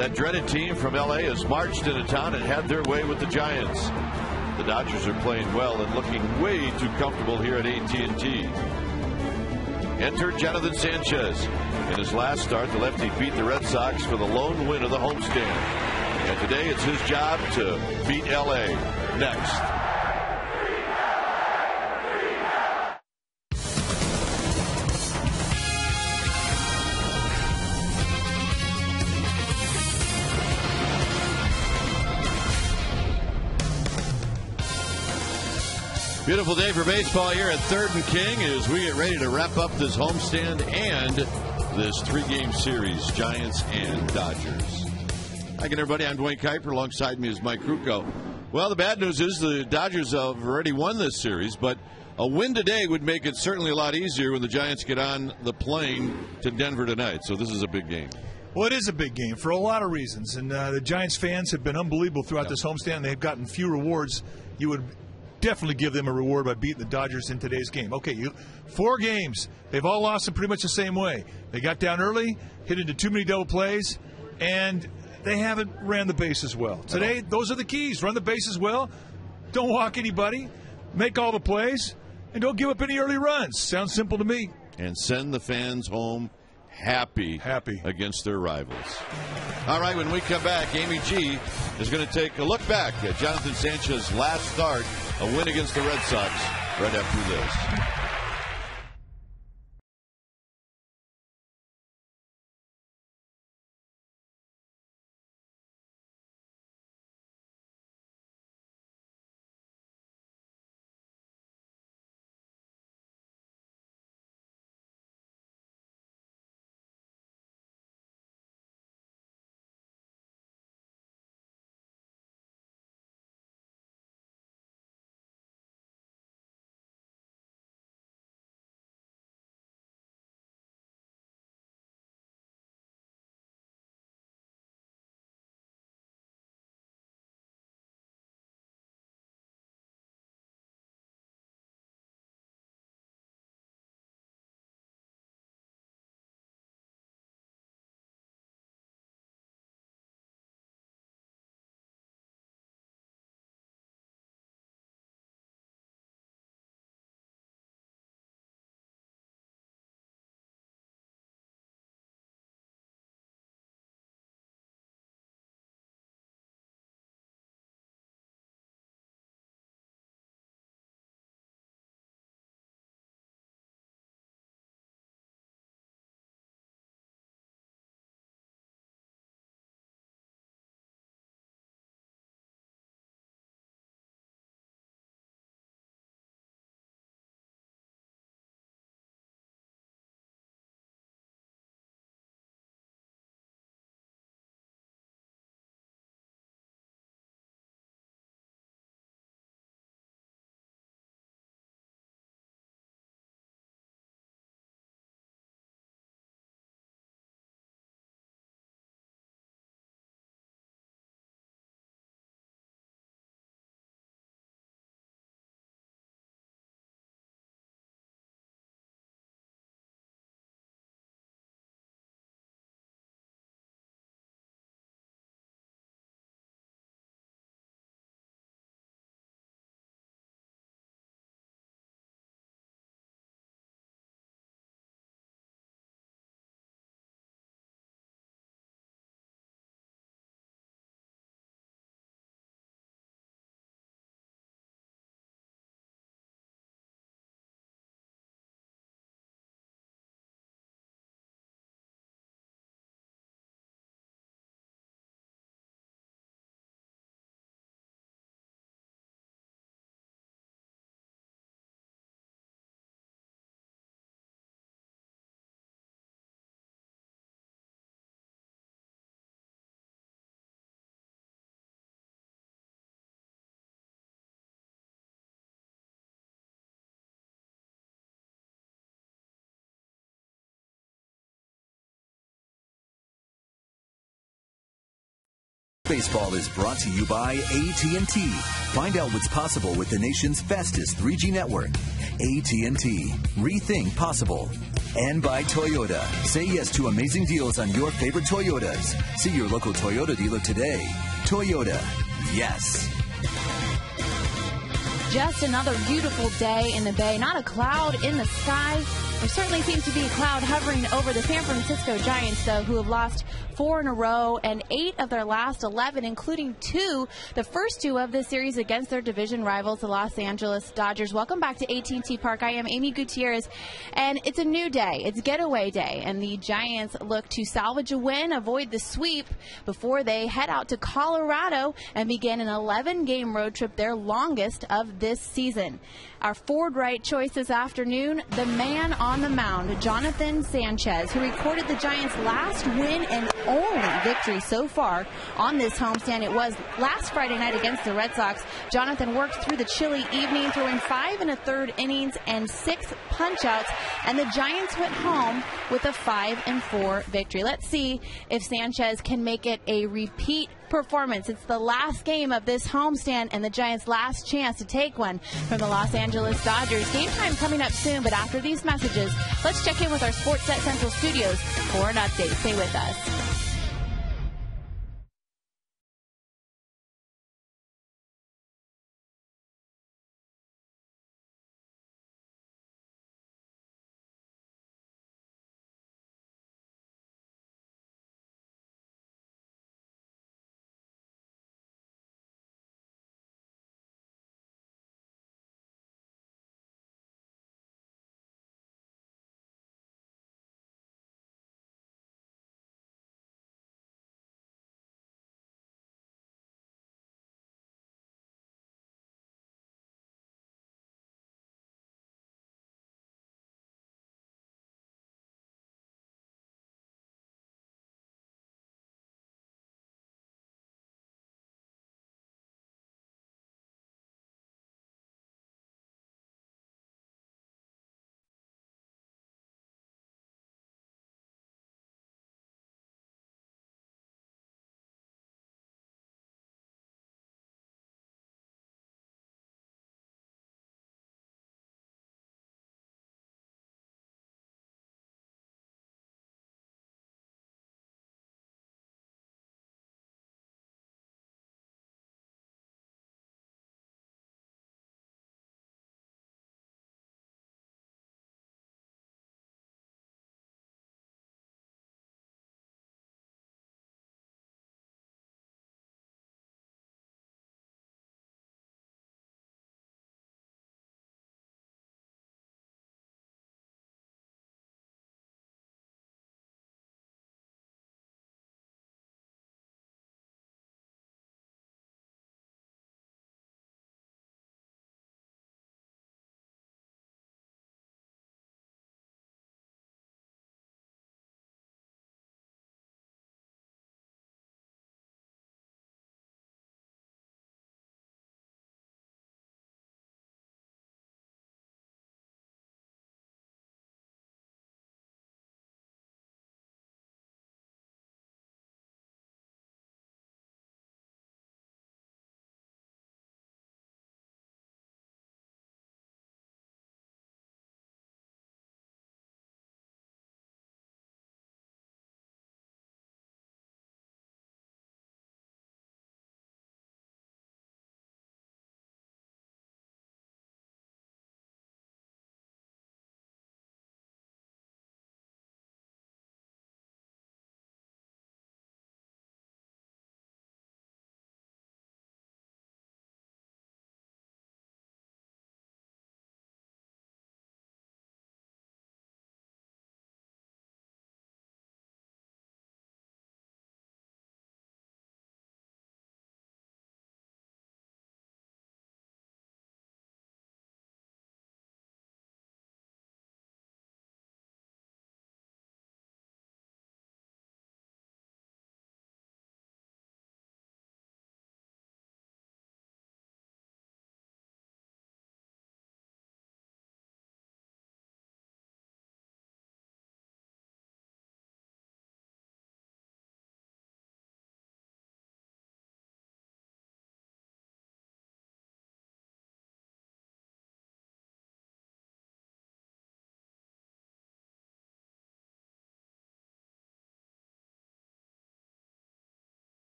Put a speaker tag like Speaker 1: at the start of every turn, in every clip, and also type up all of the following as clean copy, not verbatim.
Speaker 1: That dreaded team from LA has marched into town and had their way with the Giants. The Dodgers are playing well and looking way too comfortable here at AT&T. Enter Jonathan Sanchez. In his last start, the lefty beat the Red Sox for the lone win of the homestand. And today it's his job to beat LA. Next. Beautiful day for baseball here at 3rd and King as we get ready to wrap up this homestand and this 3-game series, Giants and Dodgers. Hi again, everybody. I'm Dwayne Kuiper. Alongside me is Mike Krukow. Well, the bad news is the Dodgers have already won this series, but a win today would make it certainly a lot easier when the Giants get on the plane to Denver tonight. So this is a big game.
Speaker 2: Well, it is a big game for a lot of reasons, and the Giants fans have been unbelievable throughout this homestand. They've gotten few rewards. You would definitely give them a reward by beating the Dodgers in today's game. Okay, 4 games. They've all lost in pretty much the same way. They got down early, hit into too many double plays, and they haven't ran the bases well. Today, those are the keys. Run the bases well. Don't walk anybody. Make all the plays. And don't give up any early runs. Sounds simple to me.
Speaker 1: And send the fans home happy against their rivals. All right, when we come back, Amy G is going to take a look back at Jonathan Sanchez's last start, a win against the Red Sox, right after this.
Speaker 3: Baseball is brought to you by AT&T. Find out what's possible with the nation's fastest 3G network. AT&T. Rethink possible. And by Toyota. Say yes to amazing deals on your favorite Toyotas. See your local Toyota dealer today. Toyota. Yes.
Speaker 4: Just another beautiful day in the Bay. Not a cloud in the sky. There certainly seems to be a cloud hovering over the San Francisco Giants, though, who have lost 4 in a row and 8 of their last 11, including 2, the first 2 of this series against their division rivals, the Los Angeles Dodgers. Welcome back to AT&T Park. I am Amy Gutierrez, and it's a new day. It's getaway day, and the Giants look to salvage a win, avoid the sweep, before they head out to Colorado and begin an 11-game road trip, their longest of this season. Our Ford Right choice this afternoon, the man on the mound, Jonathan Sanchez, who recorded the Giants' last win and only victory so far on this homestand. It was last Friday night against the Red Sox. Jonathan worked through the chilly evening, throwing 5 1/3 innings and 6 punch-outs, and the Giants went home with a 5-4 victory. Let's see if Sanchez can make it a repeat performance. It's the last game of this homestand and the Giants' last chance to take one from the Los Angeles Dodgers. Game time coming up soon, but after these messages, let's check in with our Sportsnet Central studios for an update. Stay with us.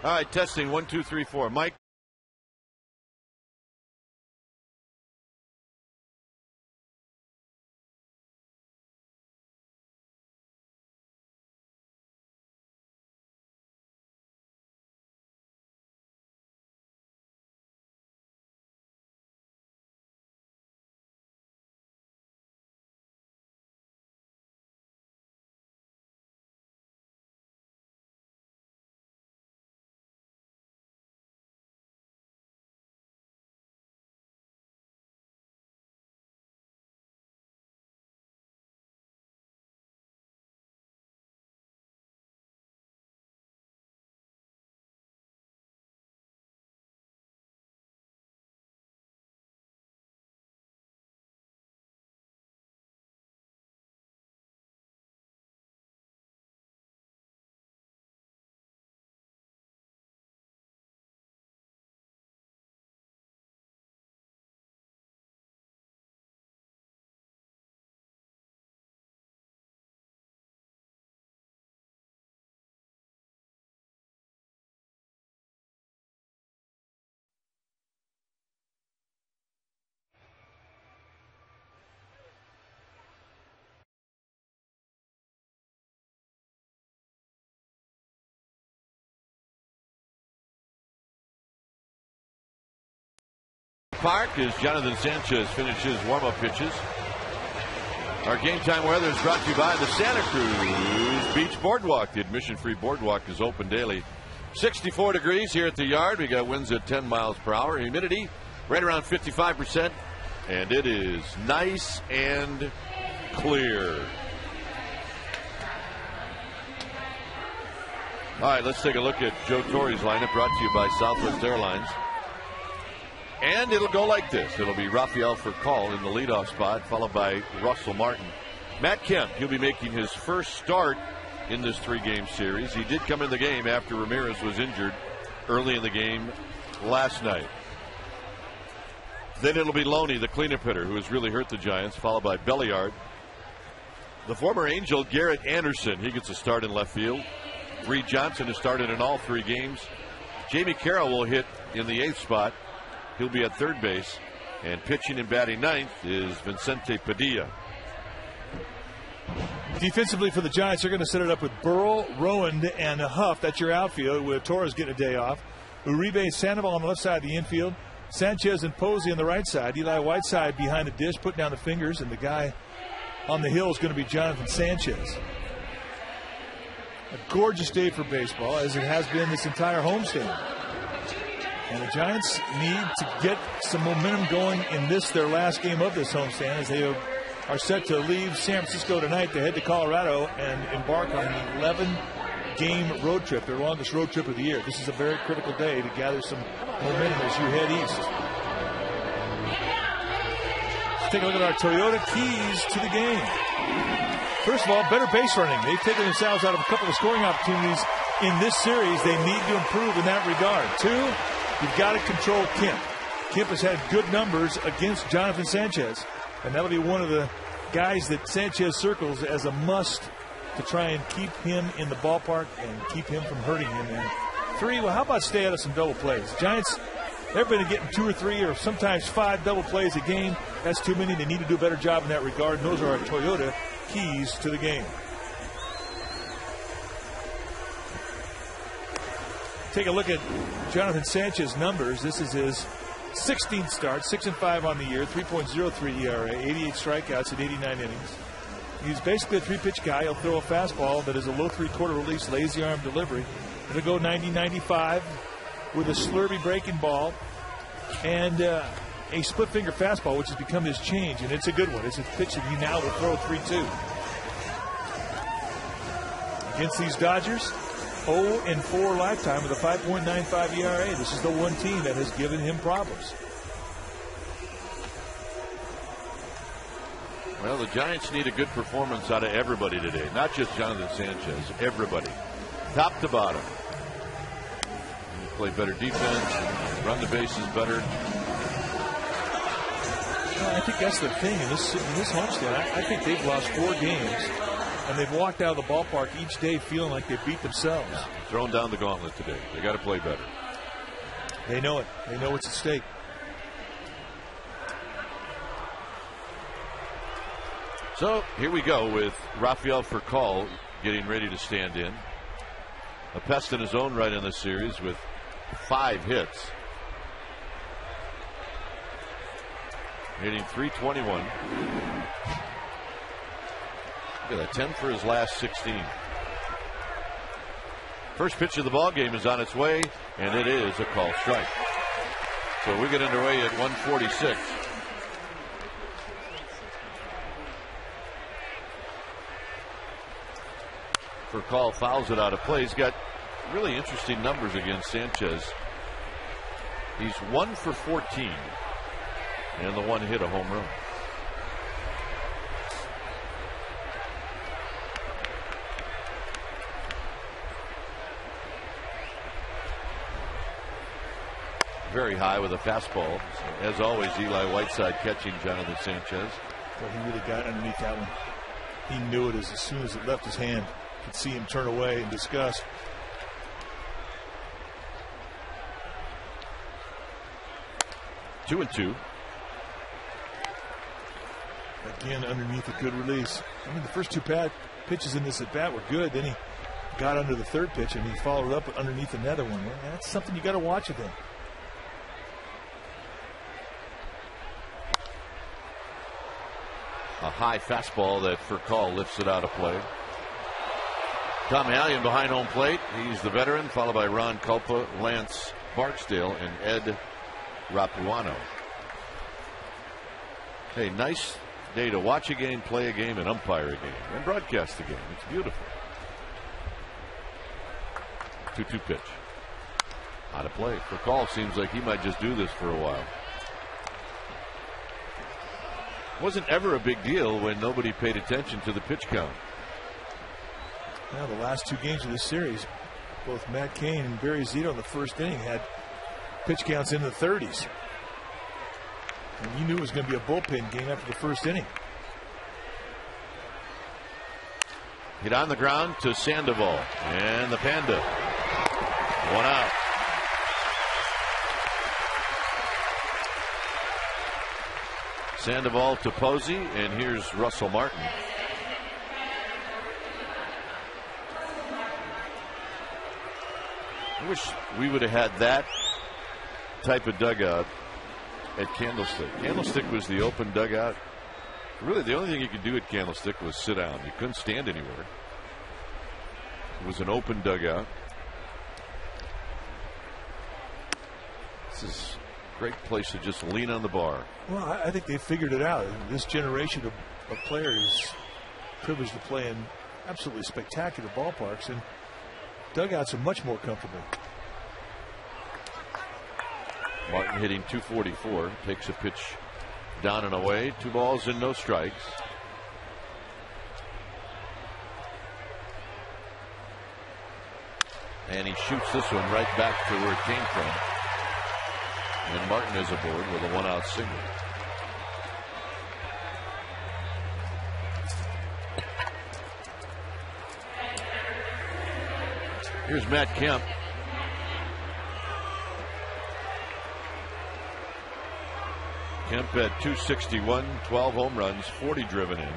Speaker 1: All right, testing 1, 2, 3, 4. Mike. Park as Jonathan Sanchez finishes warm-up pitches. Our game time weather is brought to you by the Santa Cruz Beach Boardwalk. The admission-free boardwalk is open daily. 64 degrees here at the yard. We got winds at 10 miles per hour. Humidity right around 55%. And it is nice and clear. All right, let's take a look at Joe Torre's lineup, brought to you by Southwest Airlines. And it'll go like this. It'll be Rafael Furcal in the leadoff spot, followed by Russell Martin. Matt Kemp, he'll be making his first start in this 3-game series. He did come in the game after Ramirez was injured early in the game last night. Then it'll be Loney, the cleanup hitter, who has really hurt the Giants, followed by Belliard. The former Angel, Garrett Anderson, he gets a start in left field. Reed Johnson has started in all 3 games. Jamie Carroll will hit in the 8th spot. He'll be at third base. And pitching and batting 9th is Vicente Padilla.
Speaker 2: Defensively for the Giants, they're going to set it up with Burrell, Rowan, and Huff. That's your outfield, with Torres getting a day off. Uribe, Sandoval on the left side of the infield. Sanchez and Posey on the right side. Eli Whiteside behind the dish, putting down the fingers. And the guy on the hill is going to be Jonathan Sanchez. A gorgeous day for baseball, as it has been this entire homestand. And the Giants need to get some momentum going in their last game of this homestand, as they are set to leave San Francisco tonight to head to Colorado and embark on an 11-game road trip, their longest road trip of the year. This is a very critical day to gather some momentum as you head east. Let's take a look at our Toyota keys to the game. First of all, better base running. They've taken themselves out of a couple of scoring opportunities in this series. They need to improve in that regard. 2, you've got to control Kemp. Kemp has had good numbers against Jonathan Sanchez, and that'll be one of the guys that Sanchez circles as a must to try and keep him in the ballpark and keep him from hurting him. And 3, well, how about stay out of some double plays? Giants, they've been getting 2 or 3 or sometimes 5 double plays a game. That's too many. They need to do a better job in that regard, and those are our Toyota keys to the game. Take a look at Jonathan Sanchez's numbers. This is his 16th start, 6-5 on the year, 3.03 ERA, 88 strikeouts in 89 innings. He's basically a 3-pitch guy. He'll throw a fastball that is a low 3/4 release, lazy arm delivery. It'll go 90-95 with a slurvy breaking ball and a split finger fastball, which has become his change, and it's a good one. It's a pitch that he now will throw 3-2. Against these Dodgers, 0-4 lifetime with a 5.95 ERA. This is the one team that has given him problems.
Speaker 1: Well, the Giants need a good performance out of everybody today, not just Jonathan Sanchez, everybody, top to bottom. Play better defense, run the bases better.
Speaker 2: I think that's the thing in this homestand. I think they've lost 4 games And they've walked out of the ballpark each day feeling like they beat themselves.
Speaker 1: Yeah. Thrown down the gauntlet today. They got to play better.
Speaker 2: They know it. They know what's at stake.
Speaker 1: So here we go with Rafael Furcal getting ready to stand in. A pest in his own right in this series with 5 hits. Hitting .321. Look at that, 10 for his last 16. First pitch of the ball game is on its way, and it is a called strike. So we get underway at 146. Furcal fouls it out of play. He's got really interesting numbers against Sanchez. He's 1 for 14, and the one hit a home run. Very high with a fastball. As always, Eli Whiteside catching Jonathan Sanchez.
Speaker 2: Well, he really got underneath that one. He knew it as soon as it left his hand. Could see him turn away in disgust.
Speaker 1: Two and two.
Speaker 2: Again, underneath a good release. I mean, the first 2 pitches in this at bat were good. Then he got under the 3rd pitch and he followed up underneath another one. That's something you got to watch with him.
Speaker 1: A high fastball that Furcal lifts it out of play. Tom Hallion behind home plate. He's the veteran, followed by Ron Culpa, Lance Barksdale, and Ed Rapuano. Hey, nice day to watch a game, play a game, and umpire a game, and broadcast a game. It's beautiful. 2-2 pitch. Out of play. Furcal seems like he might just do this for a while. Wasn't ever a big deal when nobody paid attention to the pitch count.
Speaker 2: Now, the last 2 games of this series, both Matt Cain and Barry Zito in the first inning had pitch counts in the 30s. And you knew it was going to be a bullpen game after the first inning.
Speaker 1: Hit on the ground to Sandoval. And the Panda. 1 out. Sandoval to Posey, and here's Russell Martin. I wish we would have had that type of dugout at Candlestick. Candlestick was the open dugout. Really, the only thing you could do at Candlestick was sit down. You couldn't stand anywhere. It was an open dugout. This is a great place to just lean on the bar.
Speaker 2: Well, I think they figured it out. This generation of players privileged to play in absolutely spectacular ballparks, and dugouts are much more comfortable.
Speaker 1: Martin hitting .244, takes a pitch down and away. 2 balls and no strikes. And he shoots this one right back to where it came from. And Martin is aboard with a 1-out single. Here's Matt Kemp. Kemp at .261, 12 home runs, 40 driven in.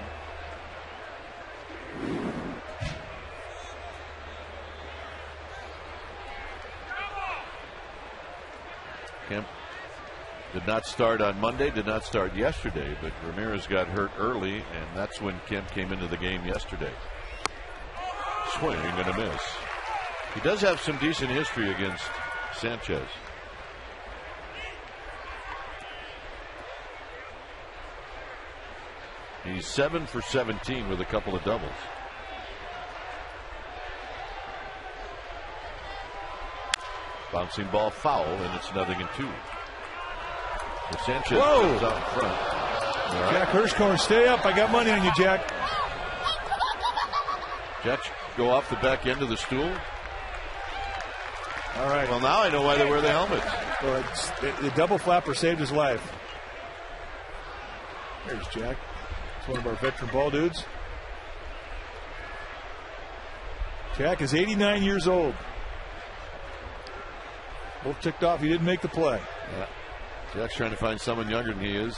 Speaker 1: Kemp did not start on Monday, did not start yesterday, but Ramirez got hurt early, and that's when Kemp came into the game yesterday. Swing and a miss. He does have some decent history against Sanchez. He's 7 for 17 with a couple of doubles. Bouncing ball foul, and it's 0-2. Sanchez comes out in front. Right.
Speaker 2: Jack Hirschhorn, stay up. I got money on you, Jack.
Speaker 1: Jets go off the back end of the stool.
Speaker 2: All right.
Speaker 1: Well, now I know why they wear the helmets.
Speaker 2: Well, the double flapper saved his life. There's Jack. It's one of our veteran ball dudes. Jack is 89 years old. Both ticked off. He didn't make the play.
Speaker 1: Yeah. Jack's trying to find someone younger than he is.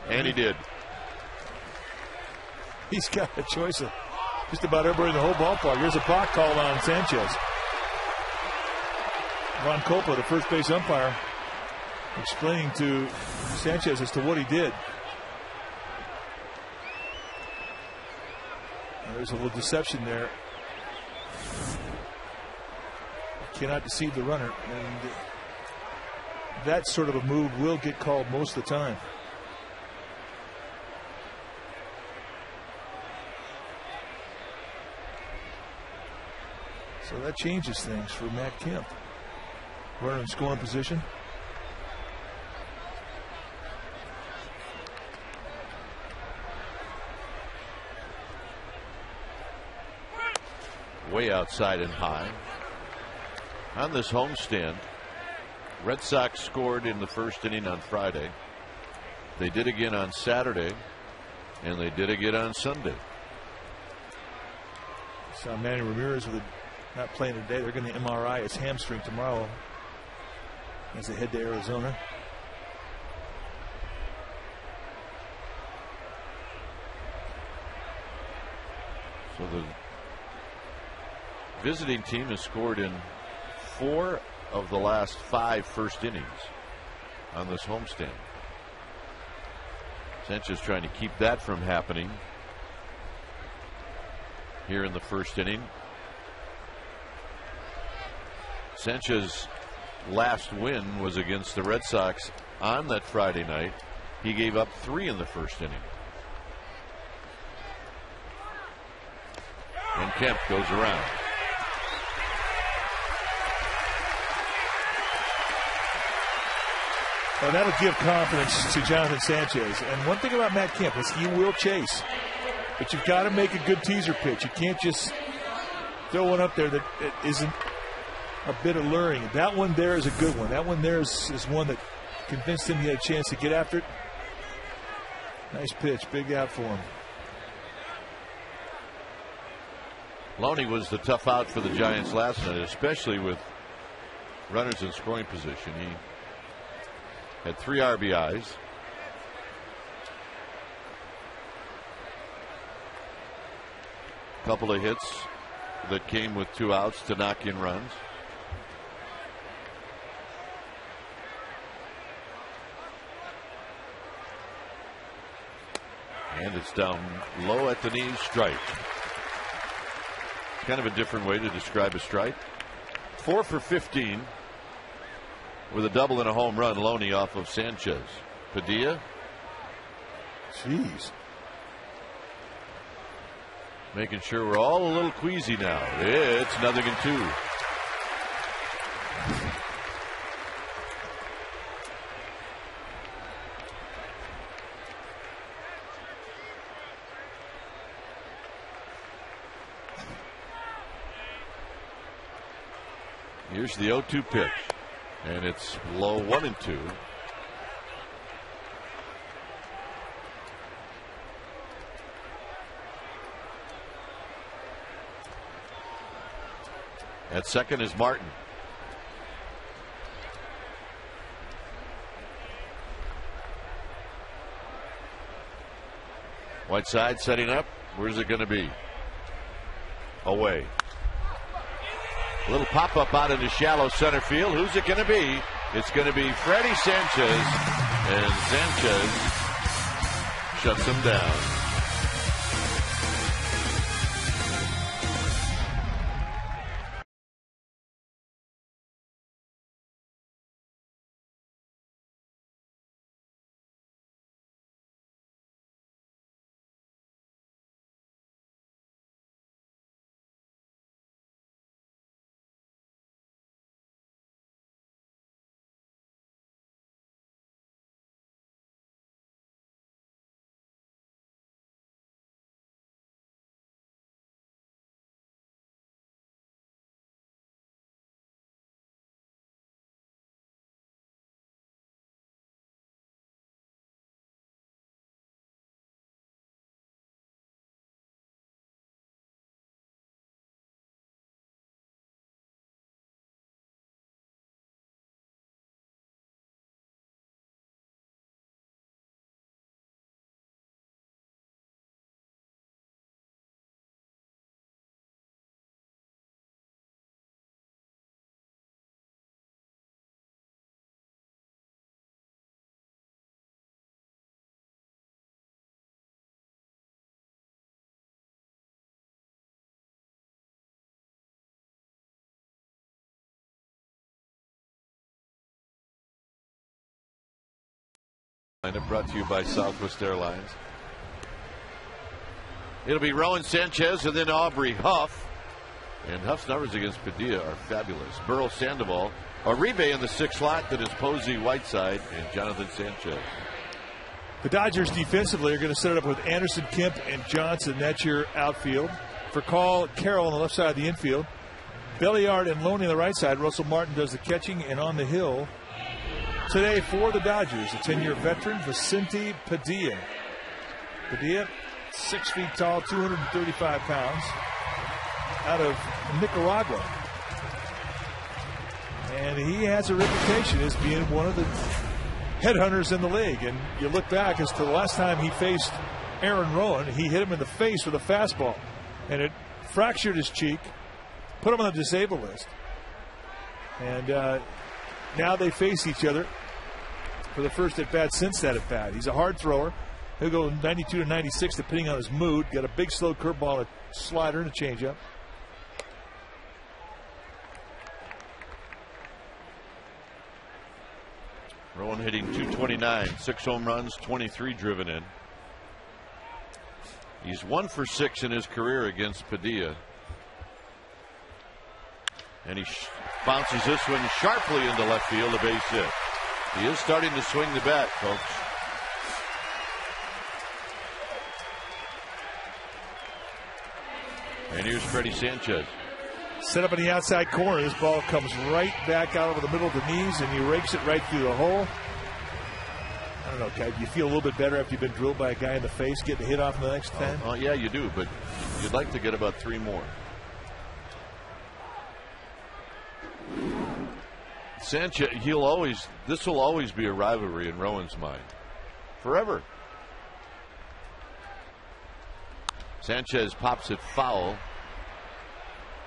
Speaker 1: And he did.
Speaker 2: He's got a choice of just about everybody in the whole ballpark. There's a block called on Sanchez. Ron Coppola, the first base umpire, explaining to Sanchez as to what he did. There's a little deception there. Cannot deceive the runner, and that sort of a move will get called most of the time. So that changes things for Matt Kemp. Runner in scoring position.
Speaker 1: Way outside and high. On this homestand, Red Sox scored in the first inning on Friday. They did again on Saturday, and they did again on Sunday.
Speaker 2: Saw Manny Ramirez not playing today. They're going to MRI his hamstring tomorrow as they head to Arizona.
Speaker 1: So the visiting team has scored in 4 of the last 5 first innings on this homestand. Sanchez trying to keep that from happening here in the first inning. Sanchez's last win was against the Red Sox on that Friday night. He gave up 3 in the first inning. And Kemp goes around.
Speaker 2: Well, that'll give confidence to Jonathan Sanchez. And one thing about Matt Kemp is he will chase. But you've got to make a good teaser pitch. You can't just throw one up there that isn't a bit alluring. That one there is a good one. That one there is one that convinced him he had a chance to get after it. Nice pitch. Big out for him.
Speaker 1: Loney was the tough out for the Giants last night, especially with runners in scoring position. He had 3 RBIs. A couple of hits that came with 2 outs to knock in runs. And it's down low at the knees, strike. Kind of a different way to describe a strike. 4 for 15 with a double and a home run. Loney off of Sanchez. Padilla.
Speaker 2: Jeez.
Speaker 1: Making sure we're all a little queasy now. It's 0-2. Here's the 0-2 pitch, and it's low 1-2. At second is Martin. Whiteside setting up. Where's it going to be? Away. A little pop-up out into shallow center field. Who's it going to be? It's going to be Freddie Sanchez, and Sanchez shuts him down. Brought to you by Southwest Airlines. It'll be Rowan Sanchez and then Aubrey Huff. And Huff's numbers against Padilla are fabulous. Burl Sandoval, Uribe in the 6th slot, that is Posey, Whiteside, and Jonathan Sanchez.
Speaker 2: The Dodgers defensively are going to set it up with Anderson, Kemp, and Johnson. That's your outfield. For Carl Carroll on the left side of the infield. Belliard and Loney on the right side. Russell Martin does the catching, and on the hill today for the Dodgers, a 10-year veteran, Vicente Padilla. Padilla, 6 feet tall, 235 pounds, out of Nicaragua. And he has a reputation as being one of the headhunters in the league. And you look back as to the last time he faced Aaron Rowan, he hit him in the face with a fastball. And it fractured his cheek, put him on the disabled list. And now they face each other for the first at-bat since that at-bat. He's a hard thrower. He'll go 92 to 96 depending on his mood. Got a big slow curveball, a slider, and a changeup.
Speaker 1: Rowan hitting .229, 6 home runs, 23 driven in. He's 1 for 6 in his career against Padilla. And he bounces this one sharply into left field, a base hit. He is starting to swing the bat, folks. And here's Freddie Sanchez.
Speaker 2: Set up in the outside corner. This ball comes right back out over the middle of the knees, and he rakes it right through the hole. I don't know, Kai, do you feel a little bit better after you've been drilled by a guy in the face, getting a hit off in the next 10?
Speaker 1: Yeah, you do, but you'd like to get about 3 more. Sanchez, this will always be a rivalry in Rowan's mind. Forever. Sanchez pops it foul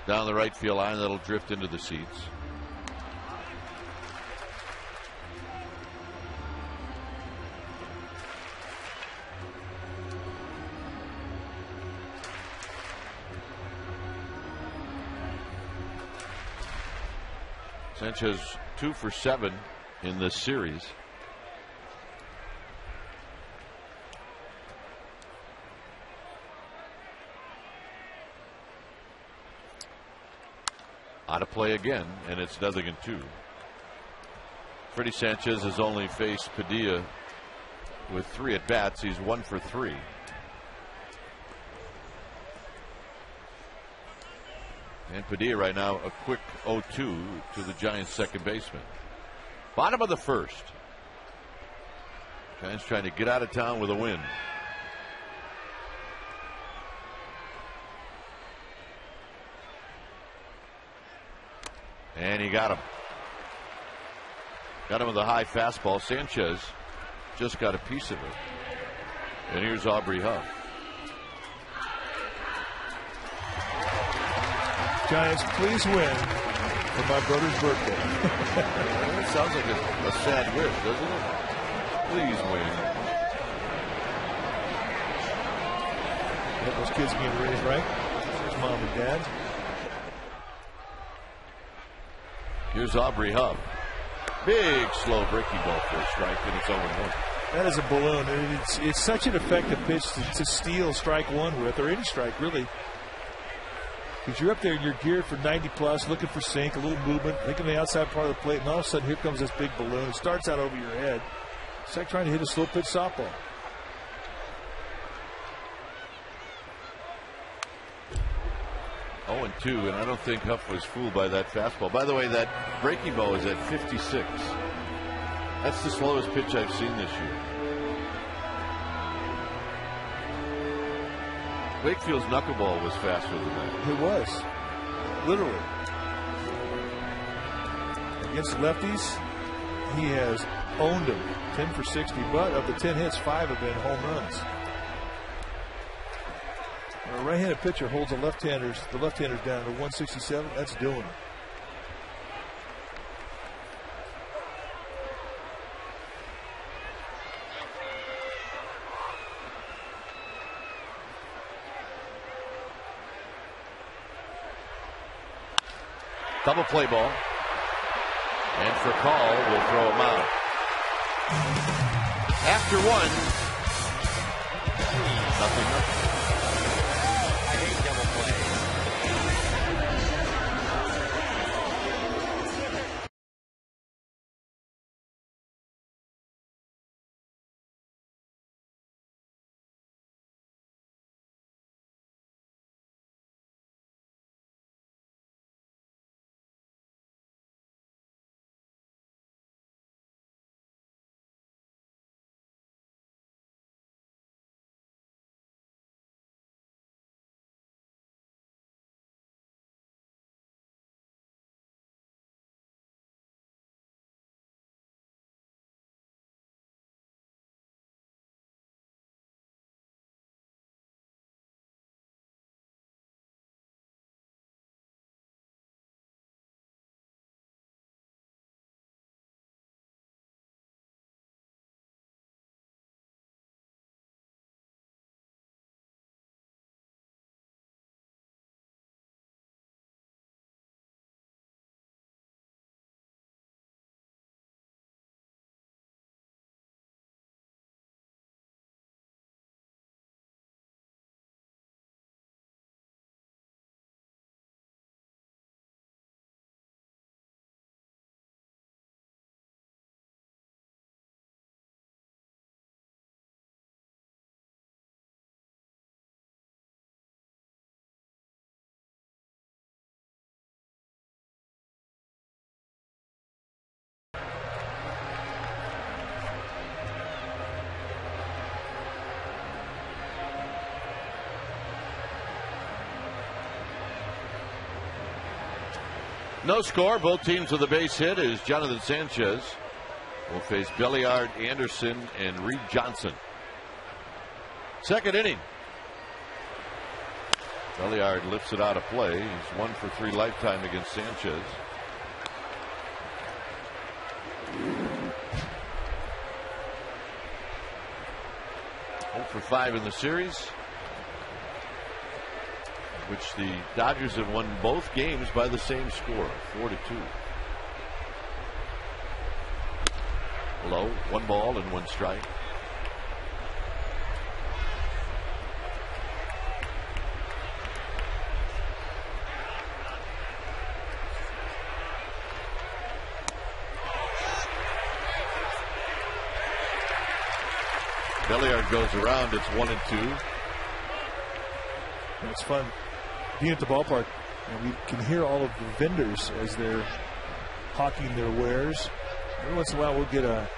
Speaker 1: down the right field line. That'll drift into the seats. Sanchez 2 for 7 in this series. Out of play again, and it's 0-2. Freddie Sanchez has only faced Padilla with 3 at bats. He's 1 for 3. And Padilla right now a quick 0-2 to the Giants' second baseman. Bottom of the first. Giants trying to get out of town with a win. And he got him. Got him with a high fastball. Sanchez just got a piece of it. And here's Aubrey Huff.
Speaker 2: Giants, please win for my brother's birthday.
Speaker 1: It sounds like a sad wish, doesn't it? Please win.
Speaker 2: Get those kids being raised right. There's mom and dad.
Speaker 1: Here's Aubrey Huff. Big slow breaking ball for a strike, and it's 0-1.
Speaker 2: That is a balloon. It's such an effective pitch to steal strike one with, or any strike really. Because you're up there and you're geared for 90 plus, looking for sink, a little movement, thinking the outside part of the plate, and all of a sudden here comes this big balloon. It starts out over your head. It's like trying to hit a slow pitch softball.
Speaker 1: Oh, and 2, and I don't think Huff was fooled by that fastball. By the way, that breaking ball is at 56. That's the slowest pitch I've seen this year. Wakefield's knuckleball was faster than that.
Speaker 2: It was. Literally. Against lefties, he has owned them. 10 for 60, but of the 10 hits, 5 have been home runs. When a right-handed pitcher holds the left-handers down to 167, that's doing it.
Speaker 1: Double play ball. And for call, we'll throw him out. After one, nothing.
Speaker 5: Double play.
Speaker 1: No score. Both teams with a base hit is Jonathan Sanchez will face Belliard, Anderson, and Reed Johnson. Second inning. Belliard lifts it out of play. He's 1 for 3 lifetime against Sanchez. Oh for 5 in the series, which the Dodgers have won both games by the same score, 4-2. Low, 1 ball and 1 strike. Belliard goes around. It's 1-2.
Speaker 2: It's fun being at the ballpark, and we can hear all of the vendors as they're hawking their wares. Every once in a while, we'll get a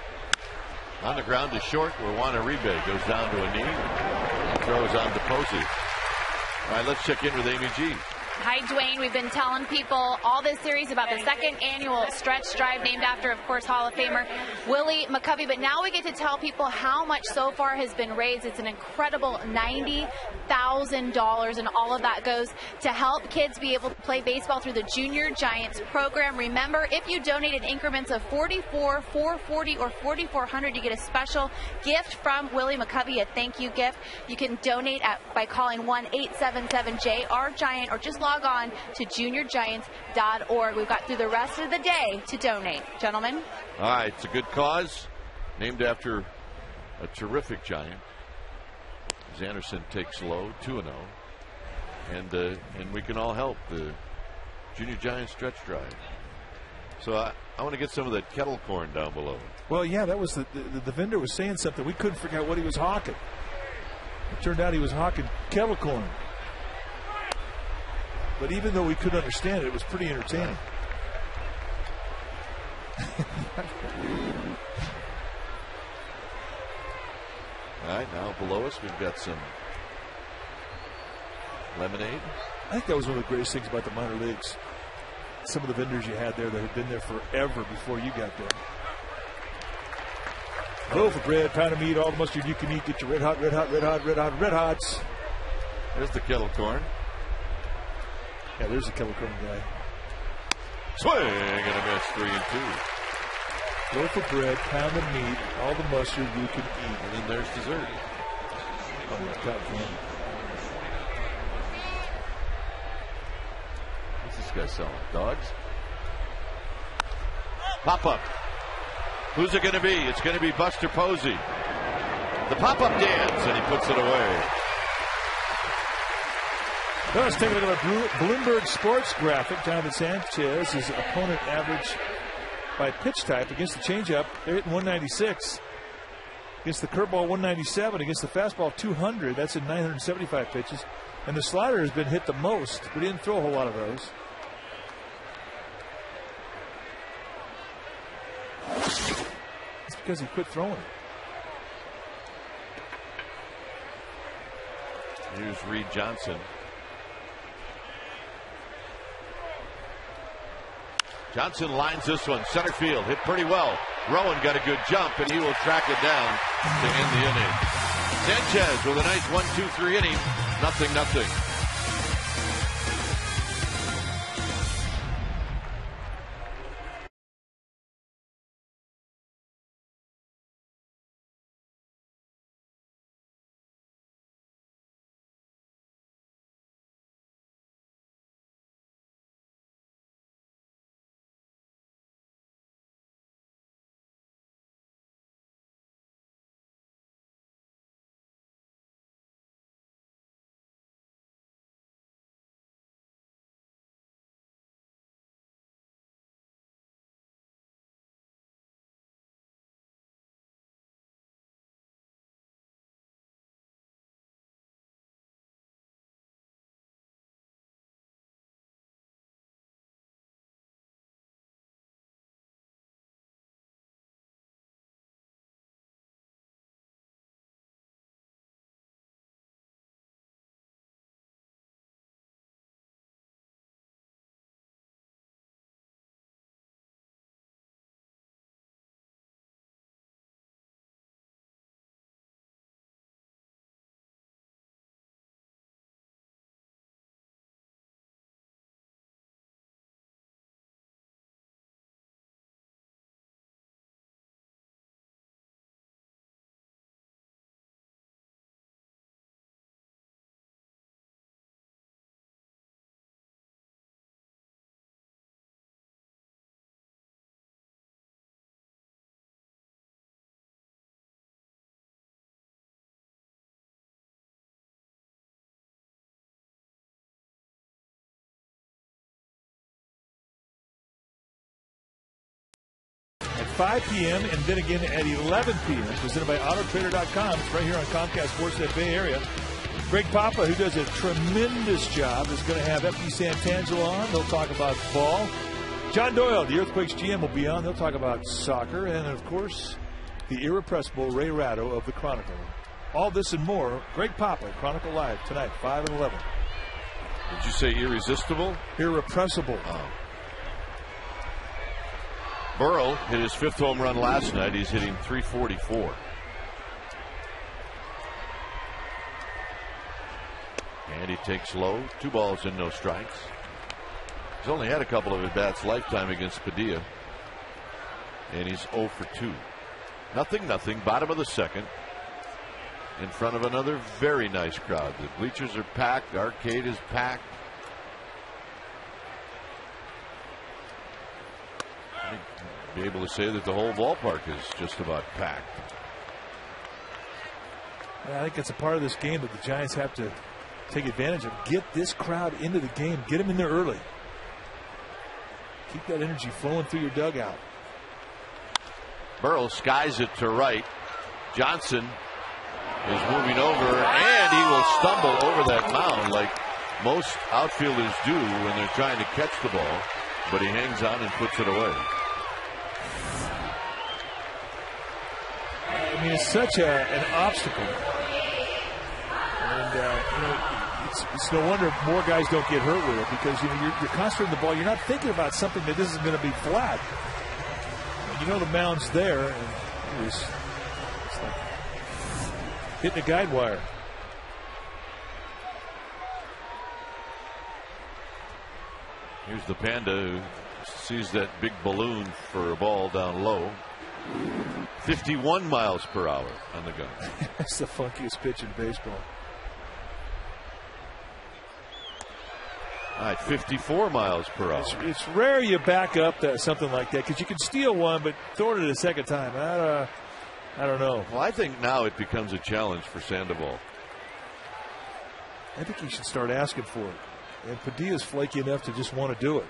Speaker 1: on the ground to short. Juan Uribe goes down to a knee and throws on to Posey. All right, let's check in with Amy G.
Speaker 4: Hi, Dwayne. We've been telling people all this series about the second annual stretch drive named after, of course, Hall of Famer Willie McCovey. But now we get to tell people how much so far has been raised. It's an incredible $90,000, and all of that goes to help kids be able to play baseball through the Junior Giants program. Remember, if you donate in increments of $44, $440, or $4,400, you get a special gift from Willie McCovey, a thank you gift. You can donate by calling 1-877-JR-GIANT, or just log on to juniorgiants.org. We've got through the rest of the day to donate. Gentlemen?
Speaker 1: All right, it's a good cause, named after a terrific Giant. As Anderson takes low, 2-0. And we can all help the Junior Giant stretch drive. So I want to get some of that kettle corn down below.
Speaker 2: Well, yeah, that was the vendor was saying something. We couldn't figure out what he was hawking. It turned out he was hawking kettle corn. But even though we couldn't understand it, it was pretty entertaining.
Speaker 1: All right, now below us, we've got some lemonade.
Speaker 2: I think that was one of the greatest things about the minor leagues. Some of the vendors you had there that had been there forever before you got there. Loaf of bread, pound of meat, all the mustard you can eat. Get your red hots.
Speaker 1: There's the kettle corn.
Speaker 2: Yeah, there's the kettle corn guy.
Speaker 1: Swing and a miss, 3-2.
Speaker 2: Loaf of bread, pound of meat, all the mustard you can eat.
Speaker 1: And then there's dessert.
Speaker 2: Oh my God, man.
Speaker 1: What's this guy selling? Dogs? Pop up. Who's it going to be? It's going to be Buster Posey. The pop-up dance, and he puts it away.
Speaker 2: Well, let's take a look at our Bloomberg Sports graphic. Jonathan Sanchez, his opponent average by pitch type against the changeup. They're hitting 196. Against the curveball, 197. Against the fastball, 200. That's in 975 pitches. And the slider has been hit the most, but he didn't throw a whole lot of those. It's because he quit throwing.
Speaker 1: Here's Reed Johnson. Johnson lines this one, center field, hit pretty well. Rowan got a good jump, and he will track it down to end the inning. Sanchez with a nice 1-2-3 inning, 0-0.
Speaker 2: At 5 p.m. and then again at 11 p.m. presented by AutoTrader.com. It's right here on Comcast Sportsnet Bay Area. Greg Papa, who does a tremendous job, is going to have F.D. Santangelo on. They'll talk about ball. John Doyle, the Earthquakes GM, will be on. They'll talk about soccer. And, of course, the irrepressible Ray Ratto of the Chronicle. All this and more, Greg Papa, Chronicle Live, tonight, 5 and 11.
Speaker 1: Did you say irresistible?
Speaker 2: Irrepressible.
Speaker 1: Oh. Burrow hit his 5th home run last night. He's hitting .344. And he takes low. 2 balls and no strikes. He's only had a couple of at-bats lifetime against Padilla. And he's 0 for 2. 0-0, bottom of the 2nd. In front of another very nice crowd. The bleachers are packed. The arcade is packed. I'd be able to say that the whole ballpark is just about packed.
Speaker 2: I think it's a part of this game that the Giants have to take advantage of. Get this crowd into the game. Get them in there early. Keep that energy flowing through your dugout.
Speaker 1: Burrow skies it to right. Johnson is moving over, and he will stumble over that mound like most outfielders do when they're trying to catch the ball. But he hangs on and puts it away.
Speaker 2: I mean, it's such an obstacle. And, it's no wonder more guys don't get hurt with it because, you're concentrating the ball. You're not thinking about something that isn't going to be flat. And the mound's there, and it's like hitting a guide wire.
Speaker 1: Here's the Panda who sees that big balloon for a ball down low. 51 miles per hour on the gun.
Speaker 2: That's the funkiest pitch in baseball.
Speaker 1: All right, 54 miles per hour.
Speaker 2: It's rare you back up something like that because you can steal one, but throwing it a second time, I don't know.
Speaker 1: Well, I think now it becomes a challenge for Sandoval.
Speaker 2: I think he should start asking for it. And Padilla's flaky enough to just want to do it.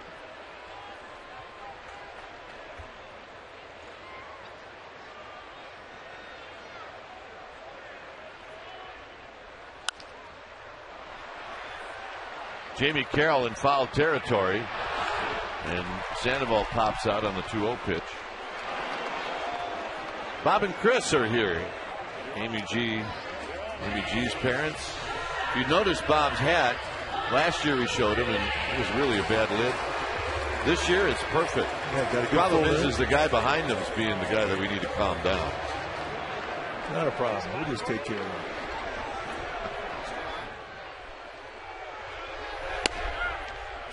Speaker 1: Jamie Carroll in foul territory. And Sandoval pops out on the 2-0 pitch. Bob and Chris are here. Amy G's parents. If you notice Bob's hat, last year we showed him and it was really a bad lid. This year it's perfect.
Speaker 2: Yeah,
Speaker 1: the problem is the guy behind him is being the guy that we need to calm down.
Speaker 2: Not a problem. We'll just take care of him.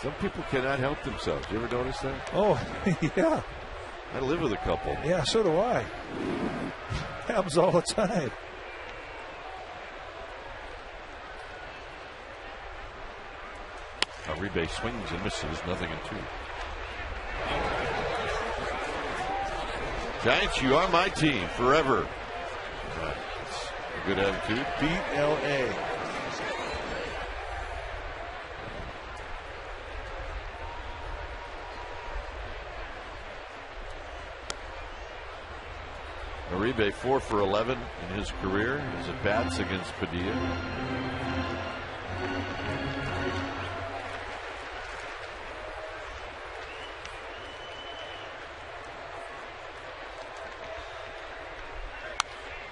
Speaker 1: Some people cannot help themselves. You ever notice that?
Speaker 2: Oh, yeah.
Speaker 1: I live with a couple.
Speaker 2: Yeah, so do I. Happens all the time.
Speaker 1: Uribe swings and misses, 0-2. Giants, you are my team forever. That's a good attitude.
Speaker 2: Beat LA.
Speaker 1: Uribe 4 for 11 in his career. His at-bats against Padilla.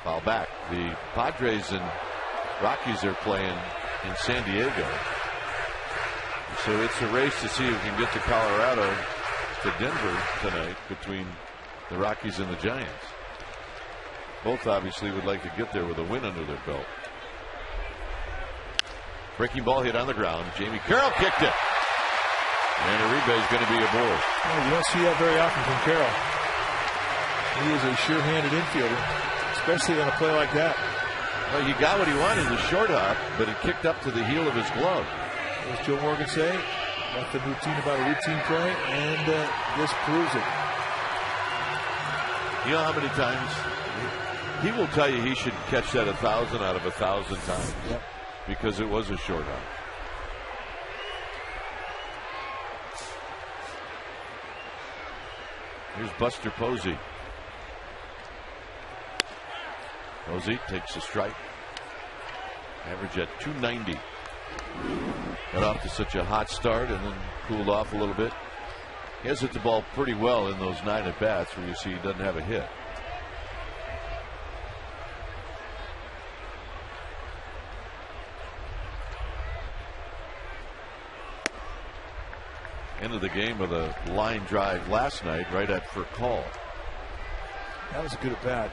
Speaker 1: Foul back. The Padres and Rockies are playing in San Diego. So it's a race to see who can get to Colorado, to Denver tonight between the Rockies and the Giants. Both obviously would like to get there with a win under their belt. Breaking ball hit on the ground. Jamie Carroll kicked it. And Uribe is going to be aboard.
Speaker 2: Well, you don't see that very often from Carroll. He is a sure-handed infielder, especially on a play like that.
Speaker 1: Well, he got what he wanted, the short hop, but it kicked up to the heel of his glove.
Speaker 2: As Joe Morgan say, nothing routine about a routine play, and this proves it.
Speaker 1: You know how many times he will tell you he should catch that 1,000 out of 1,000 times.
Speaker 2: Yep.
Speaker 1: Because it was a short hop. Here's Buster Posey. Posey takes a strike. Average at 290. Got off to such a hot start and then cooled off a little bit. He has hit the ball pretty well in those 9 at-bats where you see he doesn't have a hit. End of the game with a line drive last night right at for call.
Speaker 2: That was a good at bat.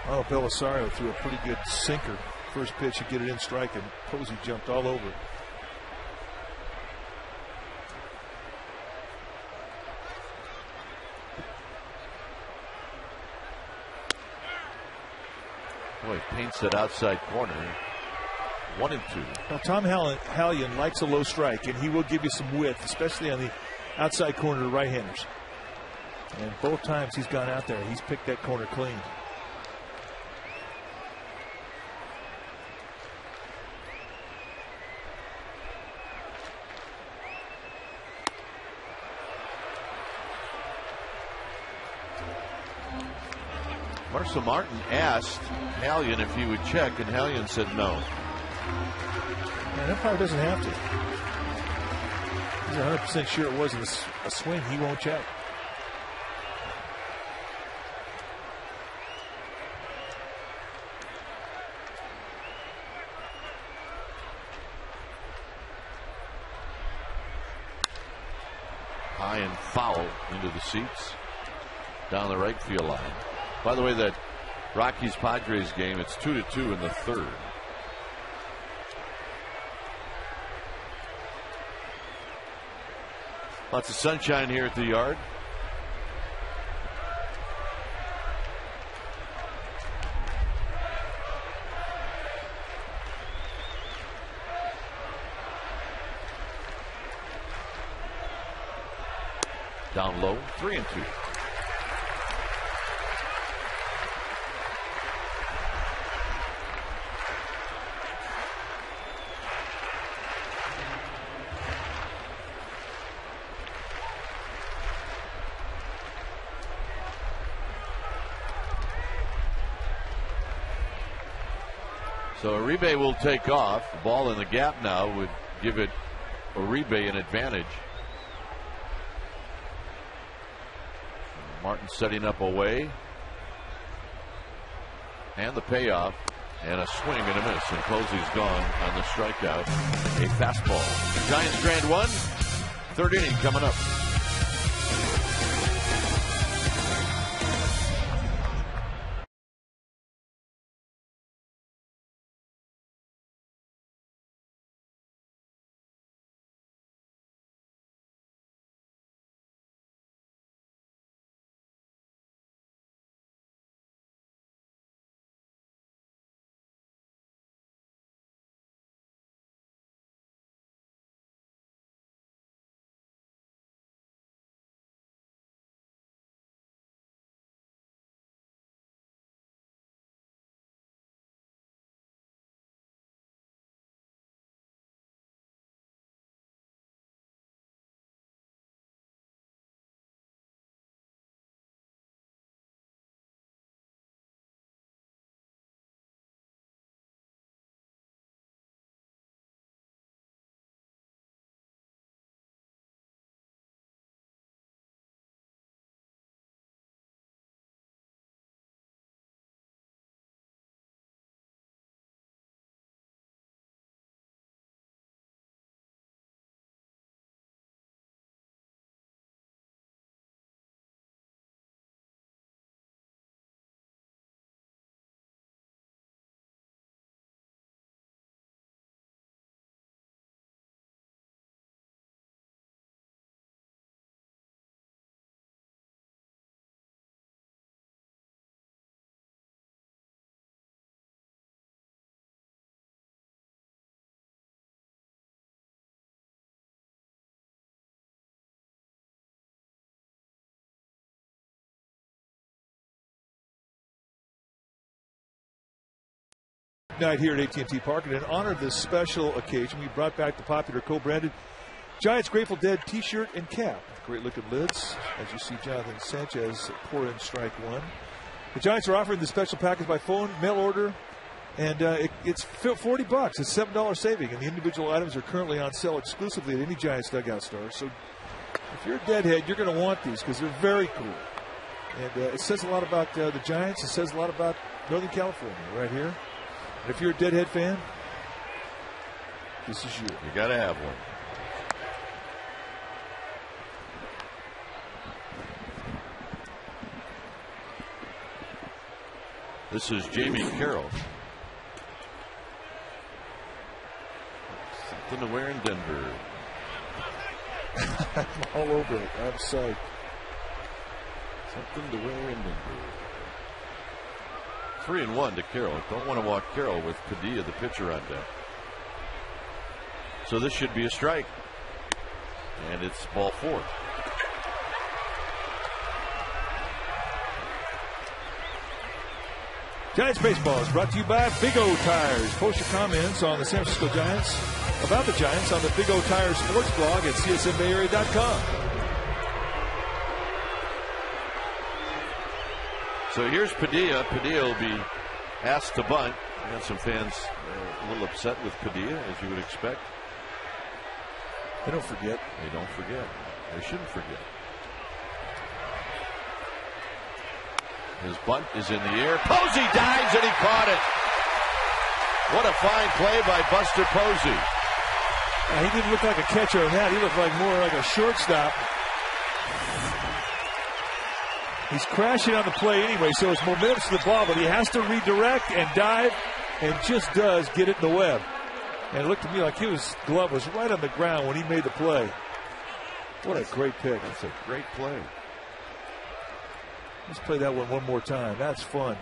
Speaker 2: Oh, Belisario threw a pretty good sinker. First pitch, you get it in strike, and Posey jumped all over it.
Speaker 1: Boy, paints that outside corner. 1-2.
Speaker 2: Now, Tom Hallion likes a low strike, and he will give you some width, especially on the outside corner to right-handers. And both times he's gone out there, he's picked that corner clean.
Speaker 1: Marcel Martin asked Hallion if he would check, and Hallion said no.
Speaker 2: And that probably doesn't have to. He's 100% sure it wasn't a swing. He won't check.
Speaker 1: High and foul into the seats down the right field line. By the way, that Rockies-Padres game, it's 2-2 in the third. Lots of sunshine here at the yard. Down low, 3-2. So Uribe will take off. The ball in the gap now would give it Uribe an advantage. Martin setting up away. And the payoff. And a swing and a miss. And Posey's gone on the strikeout. A fastball. Giants grand one. Third inning coming up.
Speaker 2: Night here at AT&T Park, and in honor of this special occasion, we brought back the popular co-branded Giants Grateful Dead T-shirt and cap. Great looking lids, as you see Jonathan Sanchez pour in strike one. The Giants are offering the special package by phone, mail order, and it's $40. It's $7 saving, and the individual items are currently on sale exclusively at any Giants dugout store. So if you're a deadhead, you're going to want these because they're very cool. And it says a lot about the Giants. It says a lot about Northern California right here. And if you're a Deadhead fan, this is you.
Speaker 1: You got to have one. This is Jamie Carroll. Something to wear in Denver.
Speaker 2: I'm all over it. I'm psyched.
Speaker 1: Something to wear in Denver. 3-1 to Carroll. Don't want to walk Carroll with Padilla, the pitcher, on deck. So this should be a strike. And it's ball four.
Speaker 2: Giants Baseball is brought to you by Big O Tires. Post your comments on the San Francisco Giants, about the Giants, on the Big O Tires sports blog at csmbayarea.com.
Speaker 1: So here's Padilla. Padilla will be asked to bunt. We got some fans a little upset with Padilla, as you would expect.
Speaker 2: They don't forget.
Speaker 1: They don't forget. They shouldn't forget. His bunt is in the air. Posey dives and he caught it. What a fine play by Buster Posey.
Speaker 2: He didn't look like a catcher on that. He looked like more like a shortstop. He's crashing on the play anyway, so his momentum's to the ball, but he has to redirect and dive, and just does get it in the web. And it looked to me like his glove was right on the ground when he made the play. What a great pick.
Speaker 1: That's a great play.
Speaker 2: Let's play that one more time. That's fun.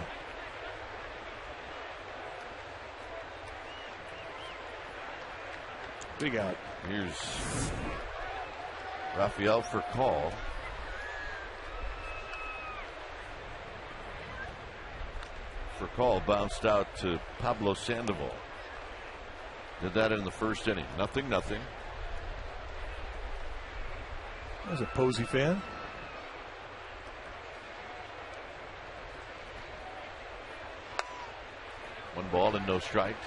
Speaker 2: Big out.
Speaker 1: Here's Rafael for call. For call bounced out to Pablo Sandoval. Did that in the first inning. 0-0.
Speaker 2: There's a Posey fan.
Speaker 1: 1 ball and no strikes.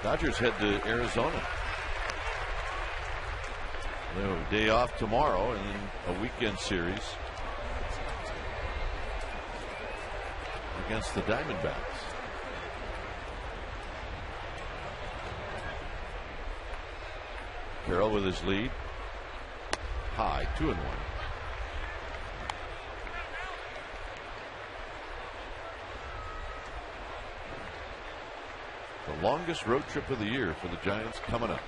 Speaker 1: Dodgers head to Arizona. They have a day off tomorrow and then a weekend series against the Diamondbacks. Carroll with his lead. High, 2-1. The longest road trip of the year for the Giants coming up.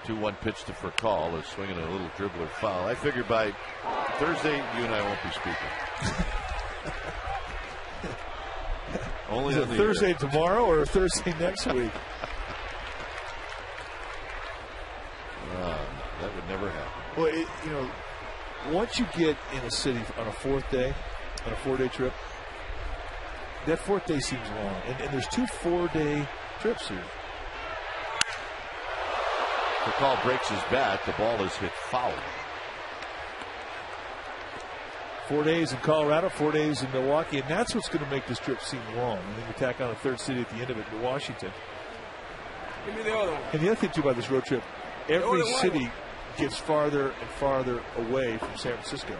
Speaker 1: Two-one pitch to Furcal is swinging a little dribbler foul. I figured by Thursday you and I won't be speaking. Only on the
Speaker 2: Thursday
Speaker 1: air.
Speaker 2: tomorrow or Thursday next week?
Speaker 1: That would never happen.
Speaker 5: Well, once you get in a city on a 4th day, on a 4-day trip, that 4th day seems long. And there's 2 4-day trips here.
Speaker 1: Furcal breaks his bat. The ball is hit foul.
Speaker 5: 4 days in Colorado, 4 days in Milwaukee, and that's what's going to make this trip seem long. And then you tack on a 3rd city at the end of it in Washington.
Speaker 6: Give me the other one.
Speaker 5: And the other thing, too, about this road trip, every city gets farther and farther away from San Francisco,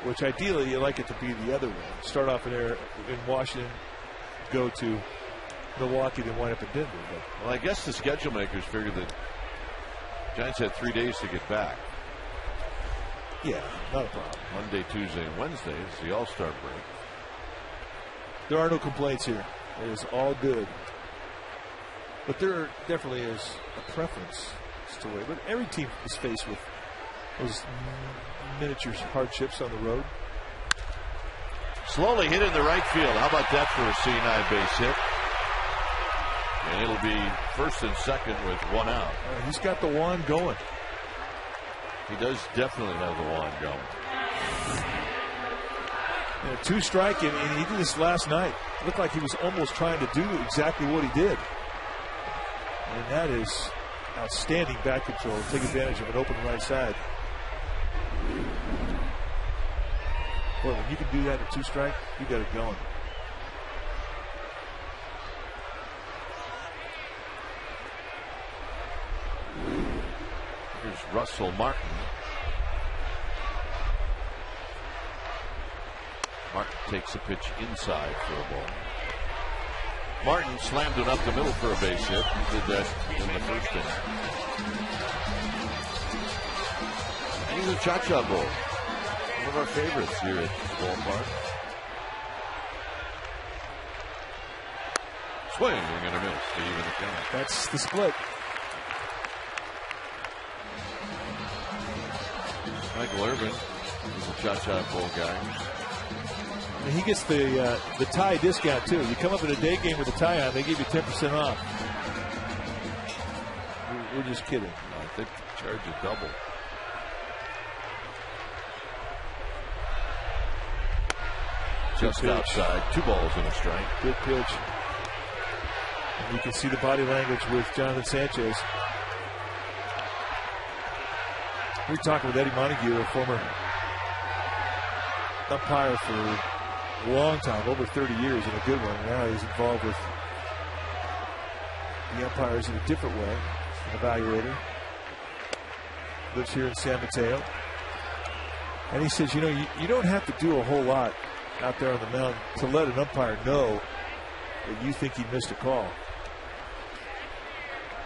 Speaker 5: which ideally you like it to be the other way. Start off in Washington, go to Milwaukee, then wind up in Denver. But,
Speaker 1: well, I guess the schedule makers figured that Giants had 3 days to get back.
Speaker 5: Yeah, not a problem.
Speaker 1: Monday, Tuesday, and Wednesday is the All-Star break.
Speaker 5: There are no complaints here. It is all good. But there definitely is a preference as to way. But every team is faced with those miniature hardships on the road.
Speaker 1: Slowly hit in the right field. How about that for a C9 base hit? And it'll be 1st and 2nd with 1 out.
Speaker 5: He's got the wand going.
Speaker 1: He does definitely have the wand going.
Speaker 5: 2 strike, and he did this last night. It looked like he was almost trying to do exactly what he did. And that is outstanding bat control. Take advantage of an open right side. Boy, when you can do that at 2 strike, you got it going.
Speaker 1: Here's Russell Martin. Martin takes a pitch inside for a ball. Martin slammed it up the middle for a base hit. He did that in the 1st inning. And he's a cha-cha ball. One of our favorites here at the ballpark. Swing and a miss to even the count.
Speaker 5: That's the split.
Speaker 1: Michael Irvin is a cha-cha ball guy.
Speaker 5: And he gets the tie discount, too. You come up in a day game with a tie on, they give you 10% off. We're just kidding.
Speaker 1: I think they charge a double. Just outside. 2 balls and a strike.
Speaker 5: Good pitch. And you can see the body language with Jonathan Sanchez. We were talking with Eddie Montague, a former umpire for a long time, over 30 years, and a good one. Now he's involved with the umpires in a different way. An evaluator. Lives here in San Mateo. And he says, you don't have to do a whole lot out there on the mound to let an umpire know that you think he missed a call.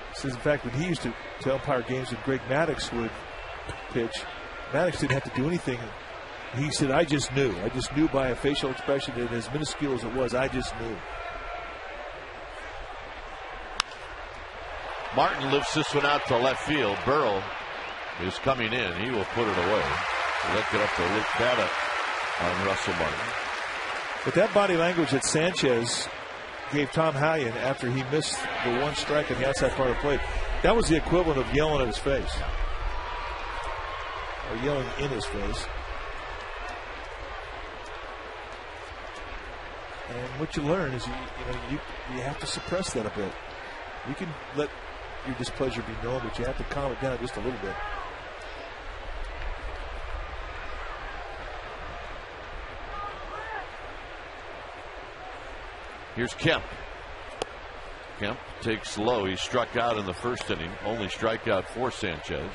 Speaker 5: He says, in fact, when he used to umpire games with Greg Maddux would pitch, Maddux didn't have to do anything. He said, I just knew. I just knew by a facial expression, and as minuscule as it was, I just knew.
Speaker 1: Martin lifts this one out to left field. Burrow is coming in. He will put it away. Let's get up to Luke Paddock on Russell Martin.
Speaker 5: But that body language that Sanchez gave Tom Hallion after he missed the 1 strike on the outside part of the plate, That was the equivalent of yelling at his face. Or yelling in his face. And what you learn is you have to suppress that a bit. You can let your displeasure be known, but you have to calm it down just a little bit.
Speaker 1: Here's Kemp. Kemp takes low. He struck out in the first inning. Only strikeout for Sanchez.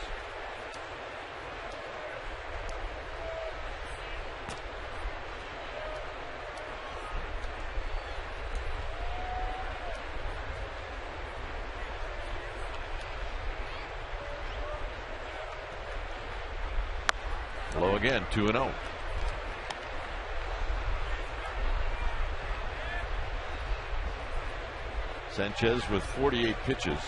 Speaker 1: Low again, 2-0. Sanchez with 48 pitches.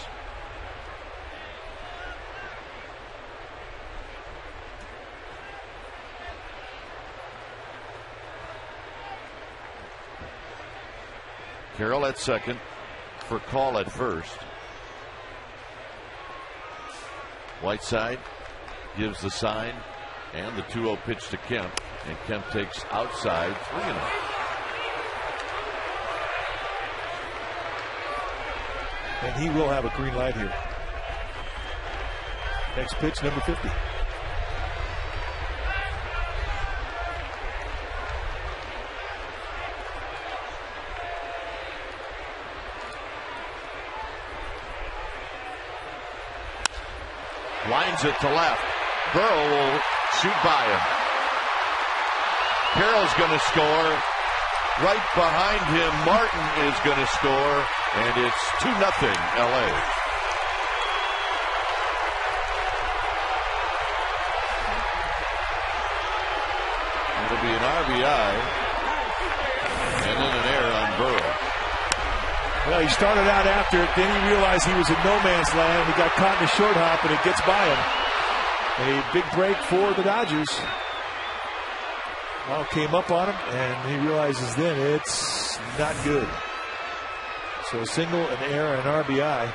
Speaker 1: Carroll at second, for Call at first. Whiteside gives the sign and the 2-0 pitch to Kemp, and Kemp takes outside 3-0.
Speaker 5: And he will have a green light here. Next pitch, number 50.
Speaker 1: Lines it to left. Burrow will shoot by him. Carroll's going to score. Right behind him, Martin is going to score, and it's 2-0 LA. It'll be an RBI and then an error on Burrow.
Speaker 5: Well, he started out after it, then he realized he was in no man's land. He got caught in the short hop, and it gets by him. A big break for the Dodgers. Ball came up on him, and he realizes then it's not good. So a single, an error, an RBI.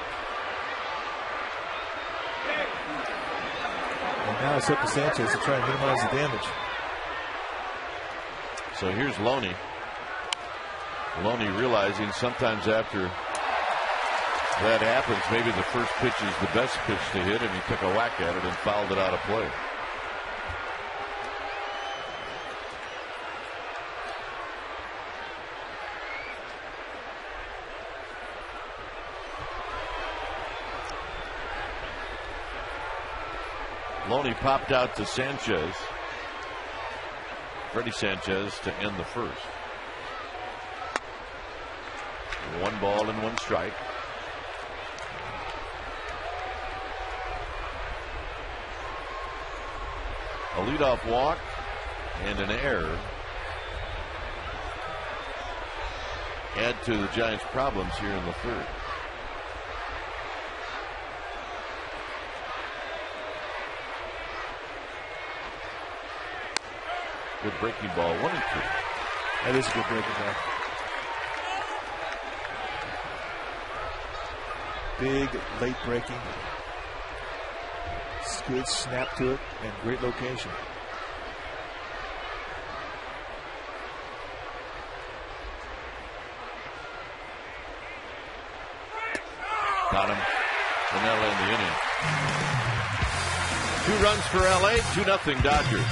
Speaker 5: And now it's up to Sanchez to try and minimize the damage.
Speaker 1: So here's Loney. Loney realizing sometimes after that happens, maybe the first pitch is the best pitch to hit, and he took a whack at it and fouled it out of play. Loney popped out to Sanchez. Freddie Sanchez to end the first. 1 ball and 1 strike. A leadoff walk and an error add to the Giants' problems here in the third. Good breaking ball, 1-2.
Speaker 5: That is a good breaking ball. Big, late breaking. Good snap to it and great location.
Speaker 1: Got him. And that'll end the inning. 2 runs for LA, 2-0 Dodgers.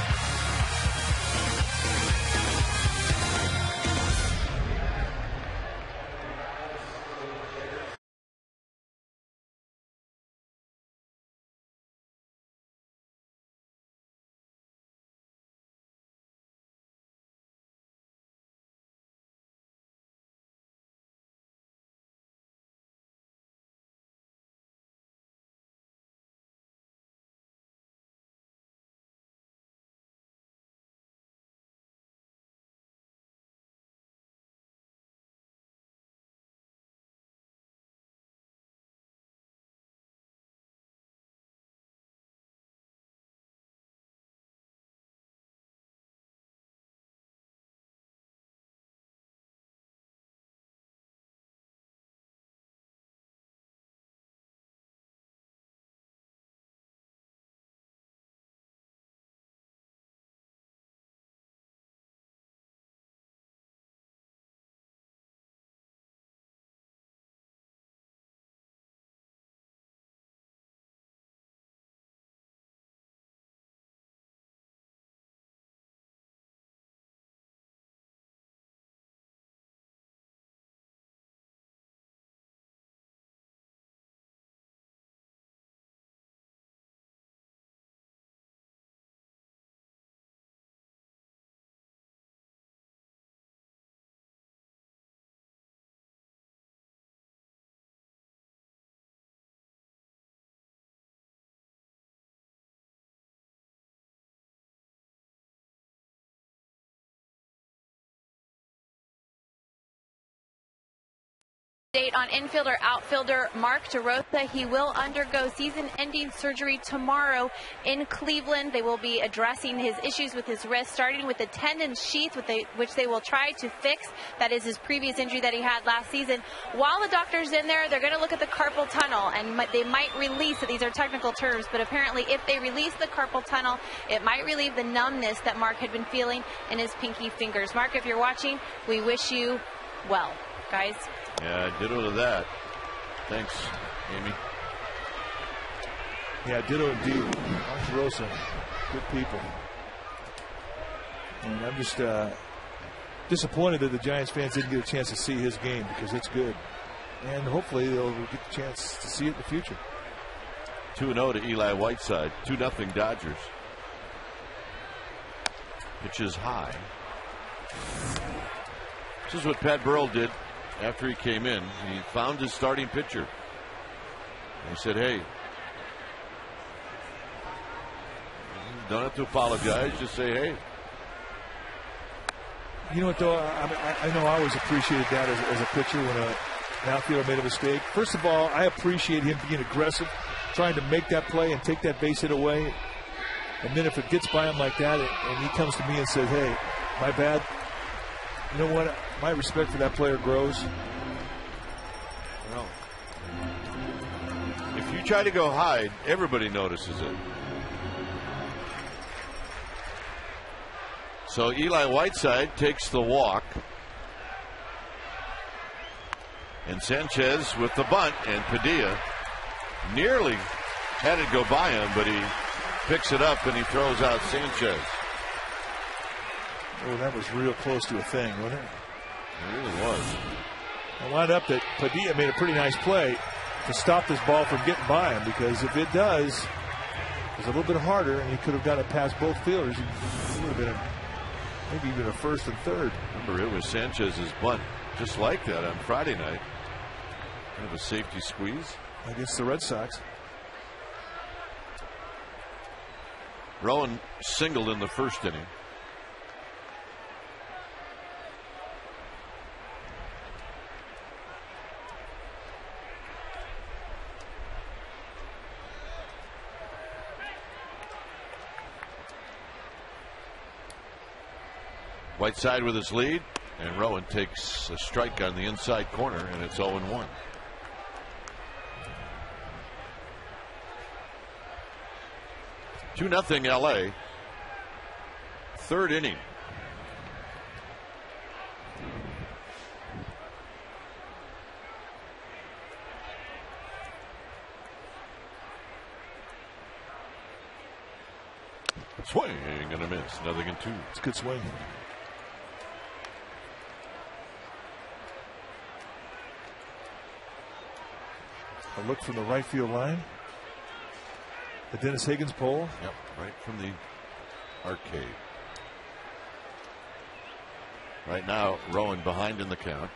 Speaker 4: Date on infielder outfielder Mark DeRosa. He will undergo season-ending surgery tomorrow in Cleveland. They will be addressing his issues with his wrist, starting with the tendon sheath, which they will try to fix. That is his previous injury that he had last season. While the doctor's in there, they're going to look at the carpal tunnel, and they might release it. These are technical terms, but apparently if they release the carpal tunnel, it might relieve the numbness that Mark had been feeling in his pinky fingers. Mark, if you're watching, we wish you well, guys.
Speaker 1: Yeah, ditto to that. Thanks, Amy.
Speaker 5: Yeah, ditto indeed. Mark DeRosa, good people. And I'm just disappointed that the Giants fans didn't get a chance to see his game, because it's good. And hopefully they'll get the chance to see it in the future.
Speaker 1: 2-0 to Eli Whiteside. 2-0 Dodgers. Pitches high. This is what Pat Burrell did. After he came in, he found his starting pitcher. And he said, hey, you don't have to apologize. Just say, hey.
Speaker 5: You know what, though? I know I always appreciated that as a pitcher when an outfielder made a mistake. First of all, I appreciate him being aggressive, trying to make that play and take that base hit away. And then if it gets by him like that and he comes to me and says, hey, my bad, you know what? My respect for that player grows.
Speaker 1: Well, if you try to go hide, everybody notices it. So Eli Whiteside takes the walk. And Sanchez with the bunt, and Padilla nearly had it go by him, but he picks it up and he throws out Sanchez.
Speaker 5: Oh, that was real close to a thing, wasn't it?
Speaker 1: It really was.
Speaker 5: I wound up that Padilla made a pretty nice play to stop this ball from getting by him, because if it does, it's a little bit harder, and he could have got it past both fielders. It would have been maybe even a first and third.
Speaker 1: Remember, it was Sanchez's bunt just like that on Friday night. Kind of a safety squeeze
Speaker 5: against the Red Sox.
Speaker 1: Rowan singled in the first inning. Whiteside with his lead, and Rowan takes a strike on the inside corner, and it's 0-1. Two 2-0 LA. Third inning. Swing and a miss. 0-2.
Speaker 5: It's a good swing. A look from the right field line. The Dennis Higgins pole.
Speaker 1: Yep, right from the arcade. Right now, Rowan behind in the count.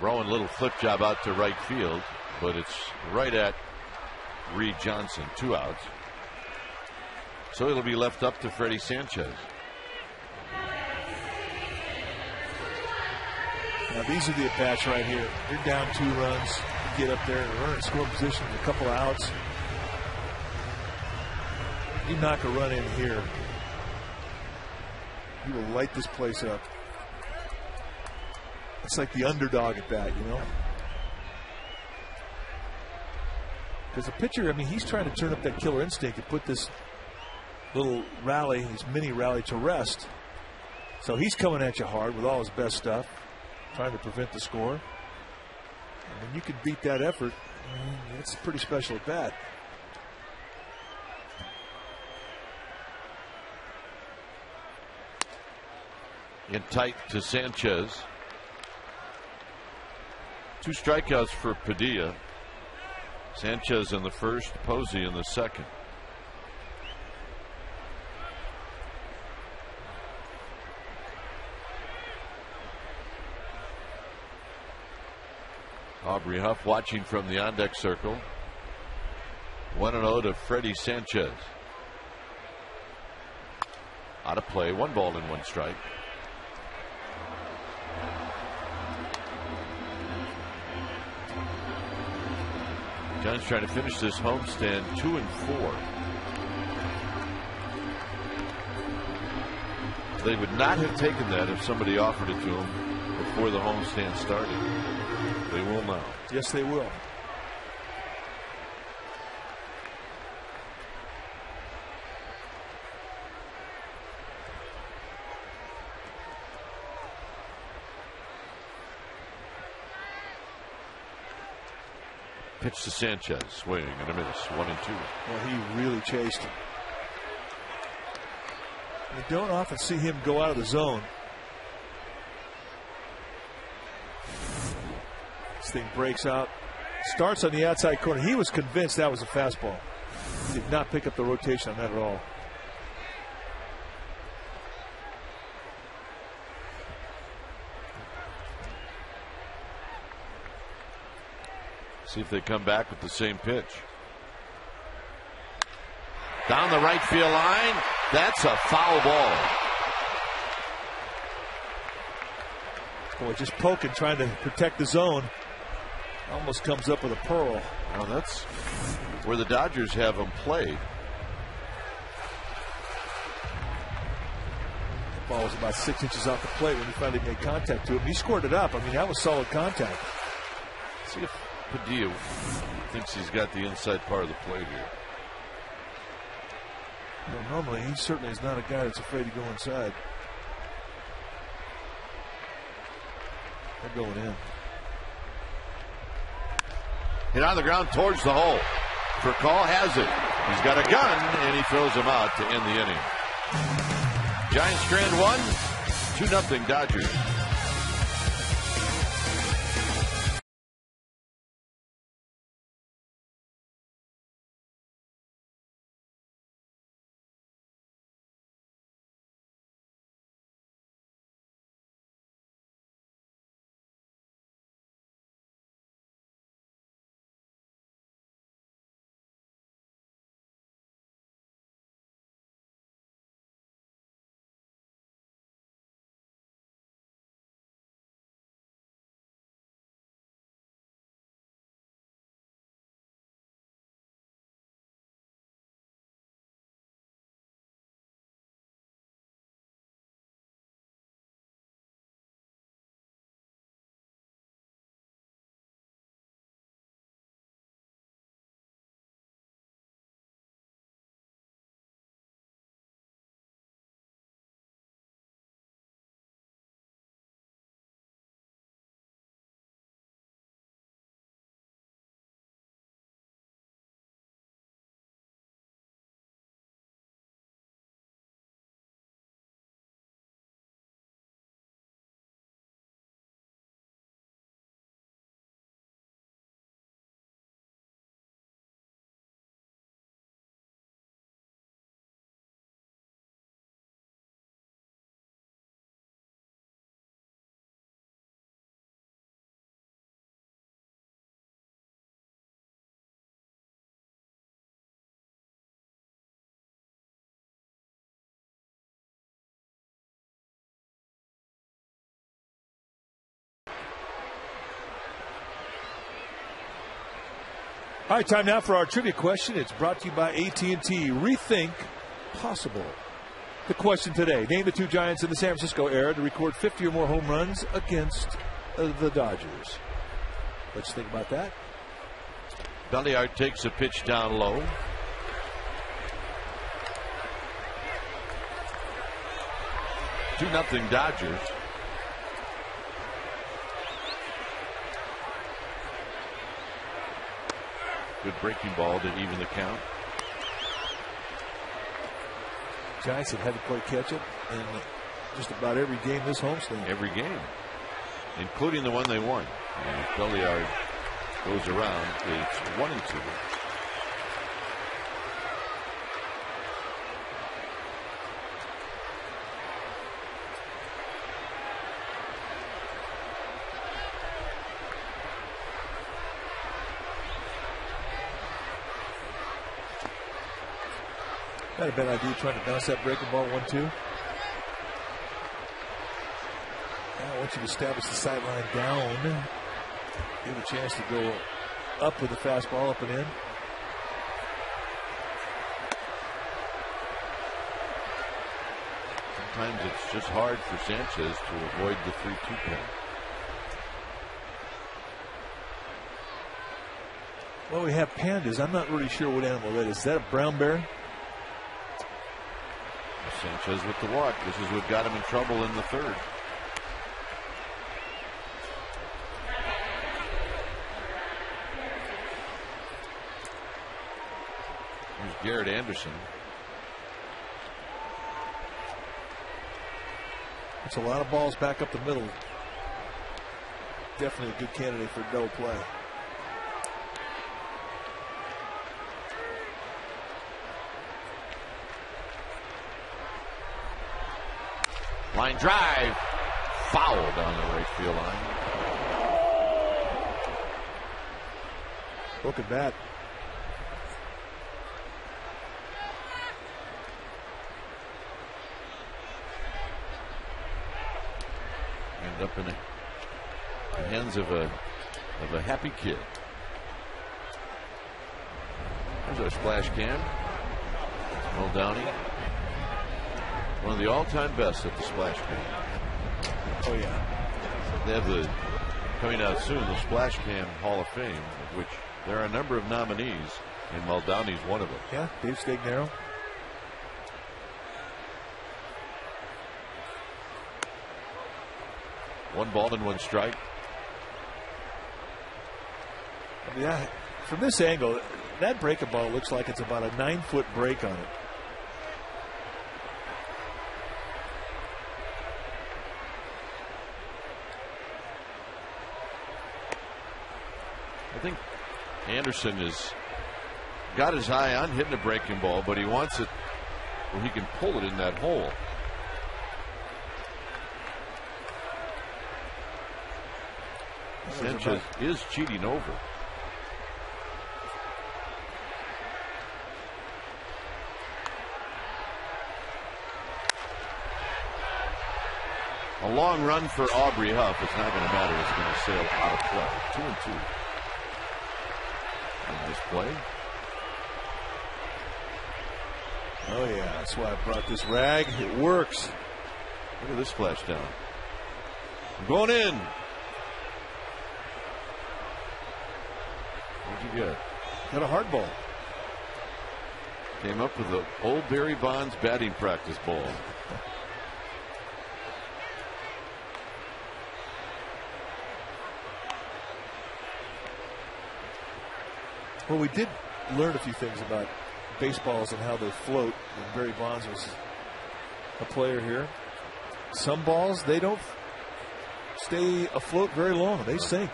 Speaker 1: Rowan, little flip job out to right field, but it's right at Reed Johnson. 2 outs. So it'll be left up to Freddie Sanchez.
Speaker 5: Now these are the at-bats right here. You're down 2 runs. You get up there and run in scoring position with a couple of outs. You knock a run in here, you will light this place up. It's like the underdog at bat, you know. Because the pitcher, I mean, he's trying to turn up that killer instinct and put this little rally, this mini rally, to rest. So he's coming at you hard with all his best stuff, trying to prevent the score. And when you can beat that effort, it's pretty special at bat.
Speaker 1: In tight to Sanchez. 2 strikeouts for Padilla. Sanchez in the first, Posey in the second. Aubrey Huff watching from the on-deck circle. 1-0 to Freddie Sanchez. Out of play. 1 ball and 1 strike. Giants trying to finish this homestand 2-4. They would not have taken that if somebody offered it to them before the homestand started. They will now.
Speaker 5: Yes, they will.
Speaker 1: Pitch to Sanchez, swing and a miss, 1-2.
Speaker 5: Well, he really chased him. You don't often see him go out of the zone. This thing breaks out, starts on the outside corner. He was convinced that was a fastball. He did not pick up the rotation on that at all.
Speaker 1: See if they come back with the same pitch. Down the right field line. That's a foul ball.
Speaker 5: Boy, just poking, trying to protect the zone. Almost comes up with a pearl.
Speaker 1: Well, that's where the Dodgers have him played.
Speaker 5: The ball was about 6 inches off the plate when he finally made contact to him. He scored it up. I mean, that was solid contact.
Speaker 1: See if Padilla thinks he's got the inside part of the plate here.
Speaker 5: Well, normally, he certainly is not a guy that's afraid to go inside. They're going in.
Speaker 1: Hit on the ground towards the hole. Furcal has it. He's got a gun, and he throws him out to end the inning. Giants strand 1, 2-0 Dodgers.
Speaker 5: All right, time now for our trivia question. It's brought to you by AT&T. Rethink possible. The question today: name the 2 Giants in the San Francisco era to record 50 or more home runs against the Dodgers. Let's think about that.
Speaker 1: Belliard takes a pitch down low. Two nothing Dodgers. Good breaking ball to even the count.
Speaker 5: Giants have had to play catch up in just about every game this homestand.
Speaker 1: Every game, including the one they won. And if Belliard goes around, it's 1-2.
Speaker 5: Not a bad idea trying to bounce that breaking ball 1-2. once you've established the sideline down, you have a chance to go up with the fastball up and in.
Speaker 1: Sometimes it's just hard for Sanchez to avoid the 3-2 count.
Speaker 5: Well, we have pandas. I'm not really sure what animal that is. Is that a brown bear?
Speaker 1: Sanchez with the walk. This is what got him in trouble in the third. Here's Garrett Anderson.
Speaker 5: It's a lot of balls back up the middle. Definitely a good candidate for double play.
Speaker 1: Line drive, fouled on the right field line.
Speaker 5: Look at that.
Speaker 1: End up in the hands of a happy kid. There's our splash cam. Earl Downey. One of the all-time best at the splash cam.
Speaker 5: Oh, yeah.
Speaker 1: They have coming out soon, the Splash Cam Hall of Fame, of which there are a number of nominees, and Muldowney's one of them.
Speaker 5: Yeah, Dave Stagnaro.
Speaker 1: One ball and one strike.
Speaker 5: Yeah, from this angle, that breaking ball looks like it's about a 9-foot break on it.
Speaker 1: I think Anderson has got his eye on hitting a breaking ball, but he wants it where he can pull it in that hole. Sanchez is cheating over. A long run for Aubrey Huff. It's not going to matter. It's going to sail out of play. 2-2. Nice play.
Speaker 5: Oh, yeah. That's why I brought this rag. It works.
Speaker 1: Look at this flash down. Going in. What'd you get?
Speaker 5: Got a hard ball.
Speaker 1: Came up with the old Barry Bonds batting practice ball.
Speaker 5: Well, we did learn a few things about baseballs and how they float when Barry Bonds was a player here. Some balls, they don't stay afloat very long. They sink.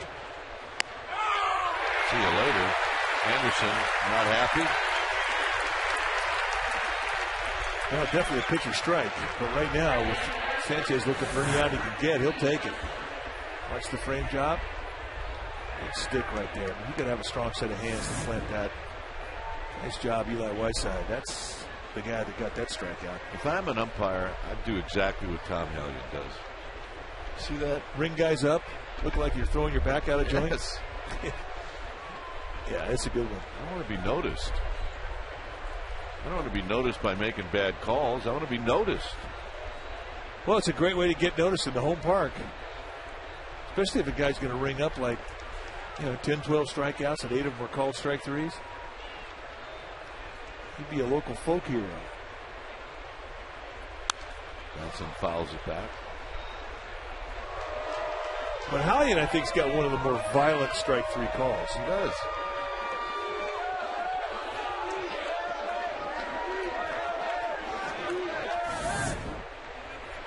Speaker 1: See you later. Anderson not happy.
Speaker 5: Well, definitely a pitcher strike. But right now, with Sanchez looking for any out he can get, he'll take it. Watch the frame job. And stick right there. You got to have a strong set of hands to plant that. Nice job, Eli Whiteside. That's the guy that got that strikeout.
Speaker 1: If I'm an umpire, I'd do exactly what Tom Hellion does. See that?
Speaker 5: Ring guys up. Look like you're throwing your back out of joint.
Speaker 1: Yes.
Speaker 5: Yeah, it's a good one.
Speaker 1: I want to be noticed. I don't want to be noticed by making bad calls. I want to be noticed.
Speaker 5: Well, it's a great way to get noticed in the home park. Especially if a guy's going to ring up like, 10, 12 strikeouts and 8 of them were called strike threes. He'd be a local folk hero.
Speaker 1: Johnson fouls it back.
Speaker 5: But Hallian, I think, has got one of the more violent strike three calls.
Speaker 1: He does.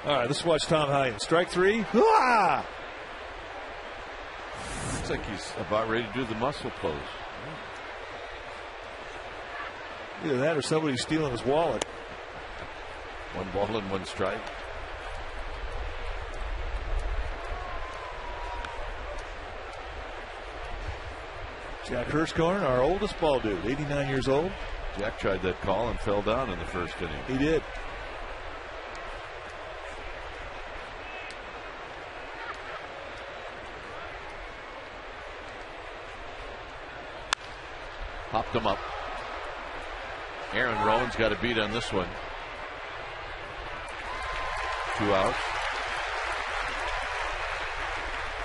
Speaker 5: All right, let's watch Tom Hallian. Strike three. Ah!
Speaker 1: Looks like he's about ready to do the muscle pose.
Speaker 5: Either that or somebody's stealing his wallet.
Speaker 1: One ball and one strike.
Speaker 5: Jack Hirschkorn, our oldest ball dude, 89 years old.
Speaker 1: Jack tried that call and fell down in the first inning.
Speaker 5: He did.
Speaker 1: Popped them up. Aaron Rowan's got a beat on this one. 2 outs.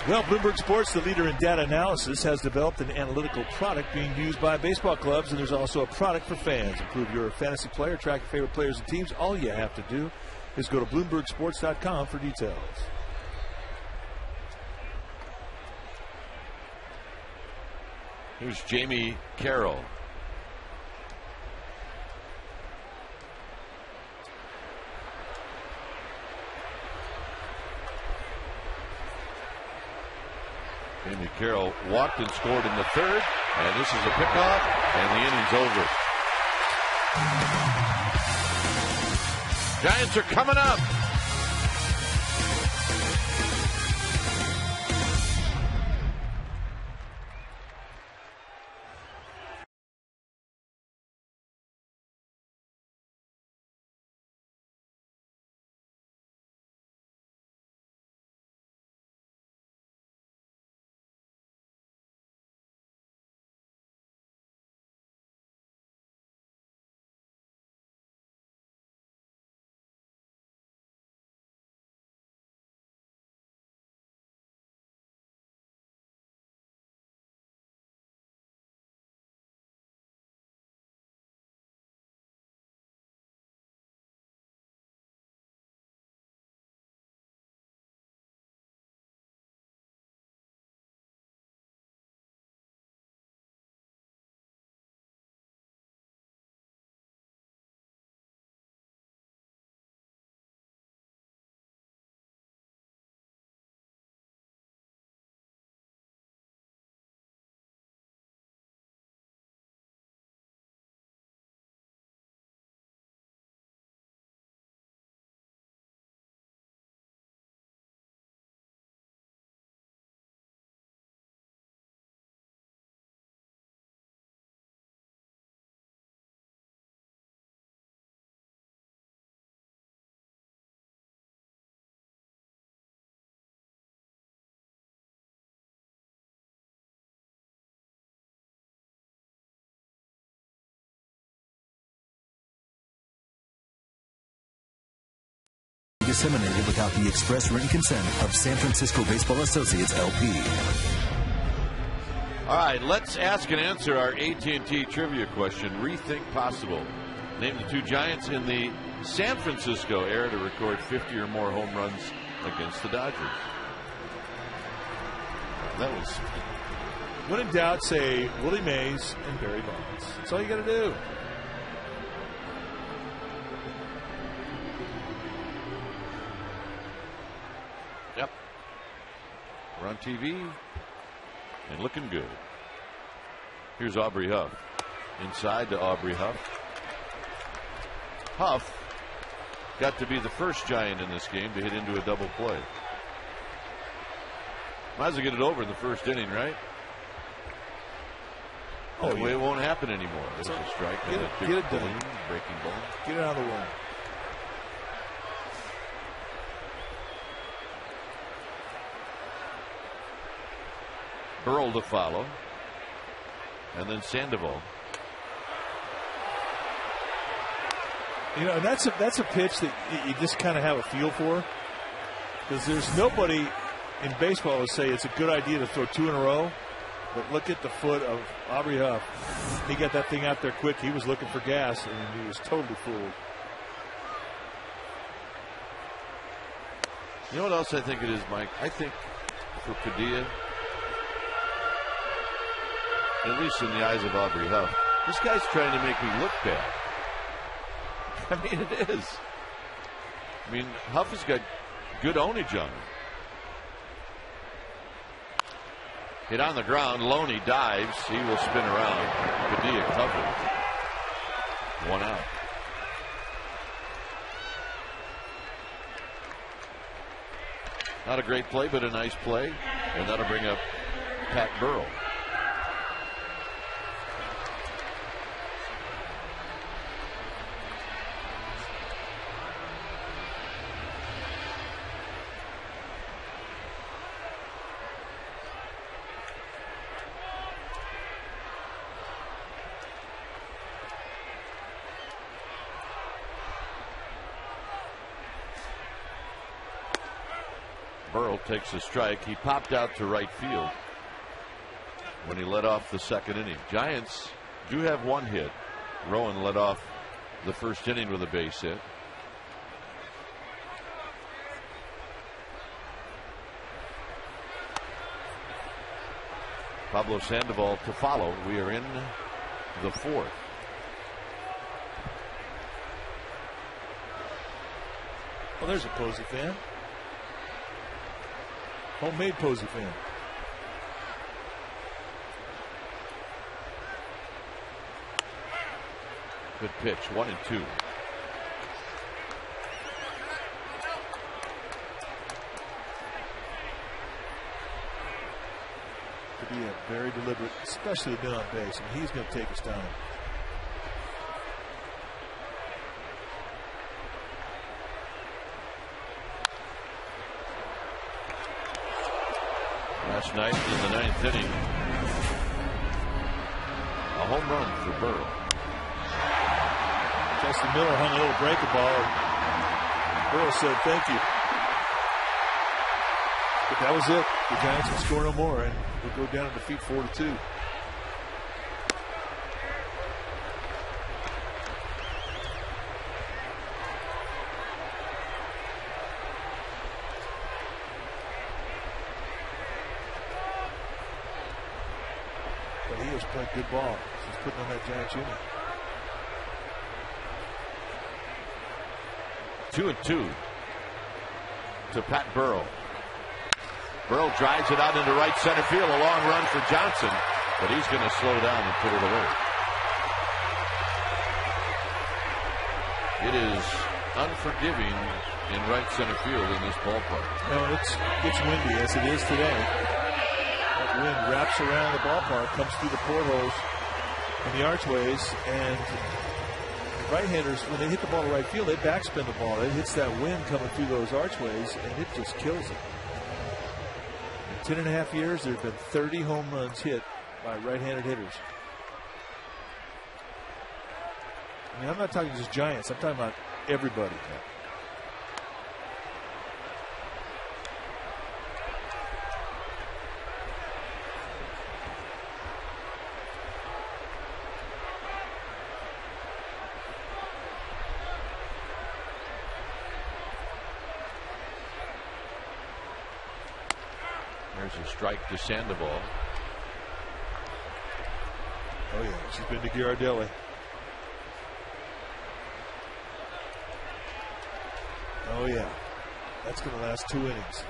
Speaker 5: Well, Bloomberg Sports, the leader in data analysis, has developed an analytical product being used by baseball clubs, and there's also a product for fans. Improve your fantasy player, track your favorite players and teams. All you have to do is go to BloombergSports.com for details.
Speaker 1: Here's Jamie Carroll. Jamie Carroll walked and scored in the 3rd, and this is a pickoff, and the inning's over. Giants are coming up.
Speaker 3: Disseminated without the express written consent of San Francisco Baseball Associates, LP.
Speaker 1: All right, let's ask and answer our AT&T trivia question. Rethink possible. Name the 2 Giants in the San Francisco era to record 50 or more home runs against the Dodgers. That was...
Speaker 5: When in doubt, say Willie Mays and Barry Bonds. That's all you got to do.
Speaker 1: Yep. We're on TV and looking good. Here's Aubrey Huff. Inside to Aubrey Huff. Huff got to be the first Giant in this game to hit into a double play. Might as well get it over in the first inning, right? That way it won't happen anymore. There's a strike.
Speaker 5: Get it done.
Speaker 1: Breaking ball.
Speaker 5: Get it out of the way.
Speaker 1: Burrell to follow. And then Sandoval.
Speaker 5: You know, and that's a pitch that you just kind of have a feel for. Because there's nobody in baseball who say it's a good idea to throw 2 in a row. But look at the foot of Aubrey Huff. He got that thing out there quick. He was looking for gas, and he was totally fooled.
Speaker 1: You know what else I think it is, Mike? I think for Padilla, at least in the eyes of Aubrey Huff, this guy's trying to make me look bad. I mean, it is. I mean, Huff has got good ownage on him. Hit on the ground. Loney dives. He will spin around. Padilla covers. 1 out. Not a great play, but a nice play. And that'll bring up Pat Burrell. Burrow takes a strike. He popped out to right field when he led off the second inning. Giants do have one hit. Rowan led off the first inning with a base hit. Pablo Sandoval to follow. We are in the fourth.
Speaker 5: Well, there's a Posey fan. Homemade Posey fan.
Speaker 1: Good pitch, 1-2.
Speaker 5: To be a very deliberate, especially the on base, and he's going to take us down.
Speaker 1: Last night in the ninth inning, a home run for Burrow.
Speaker 5: Justin Miller hung a little breaking ball. Burrow said thank you. But that was it. The Giants would score no more and would go down and defeat 4-2. But he has played good ball. He's putting on that Giants unit.
Speaker 1: 2-2 to Pat Burrow. Burrow drives it out into right center field. A long run for Johnson, but he's going to slow down and put it away. It is unforgiving in right center field in this ballpark.
Speaker 5: No, it's windy as it is today. That wind wraps around the ballpark, comes through the portholes and the archways, and right-handers, when they hit the ball to right field, they backspin the ball. It hits that wind coming through those archways, and it just kills it. In 10.5 years, there have been 30 home runs hit by right-handed hitters. I mean, I'm not talking just Giants. I'm talking about everybody.
Speaker 1: There's a strike to Sandoval.
Speaker 5: Oh, yeah. She's been to Ghirardelli. Oh, yeah. That's going to last 2 innings.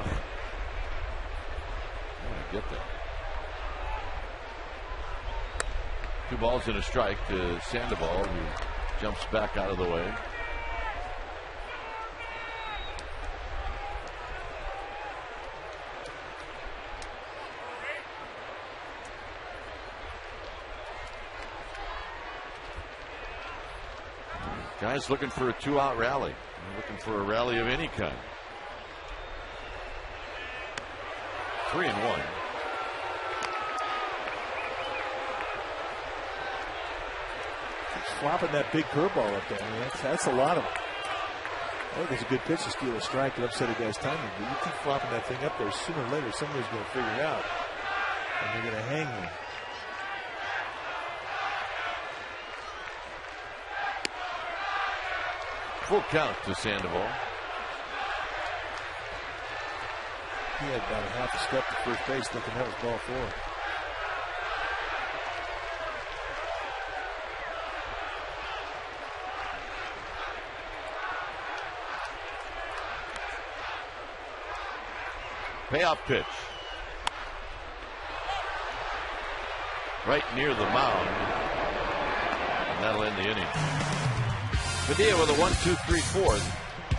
Speaker 1: I get that. 2 balls and a strike to Sandoval, who jumps back out of the way. Guys looking for a 2-out rally. They're looking for a rally of any kind. 3-1.
Speaker 5: He's flopping that big curveball up there. I mean, that's a lot of it. I think it's a good pitch to steal a strike and upset a guy's timing. But you keep flopping that thing up there, sooner or later somebody's going to figure it out. And they're going to hang you.
Speaker 1: Full count to Sandoval.
Speaker 5: He had about a half a step to first base, thinking that was ball 4.
Speaker 1: Payoff pitch. Right near the mound. And that'll end the inning. Padilla with a 1-2-3-4.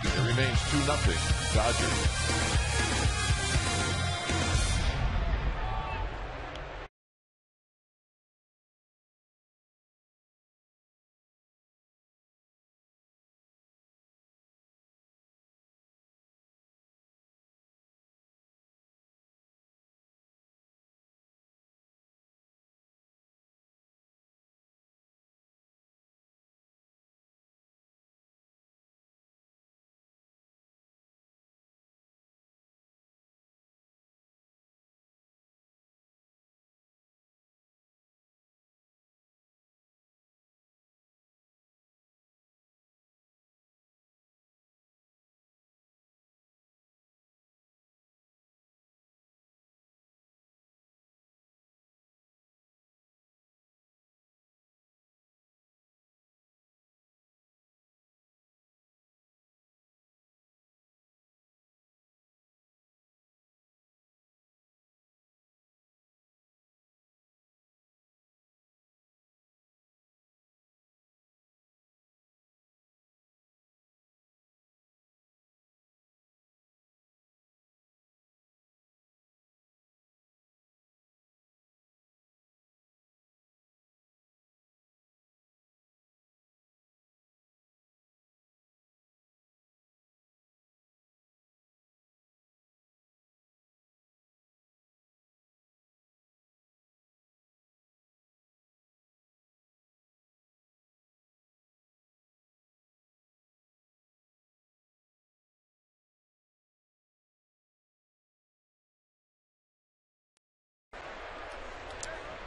Speaker 1: It remains 2-0 Dodgers.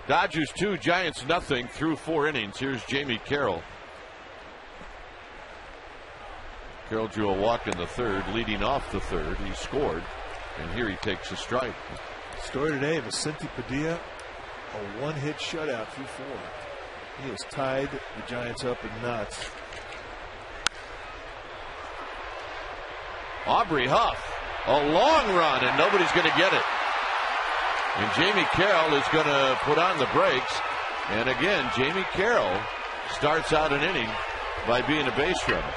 Speaker 1: Dodgers 2, Giants nothing through 4 innings. Here's Jamie Carroll. Carroll drew a walk in the third, leading off the third. He scored, and here he takes a strike.
Speaker 5: Story today, Vicente Padilla, a one-hit shutout through 4. He has tied the Giants up in knots.
Speaker 1: Aubrey Huff, a long run, and nobody's going to get it. And Jamie Carroll is going to put on the brakes. And again, Jamie Carroll starts out an inning by being a base runner.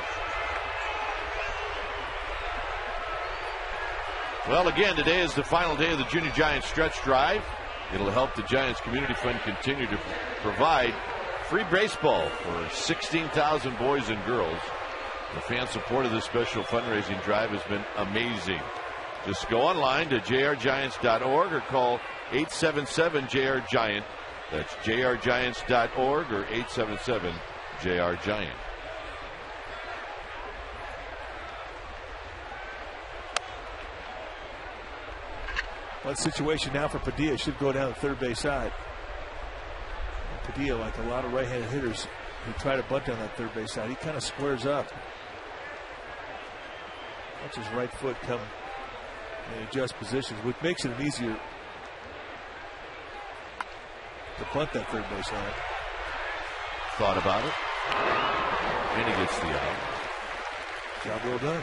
Speaker 1: Well, again, today is the final day of the Junior Giants stretch drive. It'll help the Giants Community Fund continue to provide free baseball for 16,000 boys and girls. The fan support of this special fundraising drive has been amazing. Just go online to jrgiants.org or call 877-JR-GIANT. That's jrgiants.org or 877-JR-GIANT.
Speaker 5: One situation now for Padilla, should go down the third base side. And Padilla, like a lot of right-handed hitters who try to bunt down that third base side, he kind of squares up. Watch his right foot come and adjust positions, which makes it an easier to bunt that third base line.
Speaker 1: Thought about it, and he gets the out.
Speaker 5: Job well done.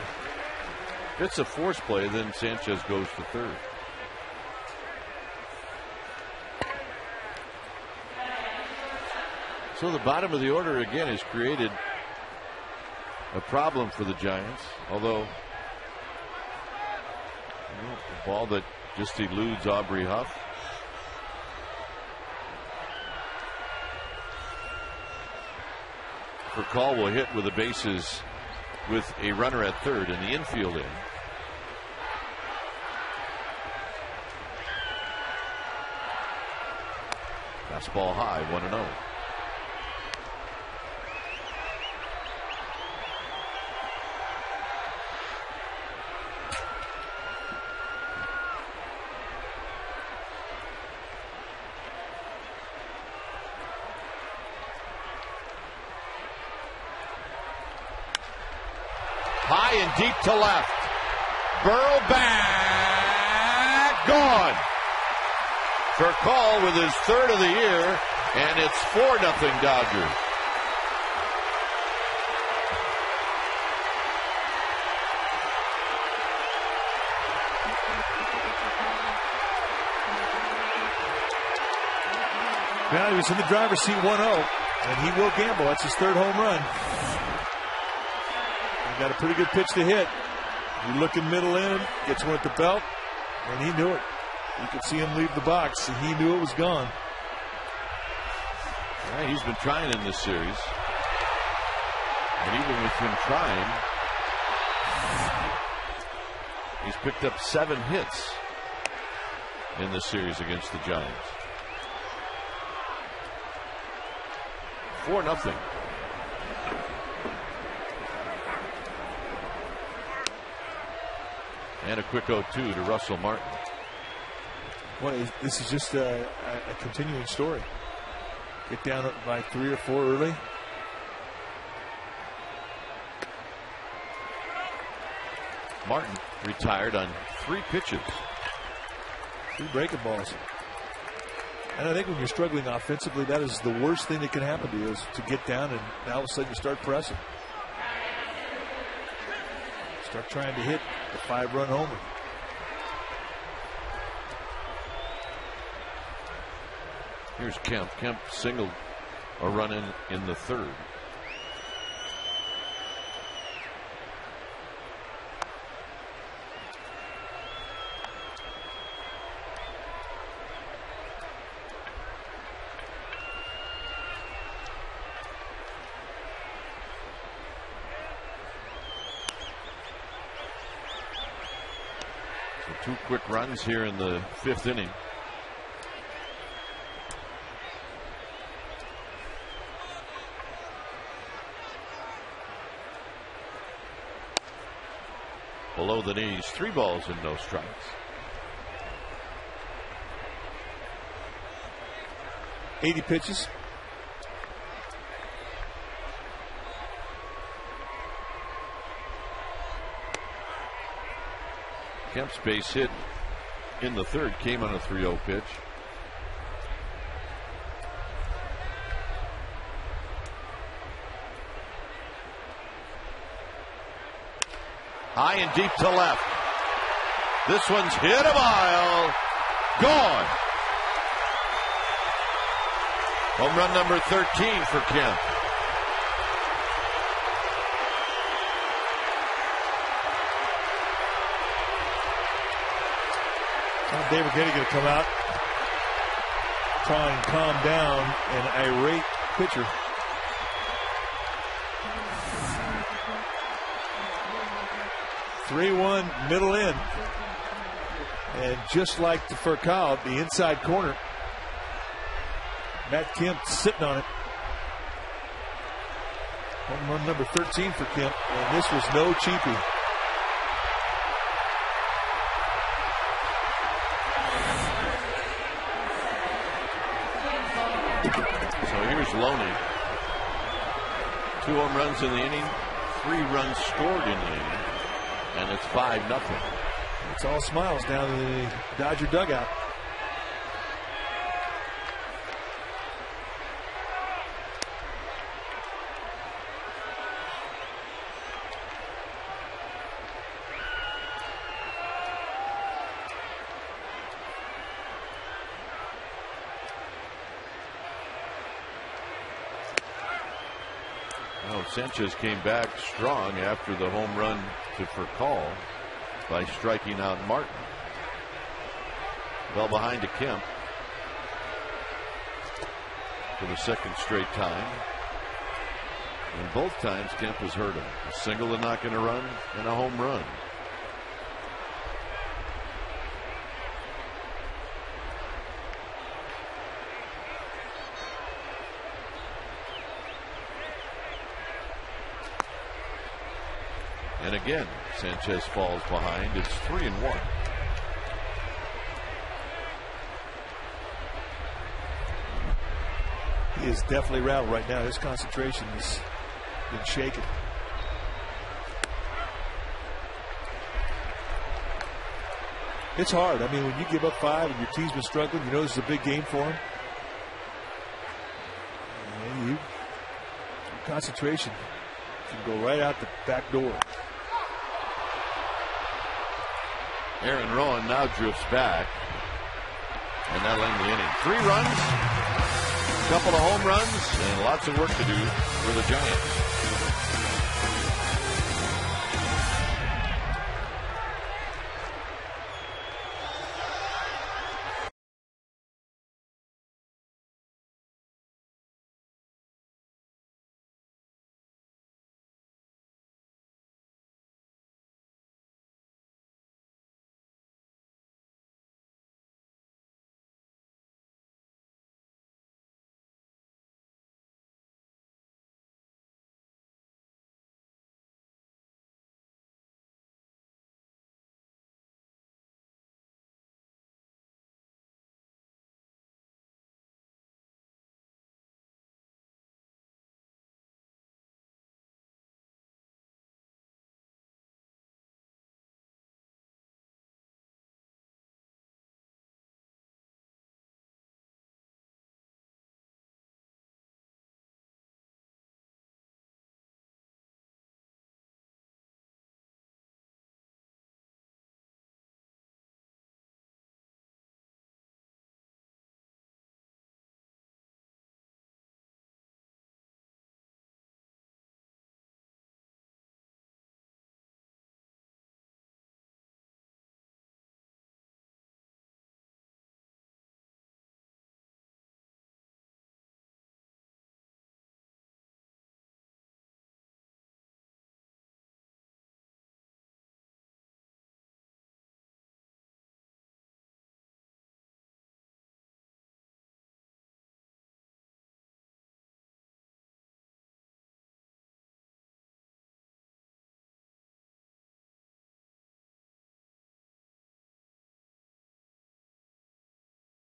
Speaker 1: It's a force play, then Sanchez goes to third. So the bottom of the order again has created a problem for the Giants, although the ball that just eludes Aubrey Huff. For call will hit with the bases with a runner at third and the infield in. Fastball high, 1-0. High and deep to left. Burrow back. Gone. Call with his third of the year, and it's 4-0 Dodgers.
Speaker 5: Now he was in the driver's seat 1-0, and he will gamble. That's his third home run. He got a pretty good pitch to hit. He looking middle in, gets one at the belt, and he knew it. You could see him leave the box, and he knew it was gone.
Speaker 1: Yeah, he's been trying in this series. And even with him trying, he's picked up 7 hits in this series against the Giants. 4-0. And a quick 0-2 to Russell Martin.
Speaker 5: Well, this is just a continuing story. Get down by 3 or 4 early.
Speaker 1: Martin retired on 3 pitches.
Speaker 5: 3 breaking balls. And I think when you're struggling offensively, that is the worst thing that can happen to you, is to get down and now all of a sudden you start pressing. Start trying to hit the 5-run homer.
Speaker 1: Here's Kemp. Kemp singled a run in the third. So 2 quick runs here in the 5th inning. Below the knees, 3 balls and no strikes.
Speaker 5: 80 pitches.
Speaker 1: Kemp's base hit in the third came on a 3-0 pitch. High and deep to left. This one's hit a mile. Gone. Home run number 13 for Kemp.
Speaker 5: David Getty going to come out, try and calm down an irate pitcher. (3-1) middle in, and just like the Furcal, the inside corner, Matt Kemp sitting on it. Home run number 13 for Kemp, and this was no cheapie.
Speaker 1: Loney. 2 home runs in the inning, 3 runs scored in the inning, and it's 5-0.
Speaker 5: It's all smiles down in the Dodger dugout.
Speaker 1: Sanchez came back strong after the home run to Furcal by striking out Martin. Well behind to Kemp for the second straight time. And both times Kemp has hurt him. A single to knock in a run and a home run. And again, Sanchez falls behind. It's 3-1.
Speaker 5: He is definitely rattled right now. His concentration has been shaken. It's hard. I mean, when you give up 5 and your team's been struggling, you know this is a big game for him. And your concentration can go right out the back door.
Speaker 1: Aaron Rowan now drifts back, and that'll end the inning. 3 runs, a couple of home runs, and lots of work to do for the Giants.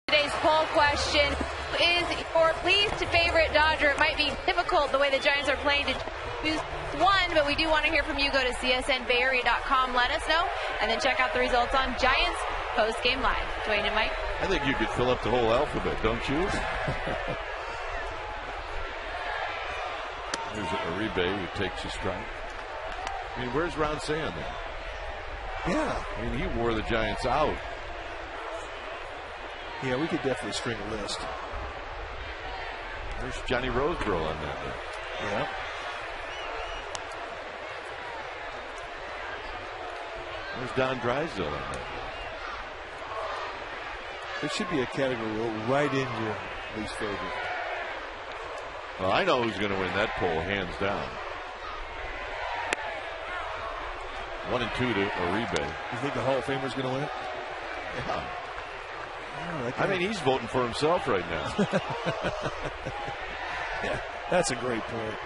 Speaker 7: Today's poll question. is your least favorite Dodger? It might be difficult the way the Giants are playing to choose one, but we do want to hear from you. Go to csnbayarea.com, let us know, and then check out the results on Giants Post-Game Live. Dwayne and Mike.
Speaker 1: I think you could fill up the whole alphabet, don't you? Here's Uribe who takes a strike. I mean, where's Ron Sand then?
Speaker 5: Yeah.
Speaker 1: I mean, he wore the Giants out.
Speaker 5: Yeah, we could definitely string a list.
Speaker 1: There's Johnny Roseboro on that one.
Speaker 5: Yeah.
Speaker 1: There's Don Drysdale on that one.
Speaker 5: It should be a category right in your least favorite.
Speaker 1: Well, I know who's going to win that poll, hands down. 1 and 2 to Uribe.
Speaker 5: You think the Hall of Famer's going to win it?
Speaker 1: Yeah.
Speaker 5: Oh,
Speaker 1: I mean, he's voting for himself right now.
Speaker 5: Yeah, that's a great point.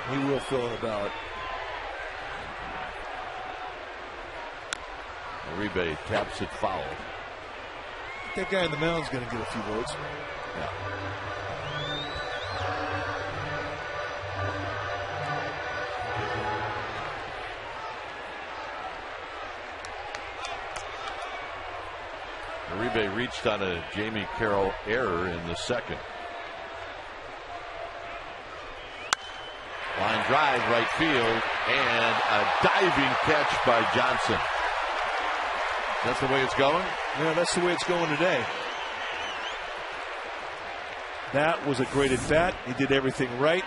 Speaker 5: He will fill in the ballot.
Speaker 1: Uribe taps it foul.
Speaker 5: That guy in the mound's going to get a few votes.
Speaker 1: Yeah. Uribe reached on a Jamie Carroll error in the second. Line drive, right field, and a diving catch by Johnson. That's the way it's going?
Speaker 5: Yeah, that's the way it's going today. That was a great at bat. He did everything right.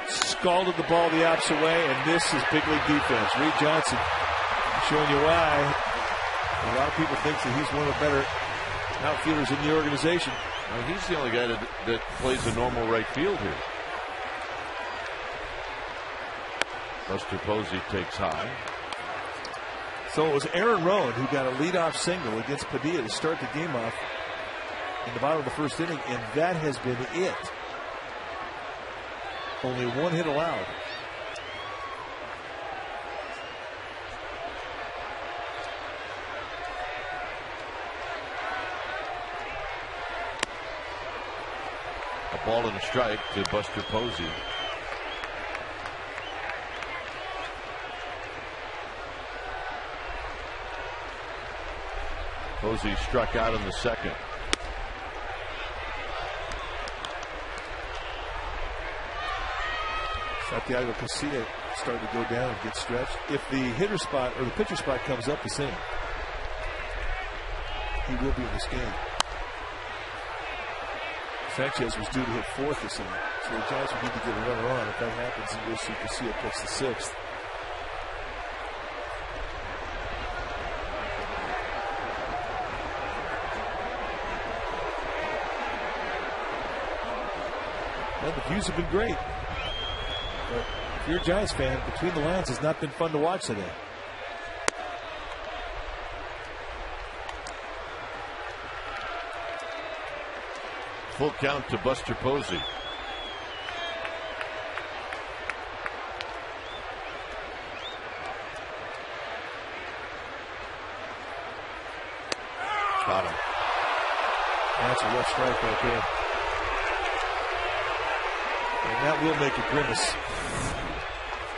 Speaker 5: Scalded the ball the opposite way, and this is big league defense. Reed Johnson showing you why. A lot of people think that he's one of the better outfielders in the organization.
Speaker 1: Well, he's the only guy that plays a normal right field here. Buster Posey takes high.
Speaker 5: So it was Aaron Rowan who got a leadoff single against Padilla to start the game off in the bottom of the first inning, and that has been it. Only one hit allowed.
Speaker 1: A ball and a strike to Buster Posey. Posey struck out in the second.
Speaker 5: Santiago Casilla starting to go down and get stretched. If the hitter spot or the pitcher spot comes up this inning, he will be in this game. Sanchez was due to hit fourth this inning, so the Giants would need to get a runner on. If that happens, then we'll see Casilla pitch the sixth. Well, the views have been great. But if you're a Giants fan, between the lines has not been fun to watch today.
Speaker 1: Full count to Buster Posey. Got him.
Speaker 5: That's a rough strike right there. And that will make a grimace.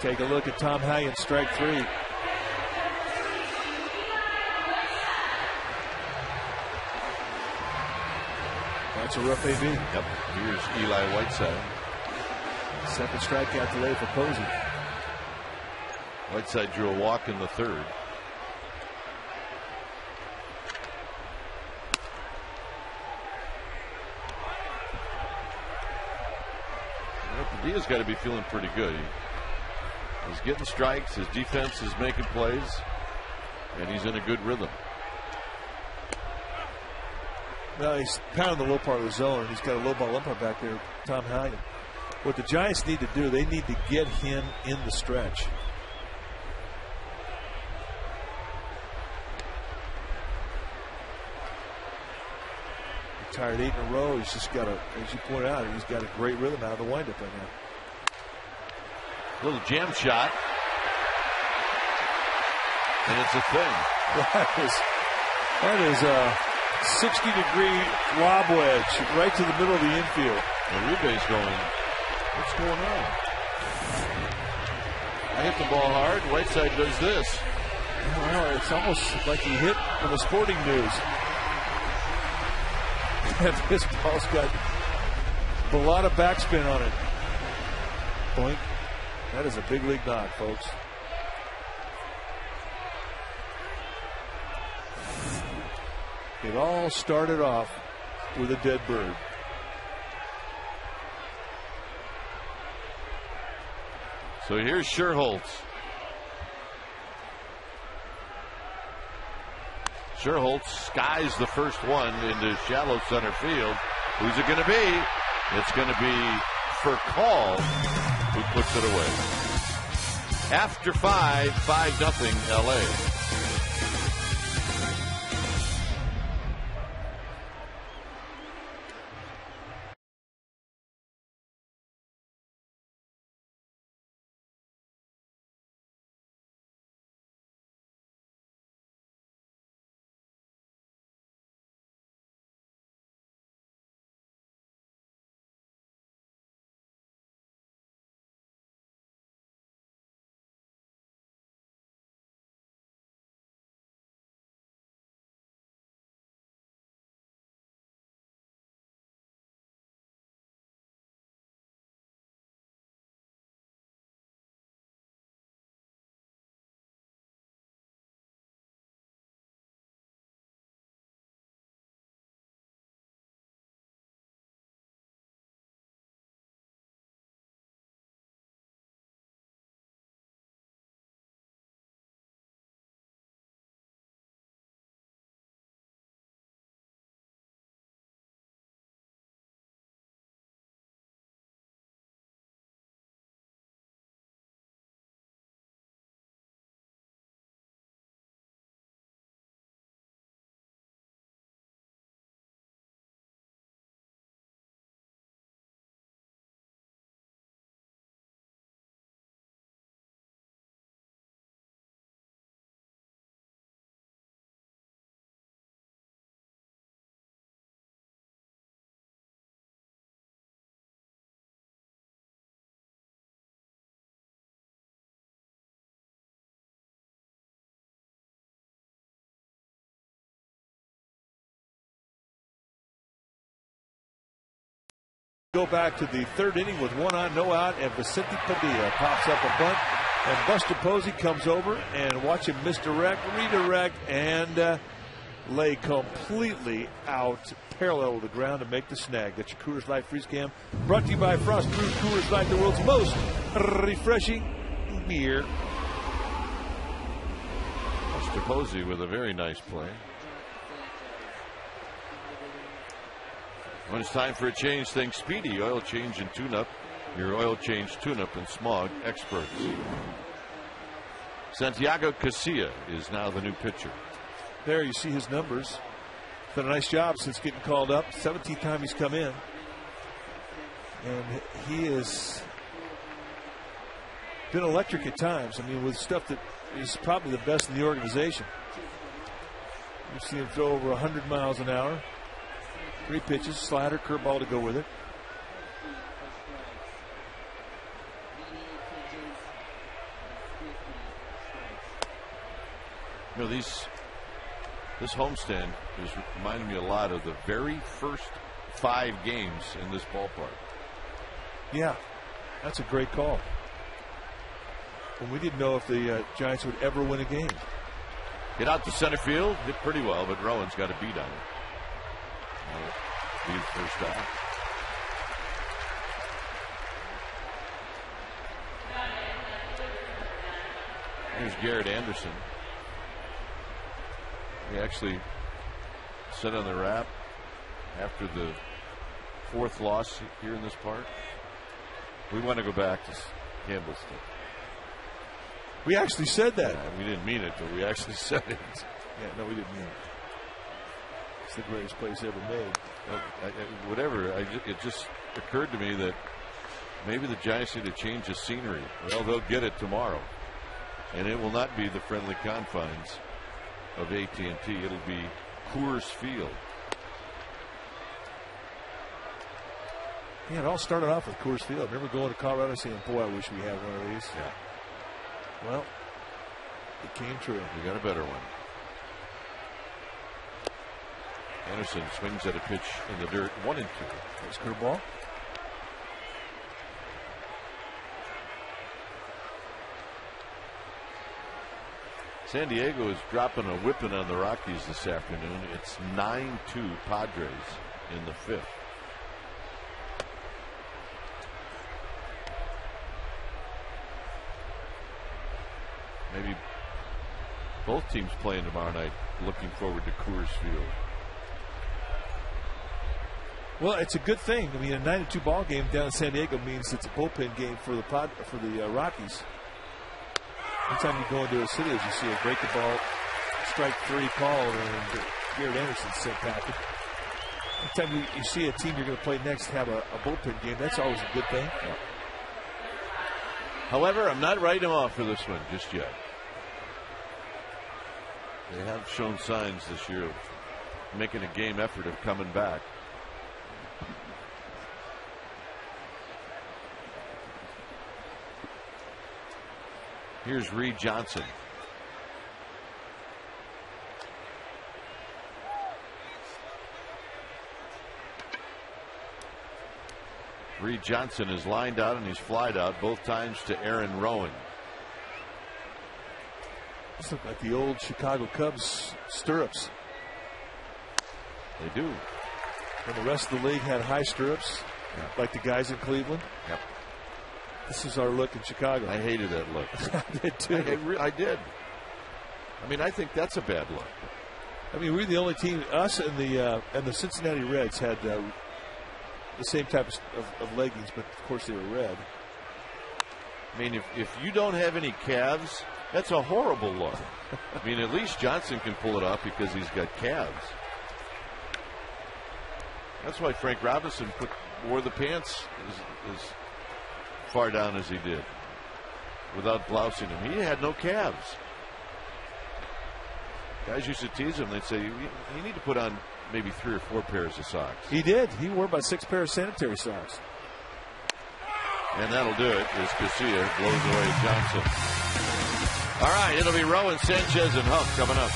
Speaker 5: Take a look at Tom Hallion, strike three. That's a rough AB.
Speaker 1: Yep. Here's Eli Whiteside.
Speaker 5: Second strikeout today for Posey.
Speaker 1: Whiteside drew a walk in the third. Padilla's got to be feeling pretty good. He's getting strikes. His defense is making plays. And he's in a good rhythm.
Speaker 5: Well, he's pounding the low part of the zone. He's got a low ball umpire back there, Tom Hallion. What the Giants need to do, they need to get him in the stretch. Retired 8 in a row. He's just got a, as you pointed out, he's got a great rhythm out of the windup right now.
Speaker 1: Little jam shot. And it's a thing.
Speaker 5: That is 60-degree lob wedge right to the middle of the infield.
Speaker 1: Urube's going, what's going on? I hit the ball hard. Whiteside does this.
Speaker 5: Well, it's almost like he hit in the Sporting News. And this ball's got a lot of backspin on it. Boink. That is a big league knock, folks. It all started off with a dead bird.
Speaker 1: So here's Sherholtz. Sherholtz skies the first one into shallow center field. Who's it going to be? It's going to be Furcal who puts it away. After 5-0 LA.
Speaker 5: Go back to the third inning with one on, no out, and Vicente Padilla pops up a bunt, and Buster Posey comes over and watch him misdirect, redirect, and lay completely out parallel to the ground to make the snag. That's your Coors Light Freeze Cam, brought to you by Frost Brew Coors Light, the world's most refreshing beer.
Speaker 1: Buster Posey with a very nice play. When it's time for a change, think Speedy Oil Change and Tune-Up. Your oil change, tune-up, and smog experts. Santiago Casilla is now the new pitcher.
Speaker 5: There you see his numbers. Done a nice job since getting called up. 17th time he's come in. And he has been electric at times. I mean, with stuff that is probably the best in the organization. You've seen him throw over 100 miles an hour. 3 pitches, slider, curveball to go with it.
Speaker 1: You know, this homestand is reminding me a lot of the very first 5 games in this ballpark.
Speaker 5: Yeah, that's a great call. When we didn't know if the Giants would ever win a game.
Speaker 1: Get out to center field, hit pretty well, but Rowan's got a beat on it. Be first out. Here's Garrett Anderson. He actually sat on the wrap after the 4th loss here in this park. We want to go back to Campbellstown.
Speaker 5: We actually said that.
Speaker 1: Yeah, we didn't mean it, but we actually said it.
Speaker 5: Yeah, no, we didn't mean it. It's the greatest place ever made.
Speaker 1: It just occurred to me that maybe the Giants need to change the scenery. Well, they'll get it tomorrow. And it will not be the friendly confines of AT&T. It'll be Coors Field.
Speaker 5: Yeah, it all started off with Coors Field. I remember going to Colorado and saying, boy, I wish we had one of these.
Speaker 1: Yeah.
Speaker 5: Well, it came true.
Speaker 1: We got a better one. Anderson swings at a pitch in the dirt, 1-2.
Speaker 5: Nice curveball.
Speaker 1: San Diego is dropping a whipping on the Rockies this afternoon. It's 9-2 Padres in the 5th. Maybe both teams playing tomorrow night. Looking forward to Coors Field.
Speaker 5: Well, it's a good thing. I mean, a 9-2 ball game down in San Diego means it's a bullpen game for the Rockies. Anytime you go into a city, as you see a break the ball, strike 3 call, and Garrett Anderson sent packing. Anytime you see a team you're going to play next have a bullpen game, that's always a good thing.
Speaker 1: Yeah. However, I'm not writing them off for this one just yet. They have shown signs this year of making a game effort of coming back. Here's Reed Johnson. Reed Johnson is lined out and he's flied out both times to Aaron Rowan.
Speaker 5: These look like the old Chicago Cubs stirrups.
Speaker 1: They do.
Speaker 5: And the rest of the league had high stirrups, like the guys in Cleveland.
Speaker 1: Yep.
Speaker 5: This is our look in Chicago.
Speaker 1: I hated that look.
Speaker 5: I did too.
Speaker 1: I did. I mean, I think that's a bad look.
Speaker 5: I mean, we're the only team. Us and the Cincinnati Reds had the same type of leggings, but of course they were red.
Speaker 1: I mean, if you don't have any calves, that's a horrible look. I mean, at least Johnson can pull it off because he's got calves. That's why Frank Robinson wore the pants as far down as he did without blousing him. He had no calves. Guys used to tease him. They'd say, you need to put on maybe 3 or 4 pairs of socks.
Speaker 5: He did. He wore about 6 pairs of sanitary socks.
Speaker 1: And that'll do it as Casilla blows away Johnson. All right, it'll be Rowan, Sanchez, and Huff coming up.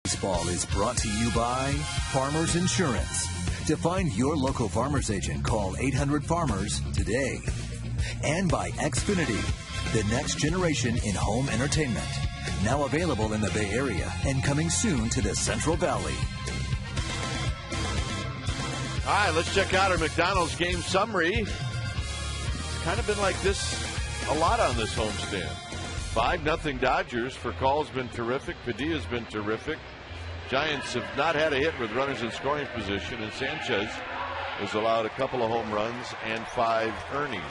Speaker 3: Baseball is brought to you by Farmers Insurance. To find your local Farmers agent, call 800-FARMERS today. And by Xfinity, the next generation in home entertainment. Now available in the Bay Area and coming soon to the Central Valley.
Speaker 1: All right, let's check out our McDonald's game summary. It's kind of been like this a lot on this homestand. 5-0 Dodgers. Furcall's been terrific. Padilla's been terrific. Giants have not had a hit with runners in scoring position, and Sanchez has allowed a couple of home runs and 5 earnings.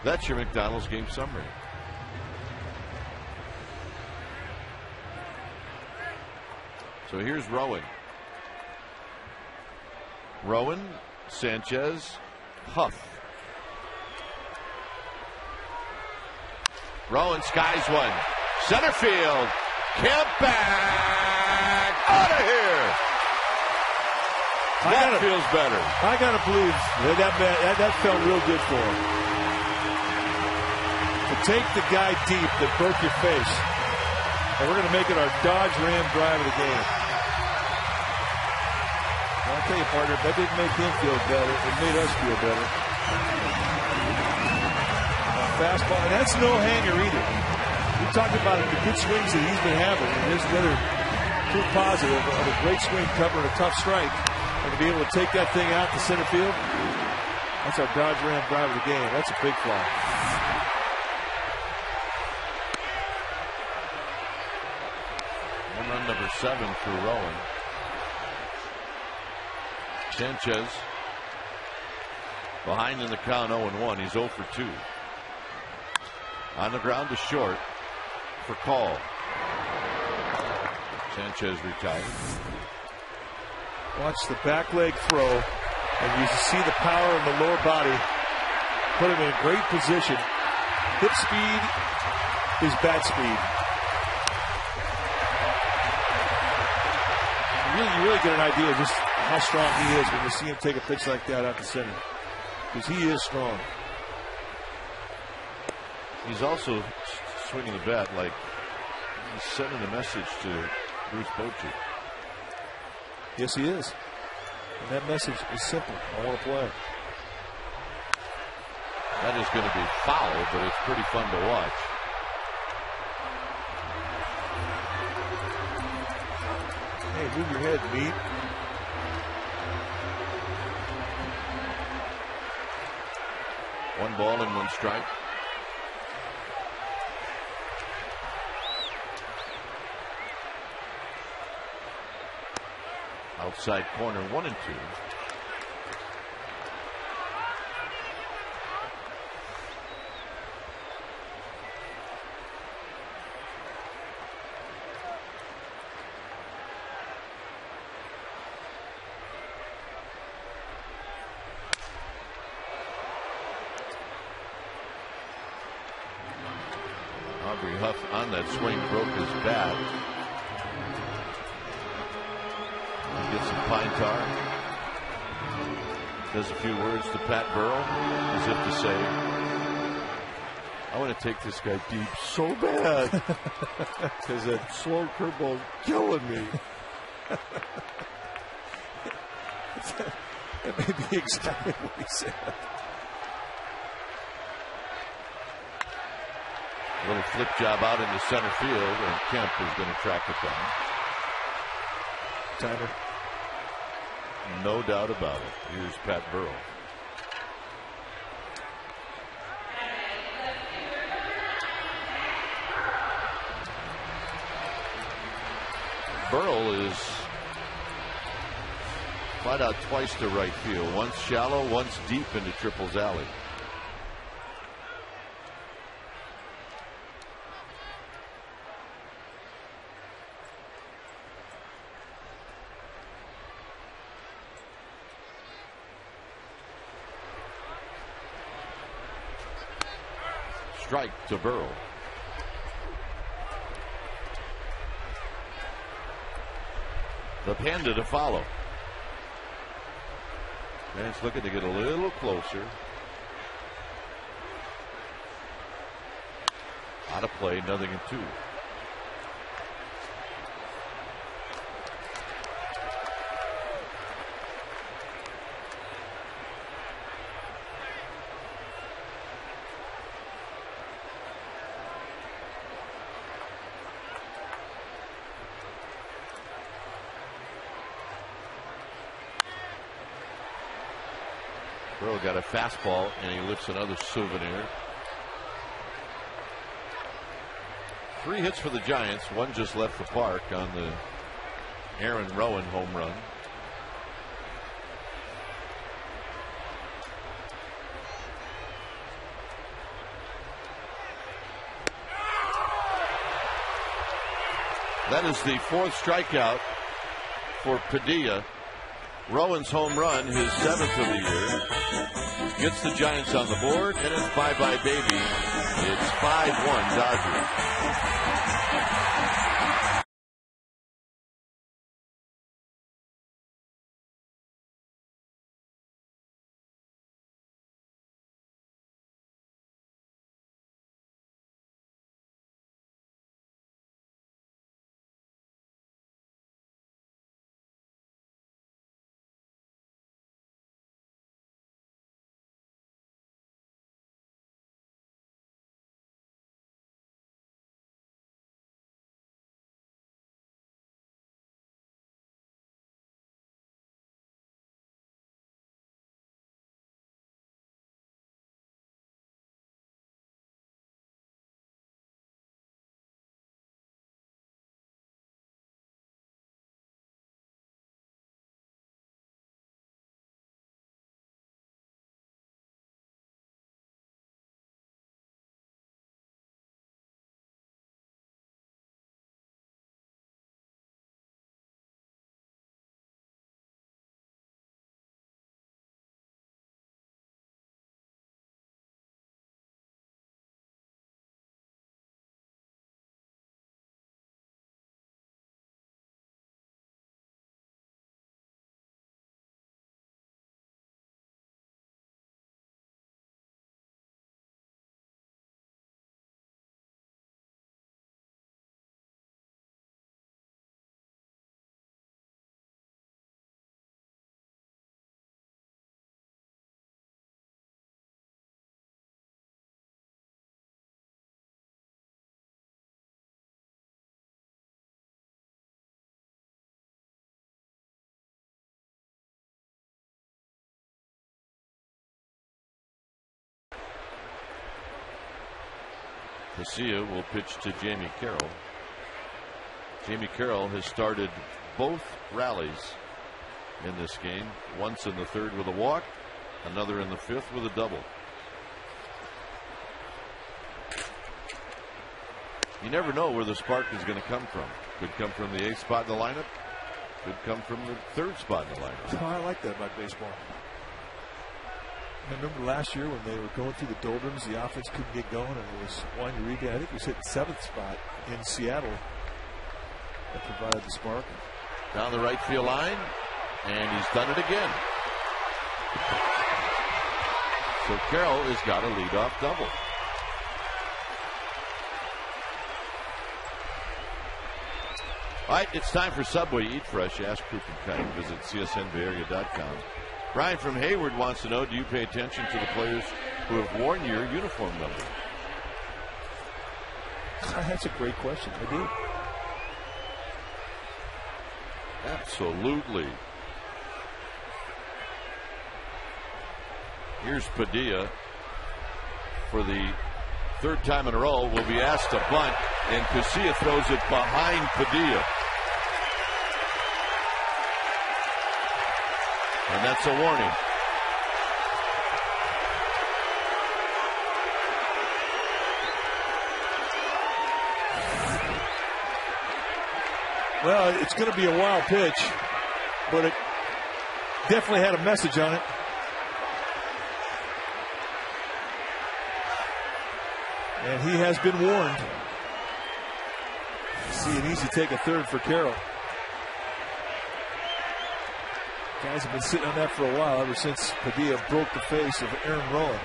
Speaker 1: That's your McDonald's game summary. So here's Rowan. Rowan, Sanchez, Huff. Rowan skies one. Center field. Kemp back. Out of here. That feels better.
Speaker 5: I got to believe that felt real good for him. To take the guy deep that broke your face. And we're going to make it our Dodge Ram drive of the game. I'll tell you, partner, that didn't make him feel better. It made us feel better. Fastball, and that's no hanger either. We talked about it, the good swings that he's been having, and here's another proof positive of a great swing covering a tough strike, and to be able to take that thing out to center field, that's our Dodge Ram drive of the game. That's a big fly.
Speaker 1: Home run number 7 for Rowan. Sanchez behind in the count, 0-1. He's 0 for 2. On the ground to short for call. Sanchez retired.
Speaker 5: Watch the back leg throw, and you see the power in the lower body. Put him in a great position. Hip speed is bat speed. You really get an idea of just how strong he is when you see him take a pitch like that out to center. Because he is strong.
Speaker 1: He's also swinging the bat like he's sending a message to Bruce Bochy.
Speaker 5: Yes, he is. And that message is simple. I want to play.
Speaker 1: That is going to be foul, but it's pretty fun to watch.
Speaker 5: Hey, move your head, Meat.
Speaker 1: One ball and 1 strike. Outside corner, 1-2. Aubrey Huff on that swing broke his bat. Gets some pine tar. Says a few words to Pat Burrell as if to say, I want to take this guy deep so bad because that slow curveball is killing me.
Speaker 5: That may be exactly what he said.
Speaker 1: A little flip job out into center field, and Kemp is going to track it down.
Speaker 5: Timer.
Speaker 1: No doubt about it. Here's Pat Burrell. Burrell is flat out twice to right field. Once shallow, once deep into Triple's alley. Strike to Burrell. The Panda to follow. And it's looking to get a little closer. Out of play, 0-2. Burrell got a fastball, and he lifts another souvenir. 3 hits for the Giants. 1 just left the park on the Aaron Rowan home run. That is the 4th strikeout for Padilla. Rowan's home run, his 7th of the year, gets the Giants on the board, and it's bye-bye baby. It's 5-1 Dodgers. Casilla will pitch to Jamie Carroll. Jamie Carroll has started both rallies in this game, once in the 3rd with a walk, another in the 5th with a double. You never know where the spark is going to come from. Could come from the 8th spot in the lineup, could come from the 3rd spot in the lineup.
Speaker 5: Oh, I like that about baseball. I remember last year when they were going through the doldrums, the offense couldn't get going, and it was Juan Uribe. I think he was hitting 7th spot in Seattle that provided the spark.
Speaker 1: Down the right field line, and he's done it again. So Carroll has got a leadoff double. All right, it's time for Subway Eat Fresh. Ask Croup and Kite. Visit csnbayarea.com. Brian from Hayward wants to know, do you pay attention to the players who have worn your uniform number?
Speaker 5: That's a great question. I do.
Speaker 1: Absolutely. Here's Padilla for the 3rd time in a row. Will be asked to bunt, and Casilla throws it behind Padilla. And that's a warning.
Speaker 5: Well, it's going to be a wild pitch, but it definitely had a message on it. And he has been warned. See, it needs to take a 3rd for Carroll. Guys have been sitting on that for a while, ever since Padilla broke the face of Aaron Rowan.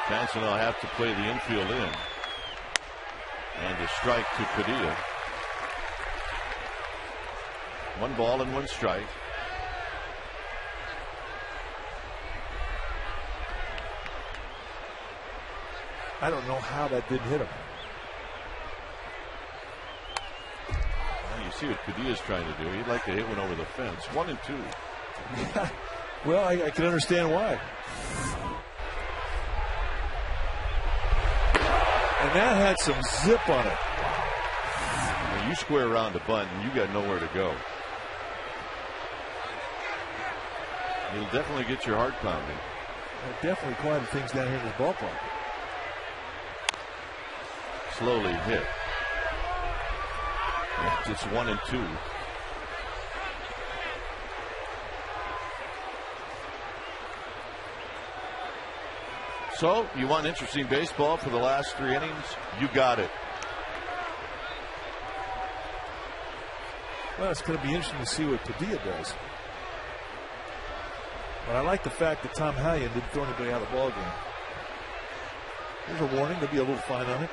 Speaker 1: Johnson will have to play the infield in. And a strike to Padilla. 1 ball and 1 strike.
Speaker 5: I don't know how that didn't hit him.
Speaker 1: Well, you see what Padilla's trying to do. He'd like to hit one over the fence. 1 and 2.
Speaker 5: Well, I can understand why. And that had some zip on it.
Speaker 1: When you square around a bunt and you got nowhere to go, it'll definitely get your heart pounding.
Speaker 5: Definitely quieted things down here in this ballpark.
Speaker 1: Slowly hit. It's 1-2. So, you want interesting baseball for the last 3 innings? You got it.
Speaker 5: Well, it's going to be interesting to see what Padilla does. But I like the fact that Tom Hallion didn't throw anybody out of the ball game. There's a warning. There'll be a little fine on it.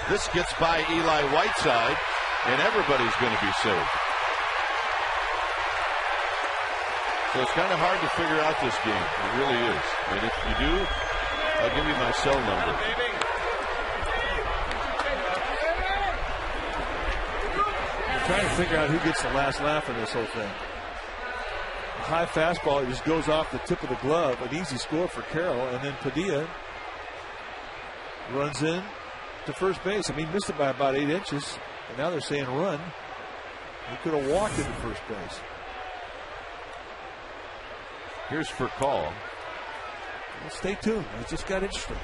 Speaker 1: This gets by Eli Whiteside, and everybody's going to be safe. So it's kind of hard to figure out this game. It really is. And if you do, I'll give you my cell number.
Speaker 5: I'm trying to figure out who gets the last laugh in this whole thing. A high fastball just goes off the tip of the glove. An easy score for Carroll. And then Padilla runs in to first base. I mean, missed it by about 8 inches. And now they're saying run. He could have walked into first base.
Speaker 1: Here's for call.
Speaker 5: Well, stay tuned. It just got interesting.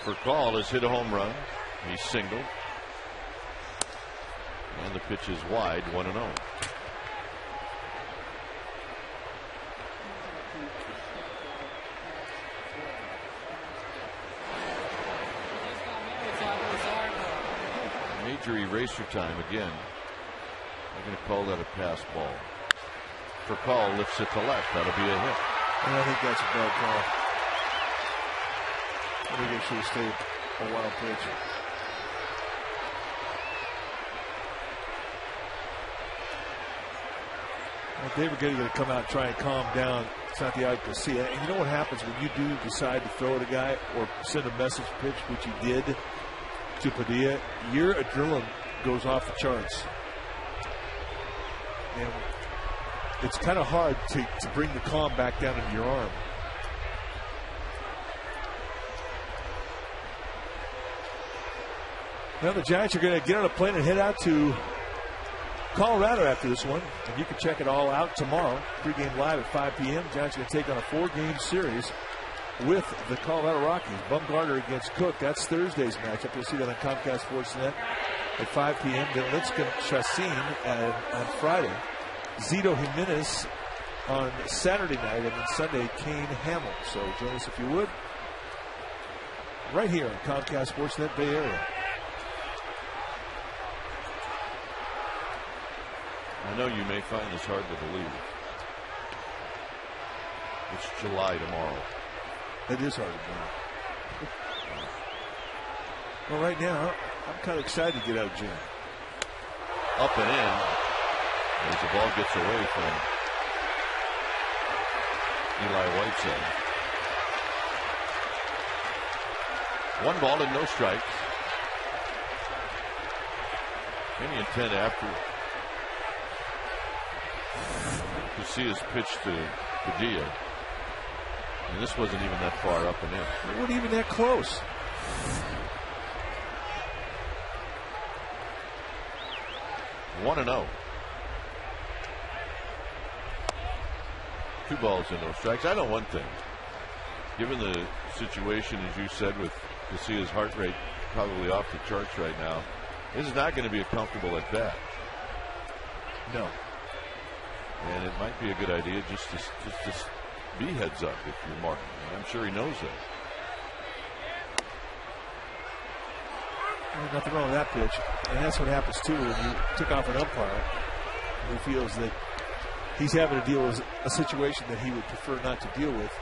Speaker 1: For call has hit a home run. He's singled. And the pitch is wide, 1-0. Major eraser time again. I'm going to call that a pass ball. For call lifts it to left. That'll be a hit.
Speaker 5: And I think that's a bad call. I think it should have stayed a wild pitch. Well, David Getty going to come out and try and calm down. It's not the eye to see it. And you know what happens when you do decide to throw at a guy or send a message pitch, which he did to Padilla, your adrenaline goes off the charts. And it's kind of hard to bring the calm back down into your arm. Now the Giants are going to get on a plane and head out to Colorado after this one. And you can check it all out tomorrow. Pregame live at 5 p.m. Giants are going to take on a 4-game series with the Colorado Rockies. Bumgarner against Cook. That's Thursday's matchup. You'll see that on Comcast Sportsnet at 5 p.m. Then Litzkin Chassin on Friday. Zito Jimenez on Saturday night. And then Sunday, Kane Hamill. So join us if you would. Right here on Comcast Sportsnet Bay Area.
Speaker 1: I know you may find this hard to believe. It's July tomorrow.
Speaker 5: It is hard to believe. Well, right now, I'm kind of excited to get out of June.
Speaker 1: Up and in. As the ball gets away from Eli Whiteside. 1 ball and no strikes. Any intent after to see his pitch to Padilla. And this wasn't even that far up and in.
Speaker 5: It wasn't even that close.
Speaker 1: One and 0. 2 balls and no strikes. I know one thing. Given the situation, as you said, with to see his heart rate probably off the charts right now, this is not going to be a comfortable at bat.
Speaker 5: No.
Speaker 1: And it might be a good idea just to be heads up if you're marking. I'm sure he knows that.
Speaker 5: There's nothing wrong with that pitch. And that's what happens, too, when you took off an umpire who feels that he's having to deal with a situation that he would prefer not to deal with.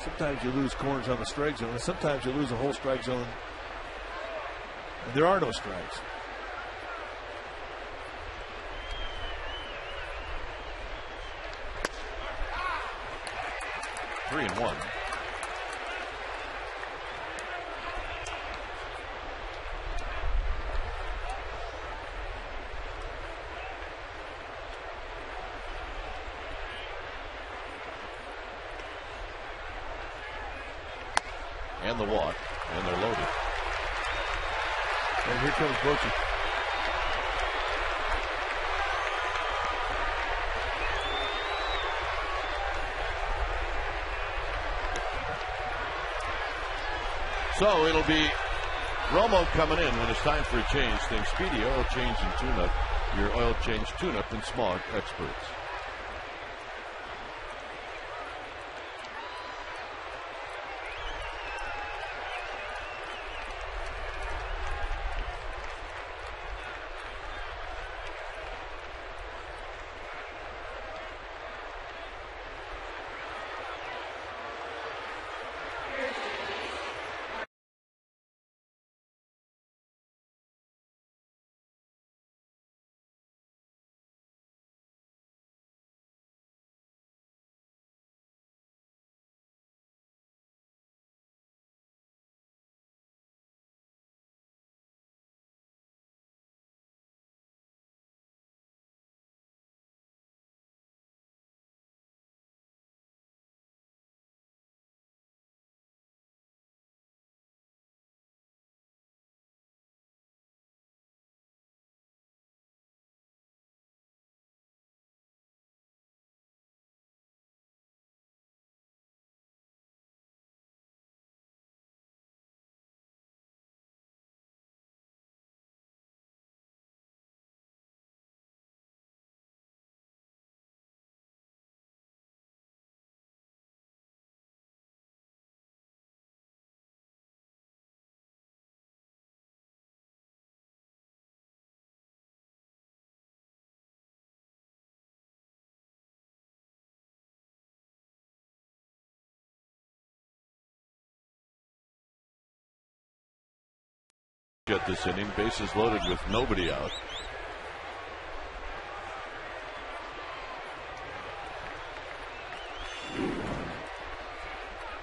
Speaker 5: Sometimes you lose corners on the strike zone, and sometimes you lose a whole strike zone, and there are no strikes.
Speaker 1: Three and 1. And the walk, and they're loaded.
Speaker 5: And here comes Bochy.
Speaker 1: So it'll be Romo coming in when it's time for a change. Think Speedy Oil Change and Tune-Up. Your oil change tune-up and smog experts. Get this inning, bases loaded with nobody out.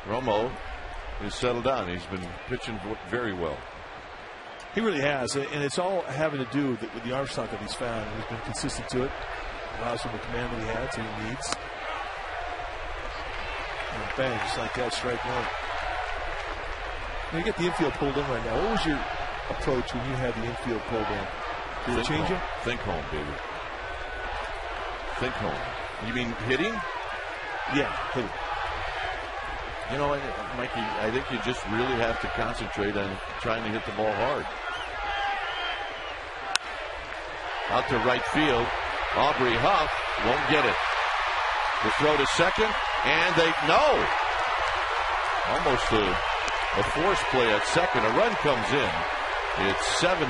Speaker 1: Romo is settled down. He's been pitching very well.
Speaker 5: He really has, and it's all having to do with the arm slot that he's found. He's been consistent to it. Allows him the command that he has and he needs. And bang, just like that, strike one. You get the infield pulled in right now. What was your approach when you had the infield pulled in? Did it change it?
Speaker 1: Think home, baby. Think home. You mean hitting?
Speaker 5: Yeah, hitting.
Speaker 1: You know, Mikey, I think you just really have to concentrate on trying to hit the ball hard. Out to right field. Aubrey Huff won't get it. The throw to second, and almost a force play at second. A run comes in. It's 7-1.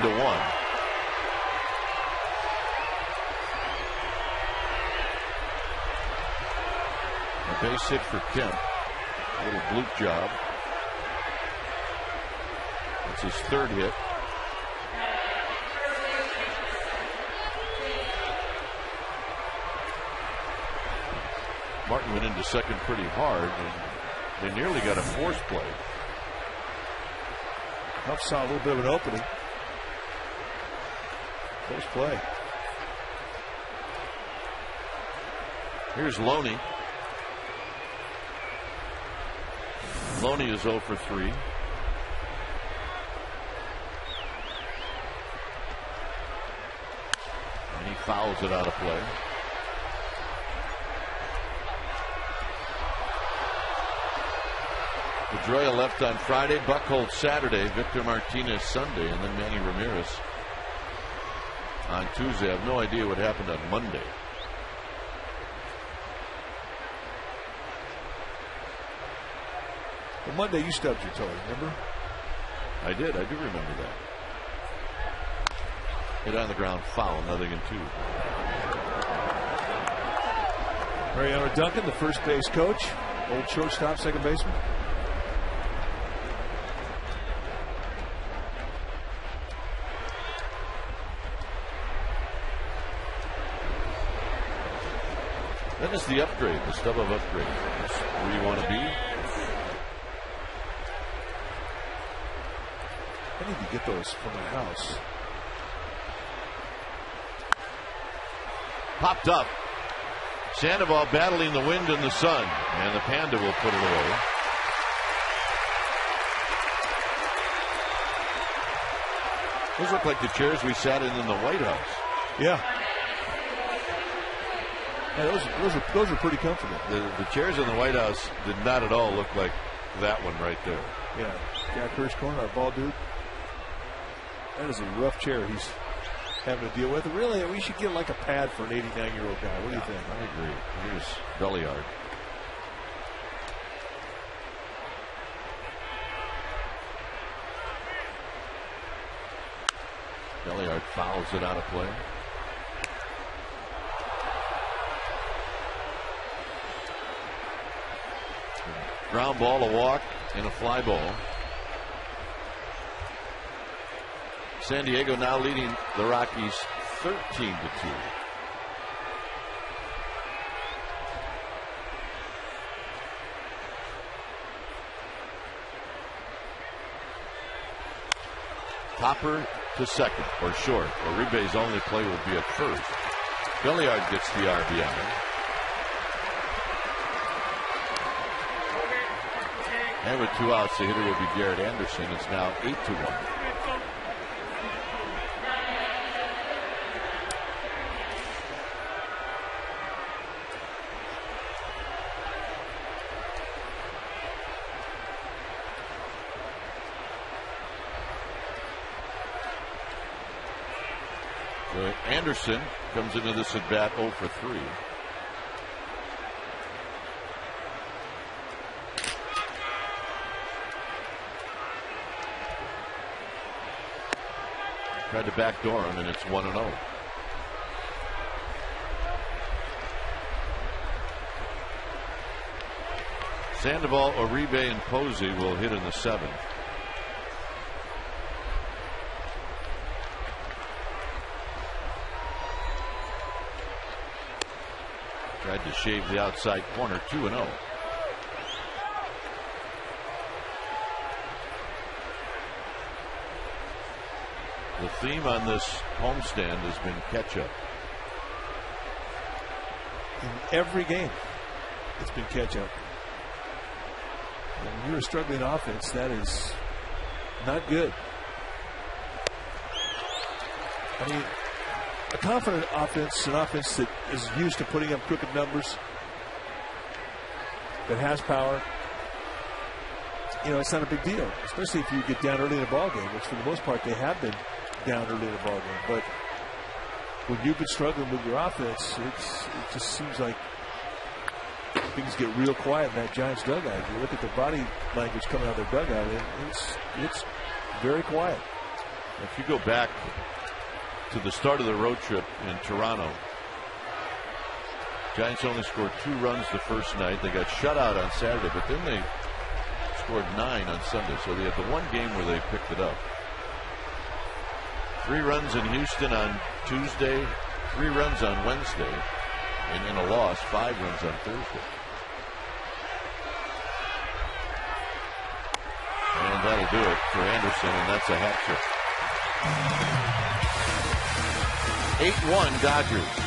Speaker 1: A base hit for Kemp. A little bloop job. That's his third hit. Martin went into second pretty hard, and they nearly got a force play.
Speaker 5: Huff saw a little bit of an opening. Close play.
Speaker 1: Here's Loney. Loney is 0 for 3. And he fouls it out of play. Pedroia left on Friday, Buchholz Saturday, Victor Martinez Sunday, and then Manny Ramirez on Tuesday. I have no idea what happened on Monday.
Speaker 5: Well, Monday you stubbed your toe, remember?
Speaker 1: I did. I do remember that. Hit on the ground, foul, 0-2.
Speaker 5: Mariano Duncan, the first base coach, old shortstop, second baseman.
Speaker 1: Then it's the upgrade, the stub of upgrade. It's where you want to be.
Speaker 5: I need to get those from my house.
Speaker 1: Popped up. Sandoval battling the wind and the sun, and the Panda will put it away. Those look like the chairs we sat in the White House.
Speaker 5: Yeah. Those are pretty comfortable.
Speaker 1: The chairs in the White House did not at all look like that one right there.
Speaker 5: Yeah, Jack Hirsch corner, our ball dude. That is a rough chair he's having to deal with. Really, we should get like a pad for an 89-year-old guy. What do you think?
Speaker 1: I agree. Here's Belliard. Belliard fouls it out of play. Ground ball, a walk, and a fly ball. San Diego now leading the Rockies 13-2. Topper to second or short. Uribe's only play will be at first. Belliard gets the RBI. And with 2 outs, the hitter will be Garrett Anderson. It's now 8-1. So Anderson comes into this at bat 0 for 3. Tried to backdoor him, and it's 1-0. Sandoval, Uribe, and Posey will hit in the 7th. Tried to shave the outside corner, 2-0. The theme on this homestand has been catch-up.
Speaker 5: In every game, it's been catch-up. When you're a struggling offense, that is not good. I mean, a confident offense, an offense that is used to putting up crooked numbers, that has power, you know, it's not a big deal, especially if you get down early in a ball game, which for the most part they have been down early in a ball game. But when you've been struggling with your offense, it just seems like things get real quiet in that Giants dugout. You look at the body language coming out of their dugout, and it's very quiet.
Speaker 1: If you go back to the start of the road trip in Toronto, Giants only scored 2 runs the first night. They got shut out on Saturday, but then they scored 9 on Sunday. So they had the one game where they picked it up. 3 runs in Houston on Tuesday, 3 runs on Wednesday, and in a loss, 5 runs on Thursday. And that'll do it for Anderson, and that's a hat trick. 8-1 Dodgers.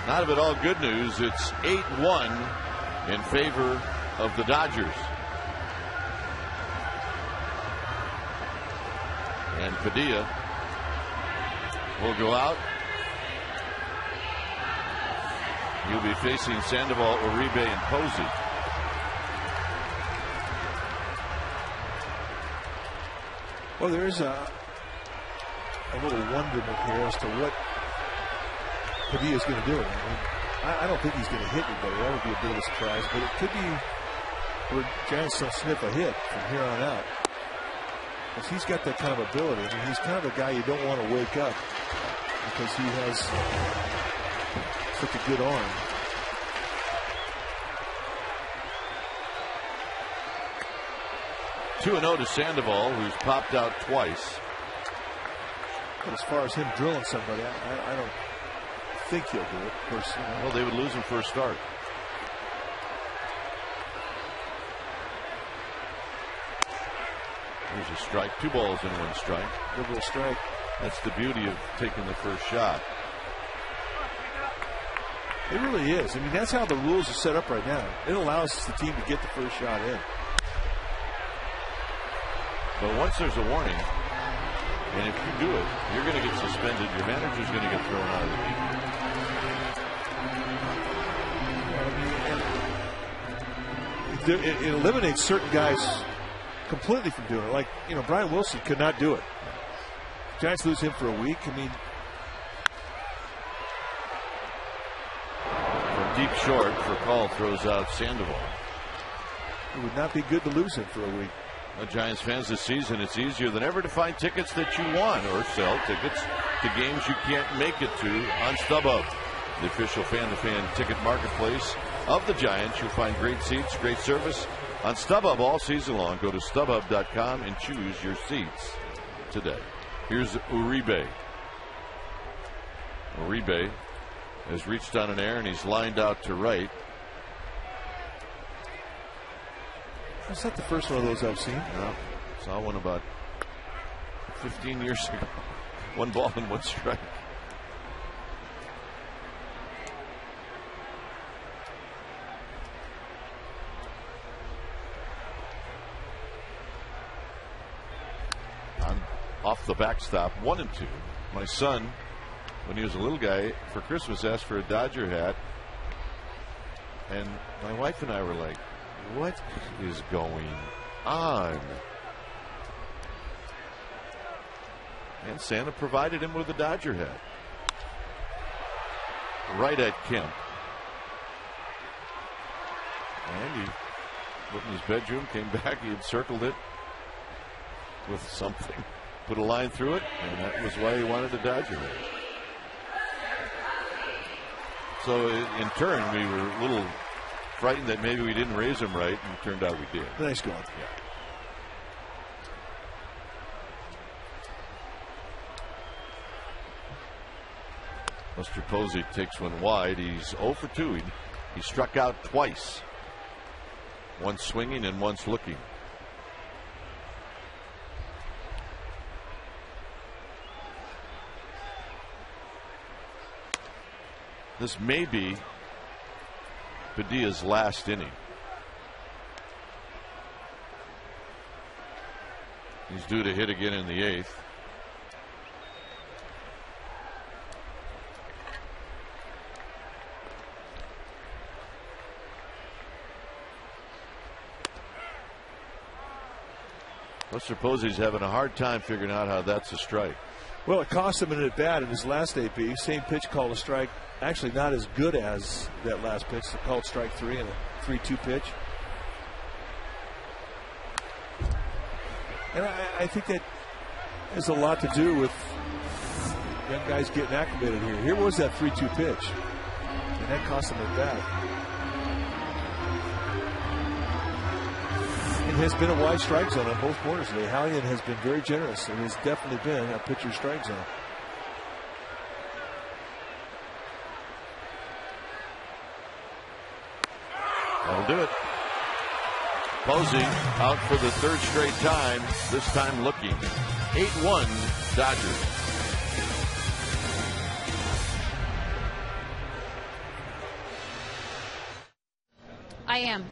Speaker 1: Not of it all good news. It's 8-1 in favor of the Dodgers. And Padilla will go out. He'll be facing Sandoval, Uribe, and Posey.
Speaker 5: Well, there is a little wonderment here as to what Padilla's going to do. I mean, I don't think he's going to hit anybody. That would be a bit of a surprise. But it could be where Giants don't sniff a hit from here on out. Because he's got that kind of ability. I mean, he's kind of a guy you don't want to wake up because he has such a good arm.
Speaker 1: Two-0 to Sandoval, who's popped out twice.
Speaker 5: But as far as him drilling somebody, I don't think he'll do it personally.
Speaker 1: Well, they would lose him for a start. There's a strike. 2 balls and 1 strike.
Speaker 5: Liberal strike.
Speaker 1: That's the beauty of taking the first shot.
Speaker 5: It really is. I mean, that's how the rules are set up right now. It allows the team to get the first shot in.
Speaker 1: But once there's a warning, and if you do it, you're going to get suspended. Your manager's going to get thrown out of
Speaker 5: the game. It eliminates certain guys completely from doing it. Like, Brian Wilson could not do it. Giants lose him for a week. I mean,
Speaker 1: from deep short, Furcal throws out Sandoval.
Speaker 5: It would not be good to lose him for a week.
Speaker 1: Giants fans, this season it's easier than ever to find tickets that you want or sell tickets to games you can't make it to on StubHub, the official fan-to-fan ticket marketplace of the Giants. You'll find great seats, great service on StubHub all season long. Go to StubHub.com and choose your seats today. Here's Uribe. Uribe has reached on an air and he's lined out to right.
Speaker 5: That's not the first one of those I've seen.
Speaker 1: No, saw one about 15 years ago. 1 ball and 1 strike. I'm off the backstop, 1-2. My son, when he was a little guy, for Christmas asked for a Dodger hat. And my wife and I were like, what is going on? And Santa provided him with a Dodger hat. Right at Kemp. And he went in his bedroom, came back, he had circled it with something. Put a line through it, and that was why he wanted a Dodger hat. So in turn, we were a little frightened that maybe we didn't raise him right, and it turned out we did.
Speaker 5: Nice going.
Speaker 1: Yeah. Mr. Posey takes one wide. He's 0 for 2. He struck out twice. Once swinging and once looking. This may be Padilla's last inning. He's due to hit again in the 8th. Mr. Posey's having a hard time figuring out how that's a strike.
Speaker 5: Well, it cost him an at bat in his last AP. Same pitch called a strike. Actually, not as good as that last pitch. They called strike 3 and a 3-2 pitch. And I think that has a lot to do with young guys getting acclimated here. Here was that 3-2 pitch, and that cost him at bat. It has been a wide strike zone on both corners today. Hallian has been very generous, and has definitely been a pitcher's strike zone.
Speaker 1: That'll do it. Posey out for the 3rd straight time, this time looking. 8-1 Dodgers.
Speaker 4: I am.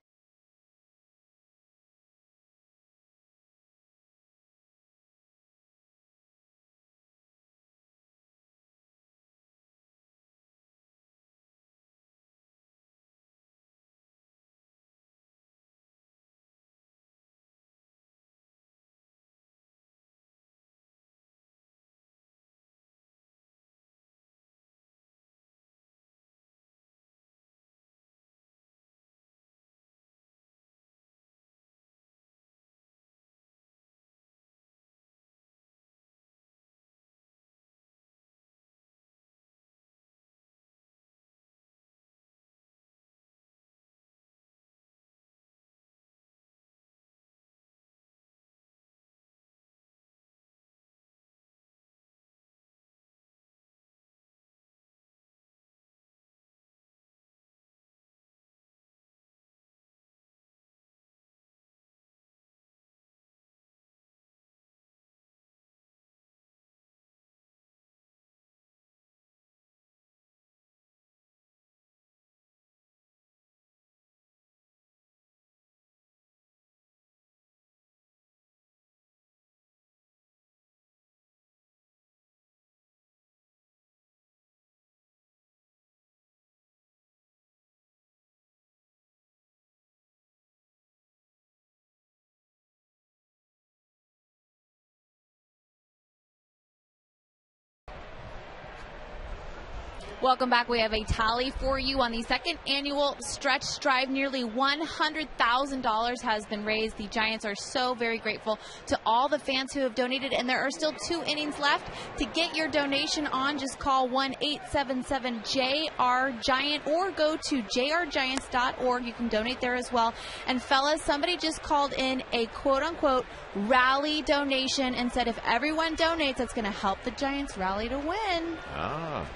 Speaker 4: Welcome back. We have a tally for you on the second annual Stretch Drive. Nearly $100,000 has been raised. The Giants are so very grateful to all the fans who have donated, and there are still 2 innings left. To get your donation on, just call 1-877-JR-GIANT or go to jrgiants.org. You can donate there as well. And fellas, somebody just called in a quote-unquote rally donation and said if everyone donates, that's going to help the Giants rally to win.
Speaker 1: Ah.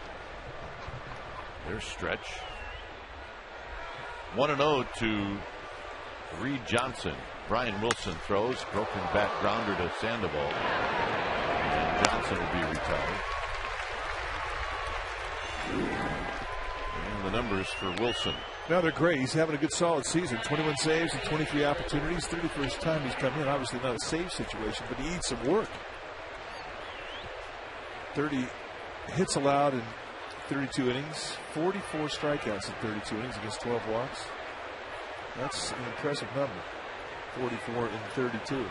Speaker 1: There's Stretch. 1-0 to Reed Johnson. Brian Wilson throws. Broken back grounder to Sandoval. And Johnson will be retired. And the numbers for Wilson.
Speaker 5: No, they're great. He's having a good, solid season. 21 saves and 23 opportunities. 31st time he's come in. Obviously not a save situation, but he needs some work. 30 hits allowed in 32 innings, 44 strikeouts in 32 innings against 12 walks. That's an impressive number. 44 in 32.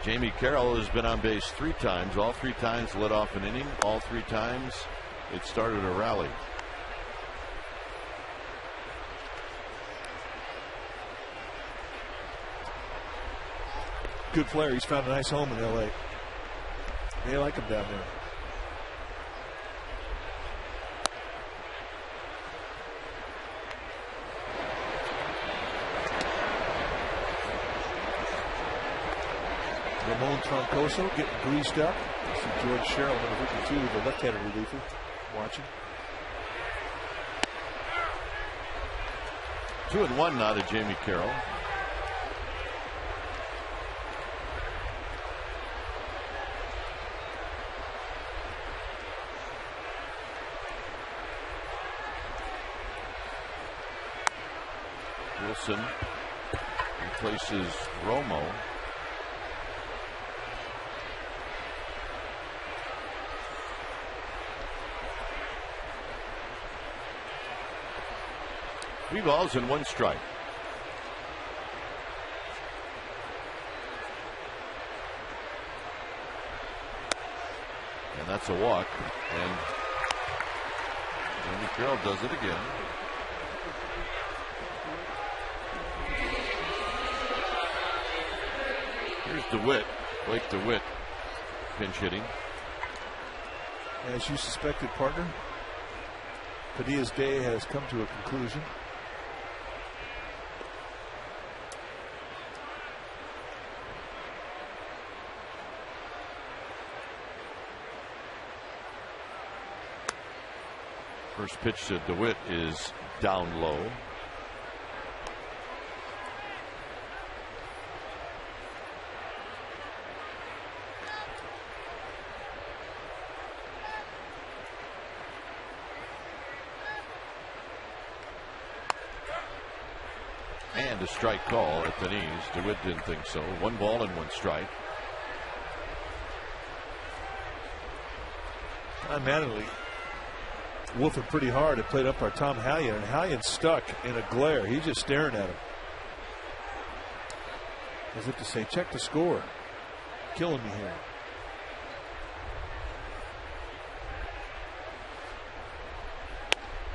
Speaker 1: Jamie Carroll has been on base 3 times. All 3 times led off an inning. All 3 times it started a rally.
Speaker 5: Good player. He's found a nice home in LA. They like him down there. Ramon Troncoso getting greased up. I see George Sherrill, number 52, the left-handed reliever, watching.
Speaker 1: 2-1 now to Jamie Carroll. Wilson replaces Romo. Three balls and 1 strike. And that's a walk. And Jamie Carroll does it again. Here's DeWitt, Blake DeWitt, pinch hitting.
Speaker 5: As you suspected, partner, Padilla's day has come to a conclusion.
Speaker 1: First pitch to DeWitt is down low. And a strike call at the knees. DeWitt didn't think so. 1 ball and 1 strike.
Speaker 5: Tom Mattingly wolfing pretty hard. It played up our Tom Hallion, and Hallion's stuck in a glare. He's just staring at him, as if to say, check the score. Killing me here.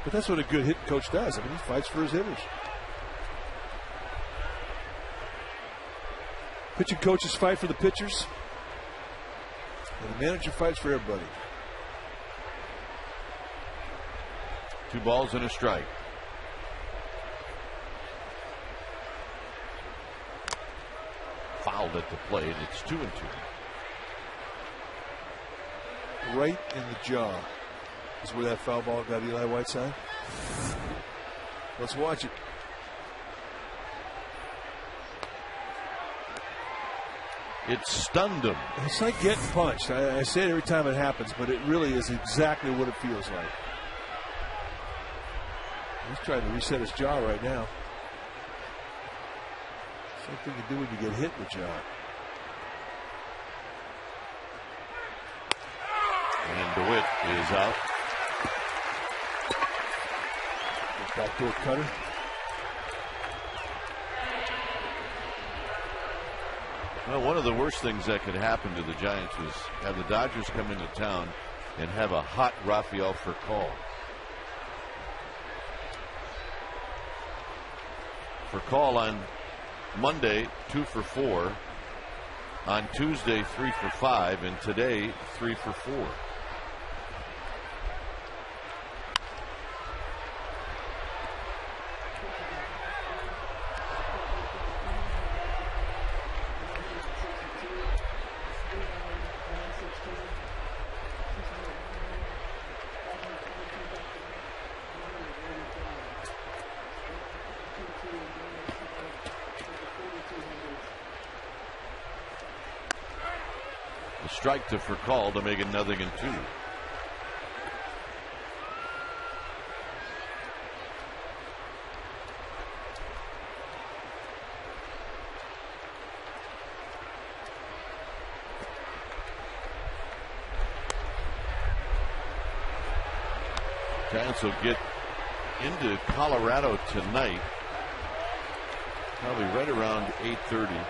Speaker 5: But that's what a good hitting coach does. I mean, he fights for his hitters. Pitching coaches fight for the pitchers, and the manager fights for everybody.
Speaker 1: 2 balls and a strike. Fouled at the plate. It's 2-2.
Speaker 5: Right in the jaw is where that foul ball got Eli Whiteside. Let's watch it.
Speaker 1: It stunned him.
Speaker 5: It's like getting punched. I say it every time it happens, but it really is exactly what it feels like. He's trying to reset his jaw right now. Same thing you do when you get hit in the jaw.
Speaker 1: And DeWitt is out.
Speaker 5: Backdoor cutter.
Speaker 1: Well, one of the worst things that could happen to the Giants was have the Dodgers come into town and have a hot Rafael Furcal. Furcal on Monday 2 for 4, on Tuesday 3 for 5, and today 3 for 4. Strike to Furcal to make it 0-2. Giants will get into Colorado tonight, probably right around 8:30.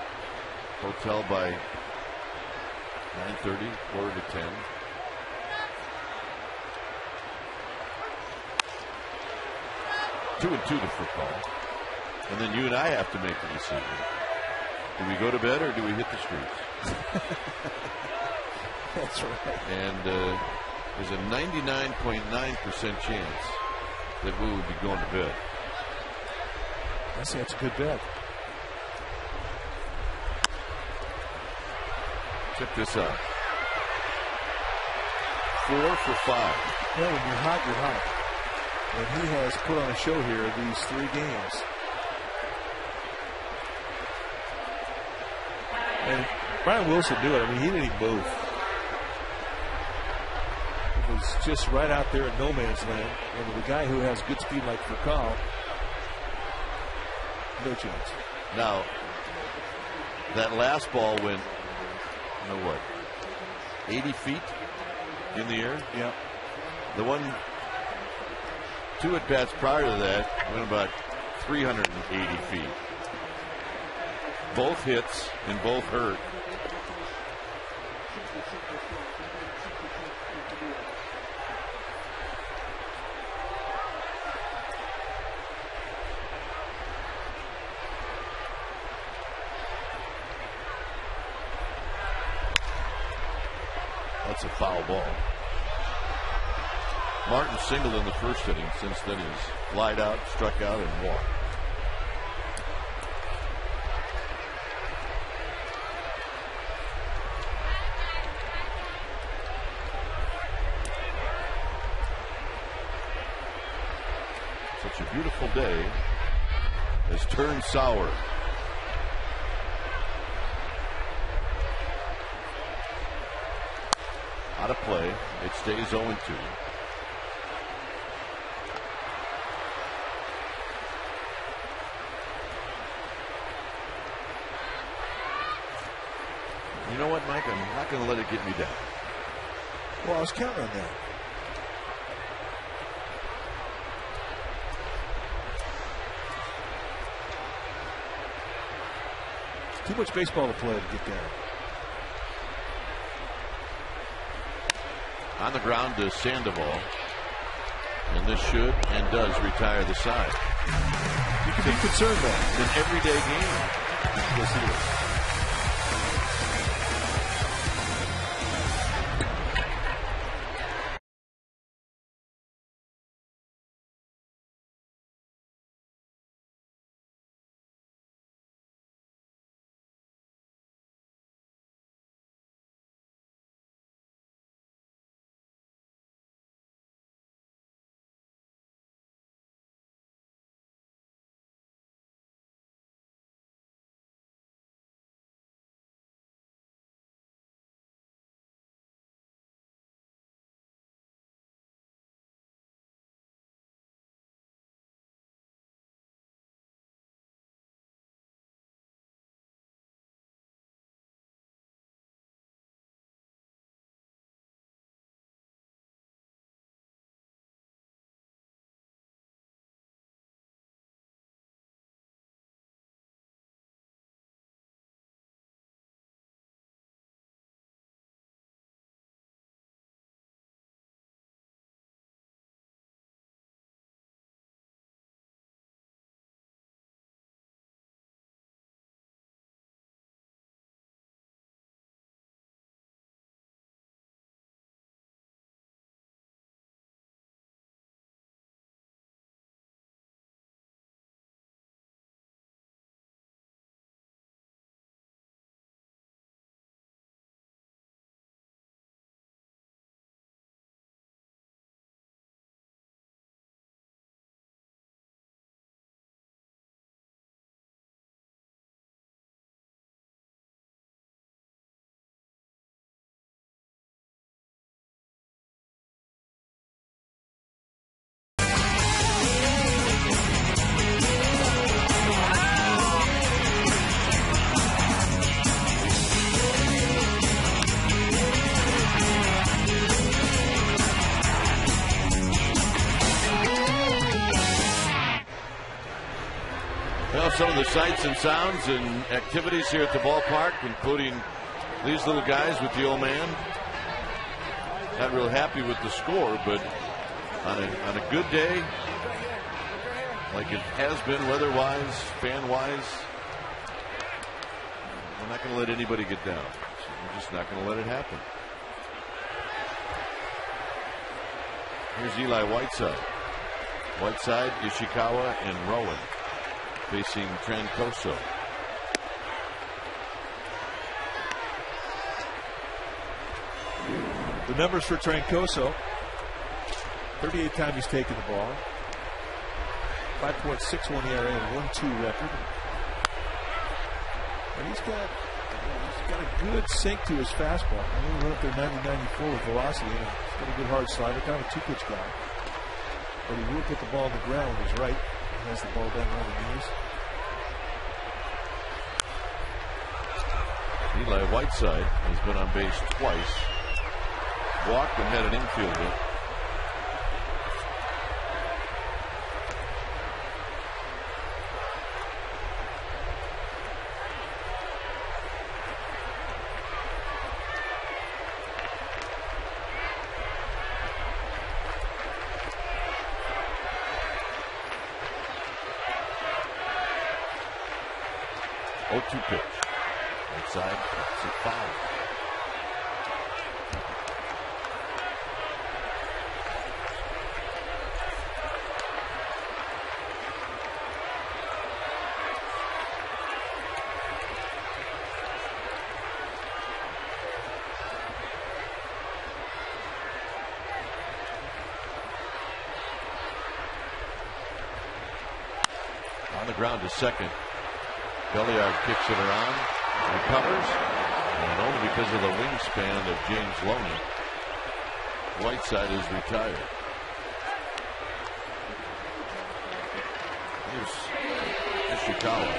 Speaker 1: Hotel by 9:30, 4-10. Two and 2 to Furcal. And then you and I have to make the decision. Do we go to bed or do we hit the streets?
Speaker 5: That's right.
Speaker 1: And there's a 99.9% chance that we would be going to bed.
Speaker 5: I say that's a good bet.
Speaker 1: Check this out. 4 for 5.
Speaker 5: Yeah, when you're hot, you're hot. And he has put on a show here these 3 games. And Brian Wilson knew it. I mean, he didn't even move. It was just right out there in no man's land. And with a guy who has good speed like Furcal, no chance.
Speaker 1: Now, that last ball went, 80 feet in the air?
Speaker 5: Yeah.
Speaker 1: The one, 2 at bats prior to that went about 380 feet. Both hits and both hurt. That's a foul ball. Martin singled in the first inning. Since then he's flied out, struck out, and walked. Such a beautiful day has turned sour. Out of play. It stays 0-2. You know what, Mike? I'm not going to let it get me down.
Speaker 5: Well, I was counting on that. Too much baseball to play to get down.
Speaker 1: On the ground to Sandoval. And this should and does retire the side.
Speaker 5: You can be concerned though.
Speaker 1: It's an everyday game.
Speaker 5: Yes, it is.
Speaker 1: Some of the sights and sounds and activities here at the ballpark, including these little guys with the old man. Not real happy with the score, but on a good day, like it has been weather-wise, fan-wise, we're not going to let anybody get down. We're just not going to let it happen. Here's Eli Whiteside. Whiteside, Ishikawa, and Rowan facing Trancoso.
Speaker 5: The numbers for Trancoso: 38 times he's taken the ball, 5.61 ERA and 1.2 record. And he's got a good sink to his fastball. He went up there 90-94 with velocity. And he's got a good hard slider, kind of a two-pitch guy. But he will put the ball on the ground with his right. He has the ball down on the knees.
Speaker 1: Eli Whiteside has been on base twice. Walked and had an infield hit. Oh-2 pitch. Inside, it's a foul. On the ground to second. Belliard kicks it around, recovers, and only because of the wingspan of James Loney, Whiteside is retired. Here's Ishikawa.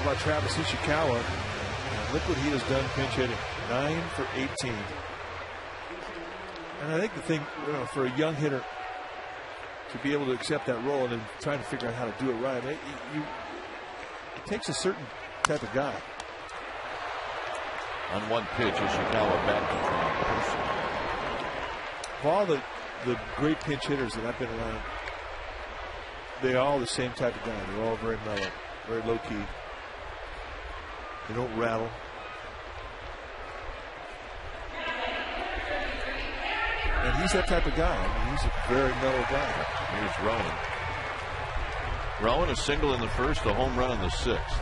Speaker 5: about Travis Ishikawa. Look what he has done pinch hitting. 9 for 18. And I think the thing, for a young hitter to be able to accept that role and then trying to figure out how to do it right, it takes a certain type of guy.
Speaker 1: On one pitch, Ishikawa back
Speaker 5: Of all the great pinch hitters that I've been around, they're all the same type of guy. They're all very mellow, very low key. They don't rattle. And he's that type of guy. I mean, he's a very mellow guy.
Speaker 1: Here's Rowan. Rowan, a single in the first, a home run in the sixth.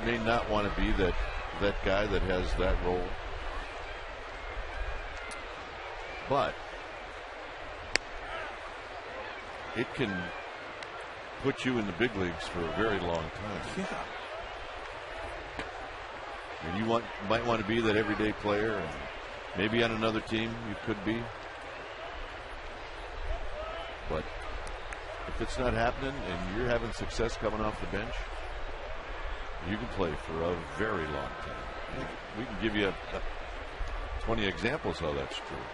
Speaker 1: You may not want to be that guy that has that role, but it can put you in the big leagues for a very long time.
Speaker 5: Yeah.
Speaker 1: And you might want to be that everyday player, and maybe on another team you could be. But if it's not happening and you're having success coming off the bench, you can play for a very long time. We can give you 20 examples how that's true.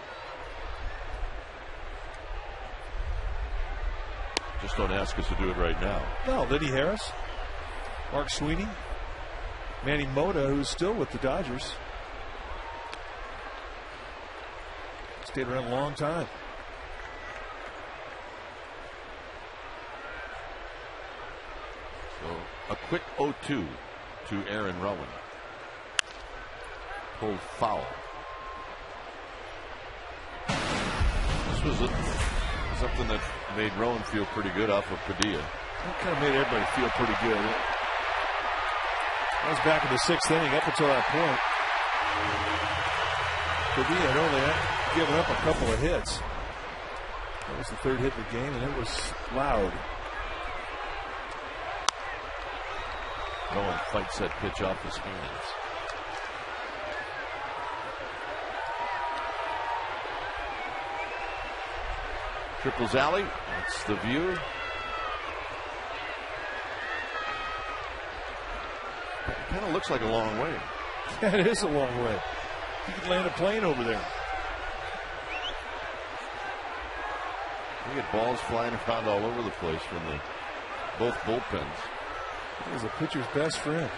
Speaker 1: Just don't ask us to do it right now.
Speaker 5: No, Liddy Harris, Mark Sweeney, Manny Mota, who's still with the Dodgers. Stayed around a long time.
Speaker 1: So a quick 0-2 to Aaron Rowan. Pulled foul. This was something that made Rowan feel pretty good off of Padilla.
Speaker 5: That kind of made everybody feel pretty good. That was back in the sixth inning up until that point. Padilla had only given up a couple of hits. That was the third hit of the game, and it was loud.
Speaker 1: Rowan fights that pitch off his hands. Triples alley. That's the view. It kind of looks like a long way.
Speaker 5: Yeah, it is a long way. You could land a plane over there.
Speaker 1: You get balls flying around all over the place from both bullpens.
Speaker 5: He's a pitcher's best friend.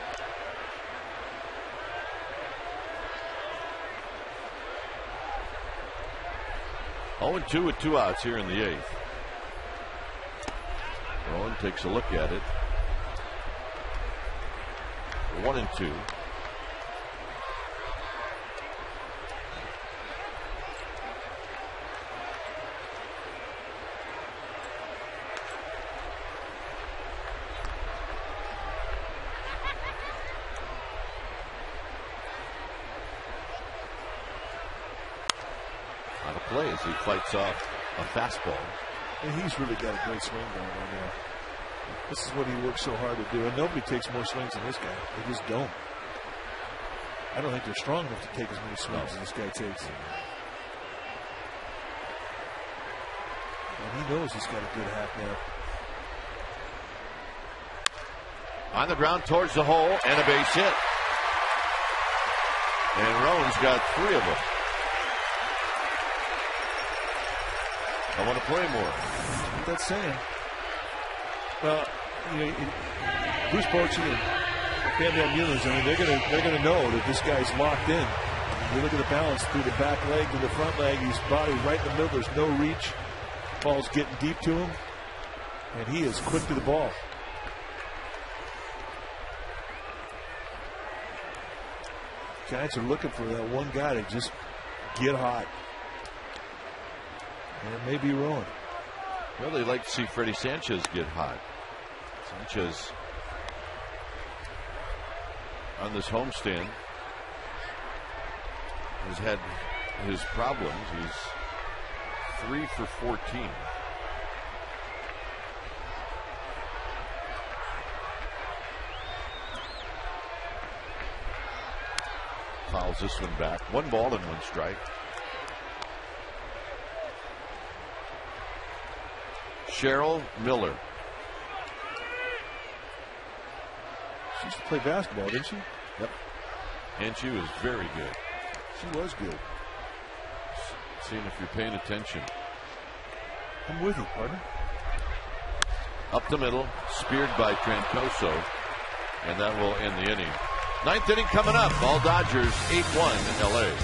Speaker 1: Oh, 2 with 2 outs here in the eighth. Rowan takes a look at it. 1-2. Play as he fights off a fastball.
Speaker 5: And he's really got a great swing going on there. This is what he works so hard to do. And nobody takes more swings than this guy. They just don't. I don't think they're strong enough to take as many swings as this guy takes. And he knows he's got a good half now.
Speaker 1: On the ground towards the hole and a base hit. And Rowan's got 3 of them. I want to play more.
Speaker 5: What that's saying. Well, Bruce Bochy and Van Muellers, I mean, they're gonna know that this guy's locked in. You look at the balance through the back leg to the front leg. His body right in the middle. There's no reach. Ball's getting deep to him, and he is quick to the ball. Giants are looking for that one guy to just get hot. And it may be Rowan.
Speaker 1: Well, they like to see Freddie Sanchez get hot. Sanchez on this homestand has had his problems. He's 3 for 14. fouls this one back. 1 ball and 1 strike. Cheryl Miller.
Speaker 5: She used to play basketball, didn't she?
Speaker 1: Yep. And she was very good.
Speaker 5: She was good.
Speaker 1: Seeing if you're paying attention.
Speaker 5: I'm with you, partner.
Speaker 1: Up the middle, speared by Trancoso, and that will end the inning. 9th inning coming up. All Dodgers 8-1 in LA.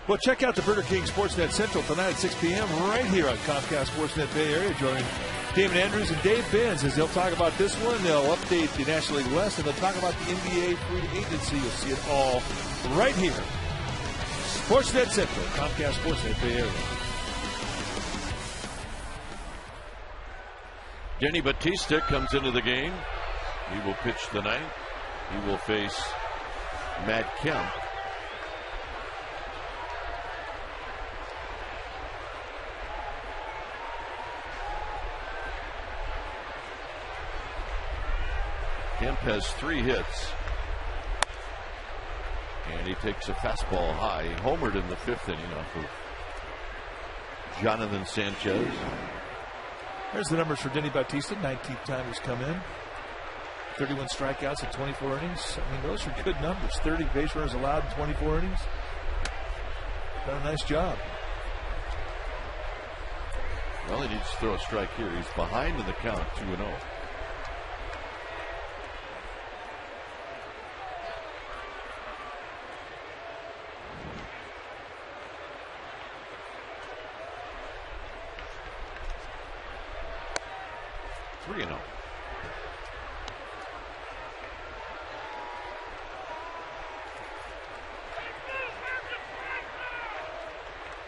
Speaker 5: Well, check out the Burger King Sportsnet Central tonight at 6 p.m. right here on Comcast Sportsnet Bay Area. Join Damon Andrews and Dave Benz as they'll talk about this one. They'll update the National League West, and they'll talk about the NBA free agency. You'll see it all right here. Sportsnet Central, Comcast Sportsnet Bay Area.
Speaker 1: Denny Batista comes into the game. He will pitch tonight. He will face Matt Kemp. Kemp has 3 hits. And he takes a fastball high. He homered in the 5th inning off of Jonathan Sanchez.
Speaker 5: There's the numbers for Denny Bautista. 19th time he's come in. 31 strikeouts in 24 innings. I mean, those are good numbers. 30 base runners allowed in 24 innings. Done a nice job.
Speaker 1: Well, he needs to throw a strike here. He's behind in the count, 2-0.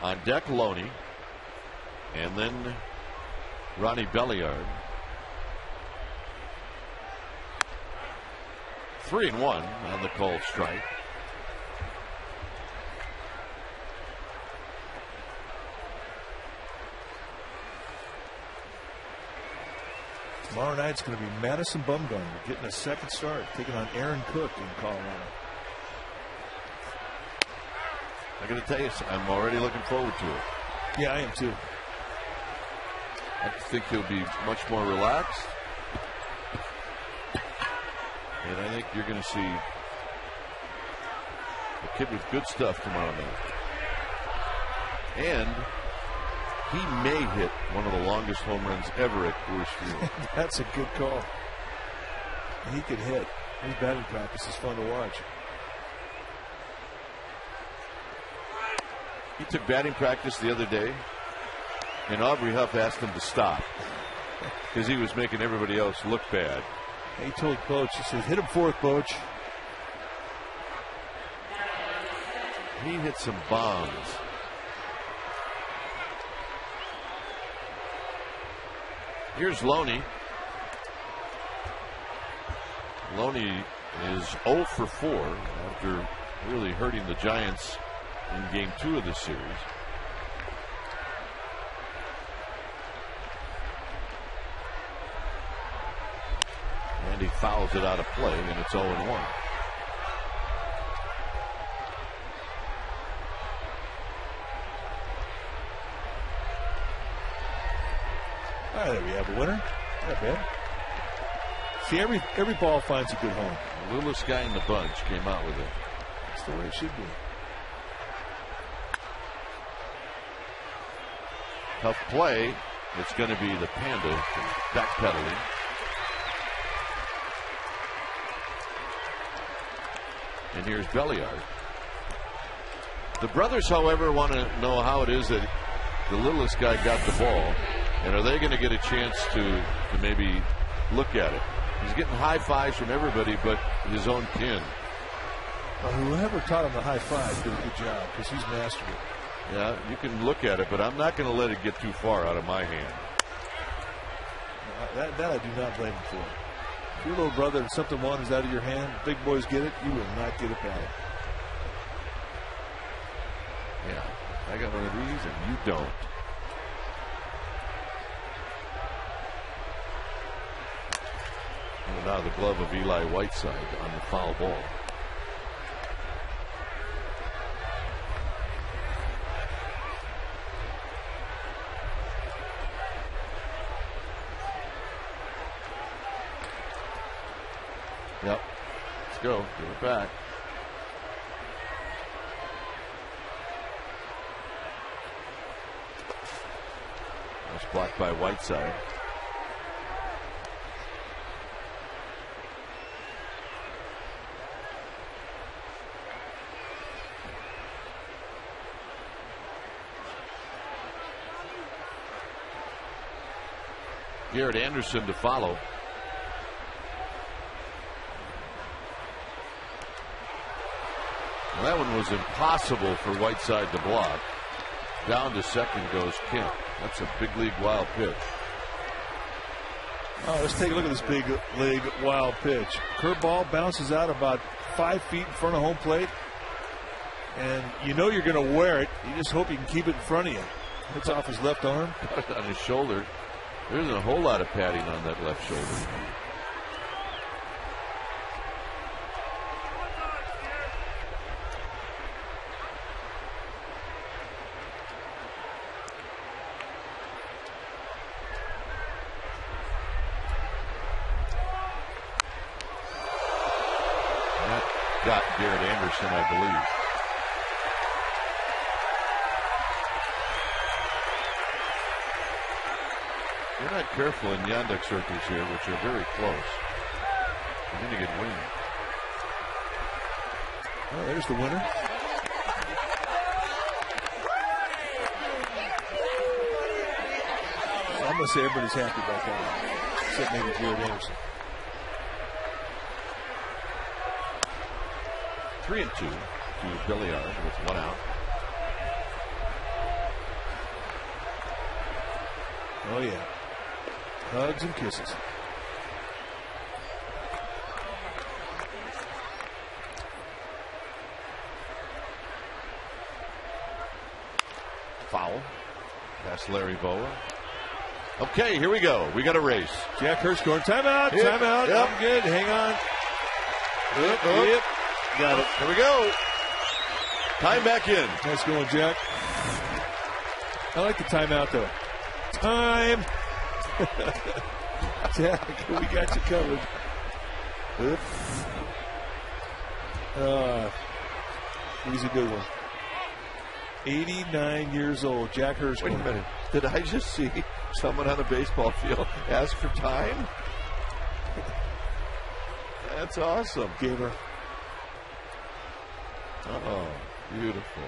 Speaker 1: On deck, Loney, and then Ronnie Belliard. 3-1 on the called strike.
Speaker 5: Tomorrow night's going to be Madison Bumgarner getting a second start, taking on Aaron Cook in Colorado.
Speaker 1: I got to tell you, I'm already looking forward to it.
Speaker 5: Yeah, I am too.
Speaker 1: I think he'll be much more relaxed. And I think you're going to see a kid with good stuff tomorrow night. And he may hit one of the longest home runs ever at Coors Field.
Speaker 5: That's a good call. He could hit. His batting practice is fun to watch.
Speaker 1: He took batting practice the other day, and Aubrey Huff asked him to stop. because he was making everybody else look bad.
Speaker 5: He told Boach, he said, hit him fourth, Boach.
Speaker 1: He hit some bombs. Here's Loney. Loney is 0 for 4 after really hurting the Giants in game 2 of this series. And he fouls it out of play, and it's 0-1.
Speaker 5: All right, there we have a winner. Not bad. See, every ball finds a good home.
Speaker 1: The littlest guy in the bunch came out with it.
Speaker 5: That's the way it should be.
Speaker 1: Tough play. It's going to be the Panda backpedaling. And here's Belliard. The brothers, however, want to know how it is that the littlest guy got the ball, and are they going to get a chance to maybe look at it? He's getting high fives from everybody but his own kin.
Speaker 5: Well, whoever taught him the high five did a good job because he's mastered it.
Speaker 1: Yeah, you can look at it, but I'm not going to let it get too far out of my hand.
Speaker 5: That I do not blame him for. If your little brother and something wanders out of your hand, big boys get it, you will not get it back.
Speaker 1: Yeah, I got one of these and you don't. And now the glove of Eli Whiteside on the foul ball. Yep. Let's go. Give it back. That's blocked by Whiteside. Garrett Anderson to follow. Well, that one was impossible for Whiteside to block. Down to second goes Kemp. That's a big league wild pitch.
Speaker 5: Oh, let's take a look at this big league wild pitch. Curveball bounces out about 5 feet in front of home plate. And you know you're going to wear it. You just hope you can keep it in front of you. It's off his left arm.
Speaker 1: On his shoulder. There isn't a whole lot of padding on that left shoulder. That got Garrett Anderson, I believe. You're not careful in Yandex circles here, which are very close. You're going to get winged.
Speaker 5: Oh, there's the winner. So I'm going to say everybody's happy about that, except maybe Garrett Anderson.
Speaker 1: 3-2 to Belliard with 1 out.
Speaker 5: Oh, yeah. Hugs and kisses.
Speaker 1: Foul. That's Larry Boa. Okay, here we go. We got a race.
Speaker 5: Jack Hurst going timeout.
Speaker 1: Yep.
Speaker 5: Timeout.
Speaker 1: Yep.
Speaker 5: I'm good. Hang on.
Speaker 1: Yep. Got it. Here we go. Time back in.
Speaker 5: Nice going, Jack. I like the timeout, though. Time. Jack, we got you covered. He's a good one. 89 years old, Jack Hurst.
Speaker 1: Wait a minute. Did I just see someone on a baseball field ask for time? That's awesome.
Speaker 5: Gamer.
Speaker 1: Oh, beautiful.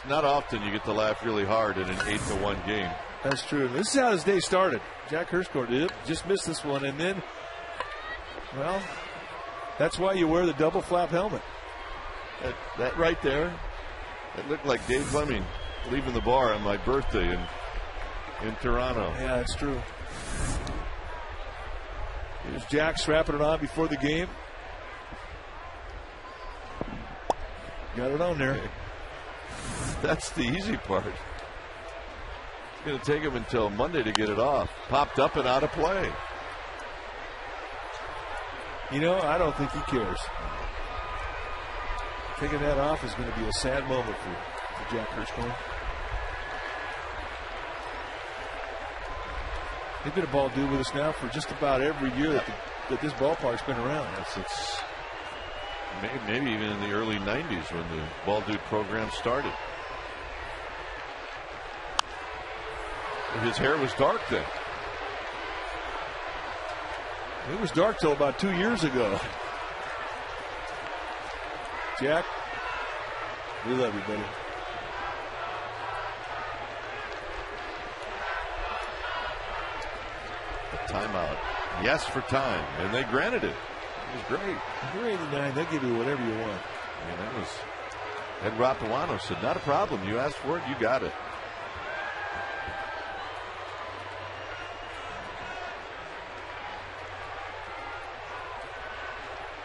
Speaker 1: not often you get to laugh really hard in an 8-1 game.
Speaker 5: That's true. This is how his day started. Jack Hirschhorn just missed this one, and then, well, that's why you wear the double flap helmet.
Speaker 1: That right there, it looked like Dave Fleming leaving the bar on my birthday in Toronto.
Speaker 5: Yeah, that's true. Here's Jack strapping it on before the game. Got it on there.
Speaker 1: Okay. That's the easy part. It's going to take him until Monday to get it off. Popped up and out of play.
Speaker 5: You know, I don't think he cares. Taking that off is going to be a sad moment for Jack Hirschhorn. He's been a ball dude with us now for just about every year that this ballpark's been around.
Speaker 1: It's maybe even in the early 90s when the ball dude program started. His hair was dark then.
Speaker 5: It was dark till about 2 years ago. Jack, we love you, buddy.
Speaker 1: Timeout. Yes for time, and they granted it. It was great.
Speaker 5: You're 89, they'll give you whatever you want.
Speaker 1: And that was Ed Rapuano said, not a problem. You asked for it, you got it.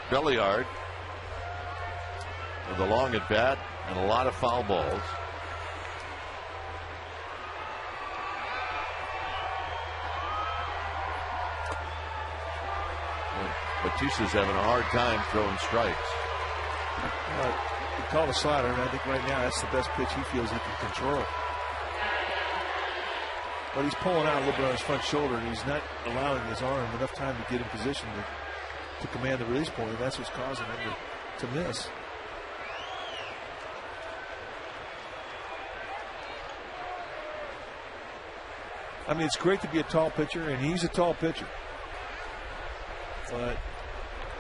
Speaker 1: Belliard with a long at bat and a lot of foul balls. Batista's having a hard time throwing strikes.
Speaker 5: He called a slider, and I think right now that's the best pitch he feels he can control. But he's pulling out a little bit on his front shoulder, and he's not allowing his arm enough time to get in position to command the release point, and that's what's causing him to miss. I mean, it's great to be a tall pitcher, and he's a tall pitcher. But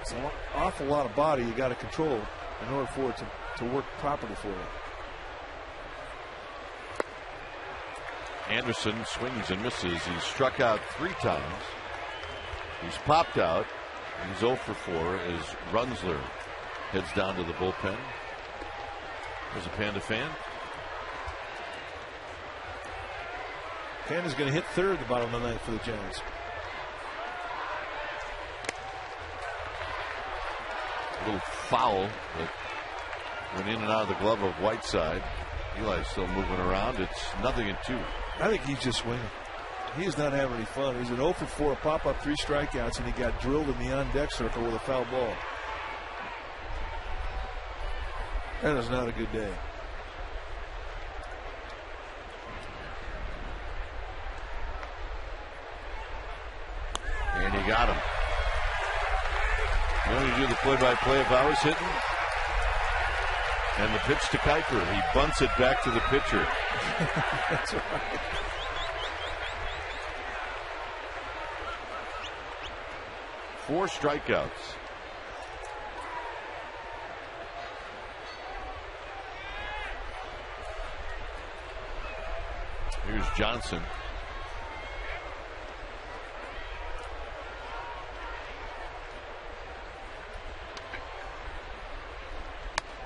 Speaker 5: it's an awful lot of body you got to control in order for it to work properly for you.
Speaker 1: Anderson swings and misses. He's struck out 3 times. He's popped out. He's 0 for 4 as Runzler heads down to the bullpen. There's a Panda fan.
Speaker 5: Panda's going to hit third the bottom of the ninth for the Giants.
Speaker 1: A little foul that went in and out of the glove of Whiteside. Eli's still moving around. It's 0-2.
Speaker 5: I think he's just swinging. He is not having any fun. He's an 0 for 4, pop up 3 strikeouts, and he got drilled in the on deck circle with a foul ball. That is not a good day.
Speaker 1: And he got him. You only do the play-by-play if I was hitting. And the pitch to Kuiper. He bunts it back to the pitcher.
Speaker 5: That's right.
Speaker 1: Four strikeouts. Here's Johnson.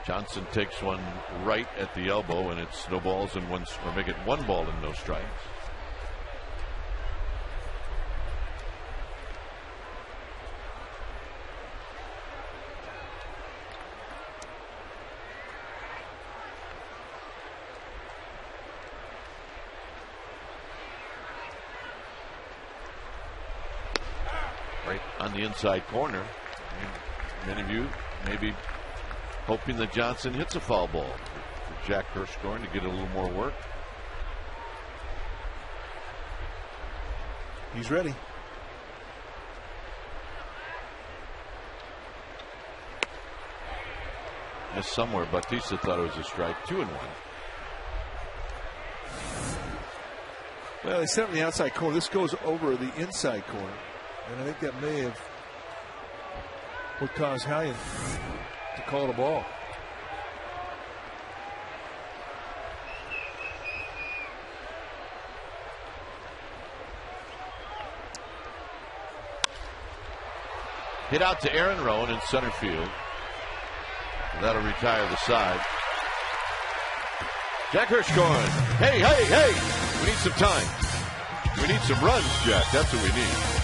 Speaker 1: Johnson takes one right at the elbow, and it's no balls and one, or make it 1 ball and no strikes. Right on the inside corner. Many of you maybe hoping that Johnson hits a foul ball for Jack Hirschhorn to get a little more work.
Speaker 5: He's ready.
Speaker 1: Missed somewhere. Batista thought it was a strike. 2-1.
Speaker 5: Well, they set on the outside corner. This goes over the inside corner. And I think that may have would cause Hallion to call it a ball.
Speaker 1: Hit out to Aaron Rowan in center field. That'll retire the side. Jack Hirschhorn. Hey, hey, hey! We need some time. We need some runs, Jack. That's what we need.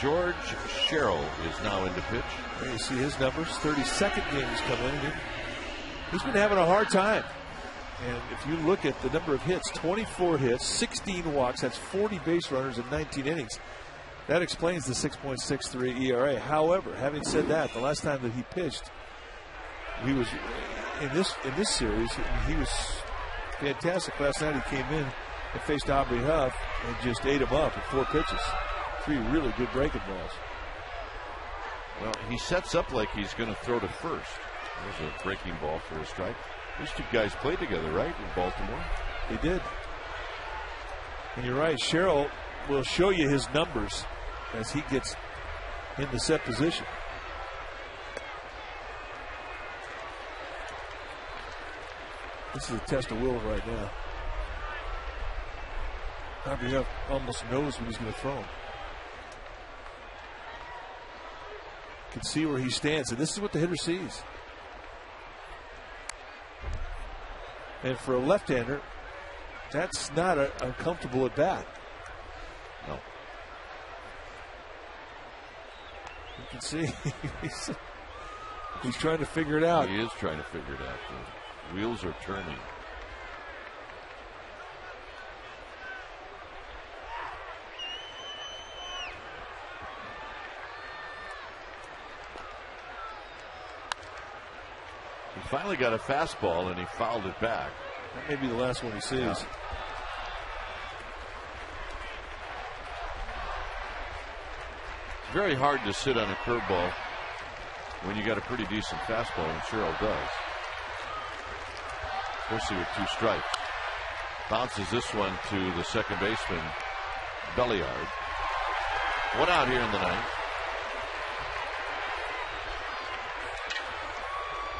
Speaker 1: George Sherrill is now in to pitch.
Speaker 5: There you see his numbers. 32nd game he's come in. He's been having a hard time. And if you look at the number of hits, 24 hits, 16 walks, that's 40 base runners in 19 innings. That explains the 6.63 ERA. However, having said that, the last time that he pitched, he was in this series, he was fantastic. Last night he came in and faced Aubrey Huff and just ate him up in 4 pitches. 3 really good breaking balls.
Speaker 1: Well, he sets up like he's going to throw to first. There's a breaking ball for a strike. These two guys played together, right, in Baltimore?
Speaker 5: They did. And you're right, Sherrill will show you his numbers as he gets in the set position. This is a test of will right now. Aubrey Huff almost knows when he's going to throw him. Can see where he stands, and this is what the hitter sees. And for a left-hander, that's not uncomfortable at bat.
Speaker 1: No.
Speaker 5: You can see he's trying to figure it out.
Speaker 1: He is trying to figure it out. The wheels are turning. He finally got a fastball and he fouled it back.
Speaker 5: That may be the last one he sees.
Speaker 1: Yeah. It's very hard to sit on a curveball when you got a pretty decent fastball, and Sherrill does. Especially with 2 strikes. Bounces this one to the second baseman, Belliard. 1 out here in the 9th.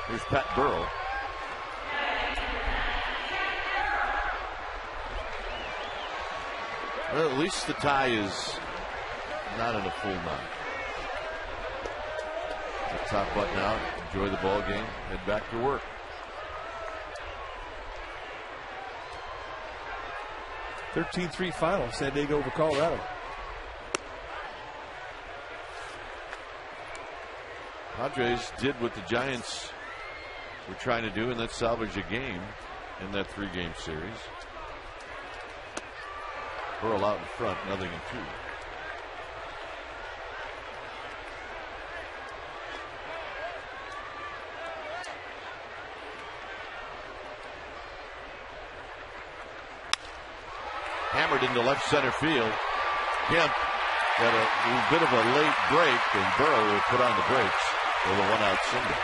Speaker 1: Here's Pat Burrell. Well, at least the tie is not in a full knot. The top button out. Enjoy the ball game. Head back to work.
Speaker 5: (13-3) final. San Diego over Colorado.
Speaker 1: Padres did what the Giants were trying to do, and that's salvage a game in that 3-game series. Burrell out in front, 0-2. Hammered into left center field. Kemp got a bit of a late break, and Burrow will put on the brakes. with a one-out single.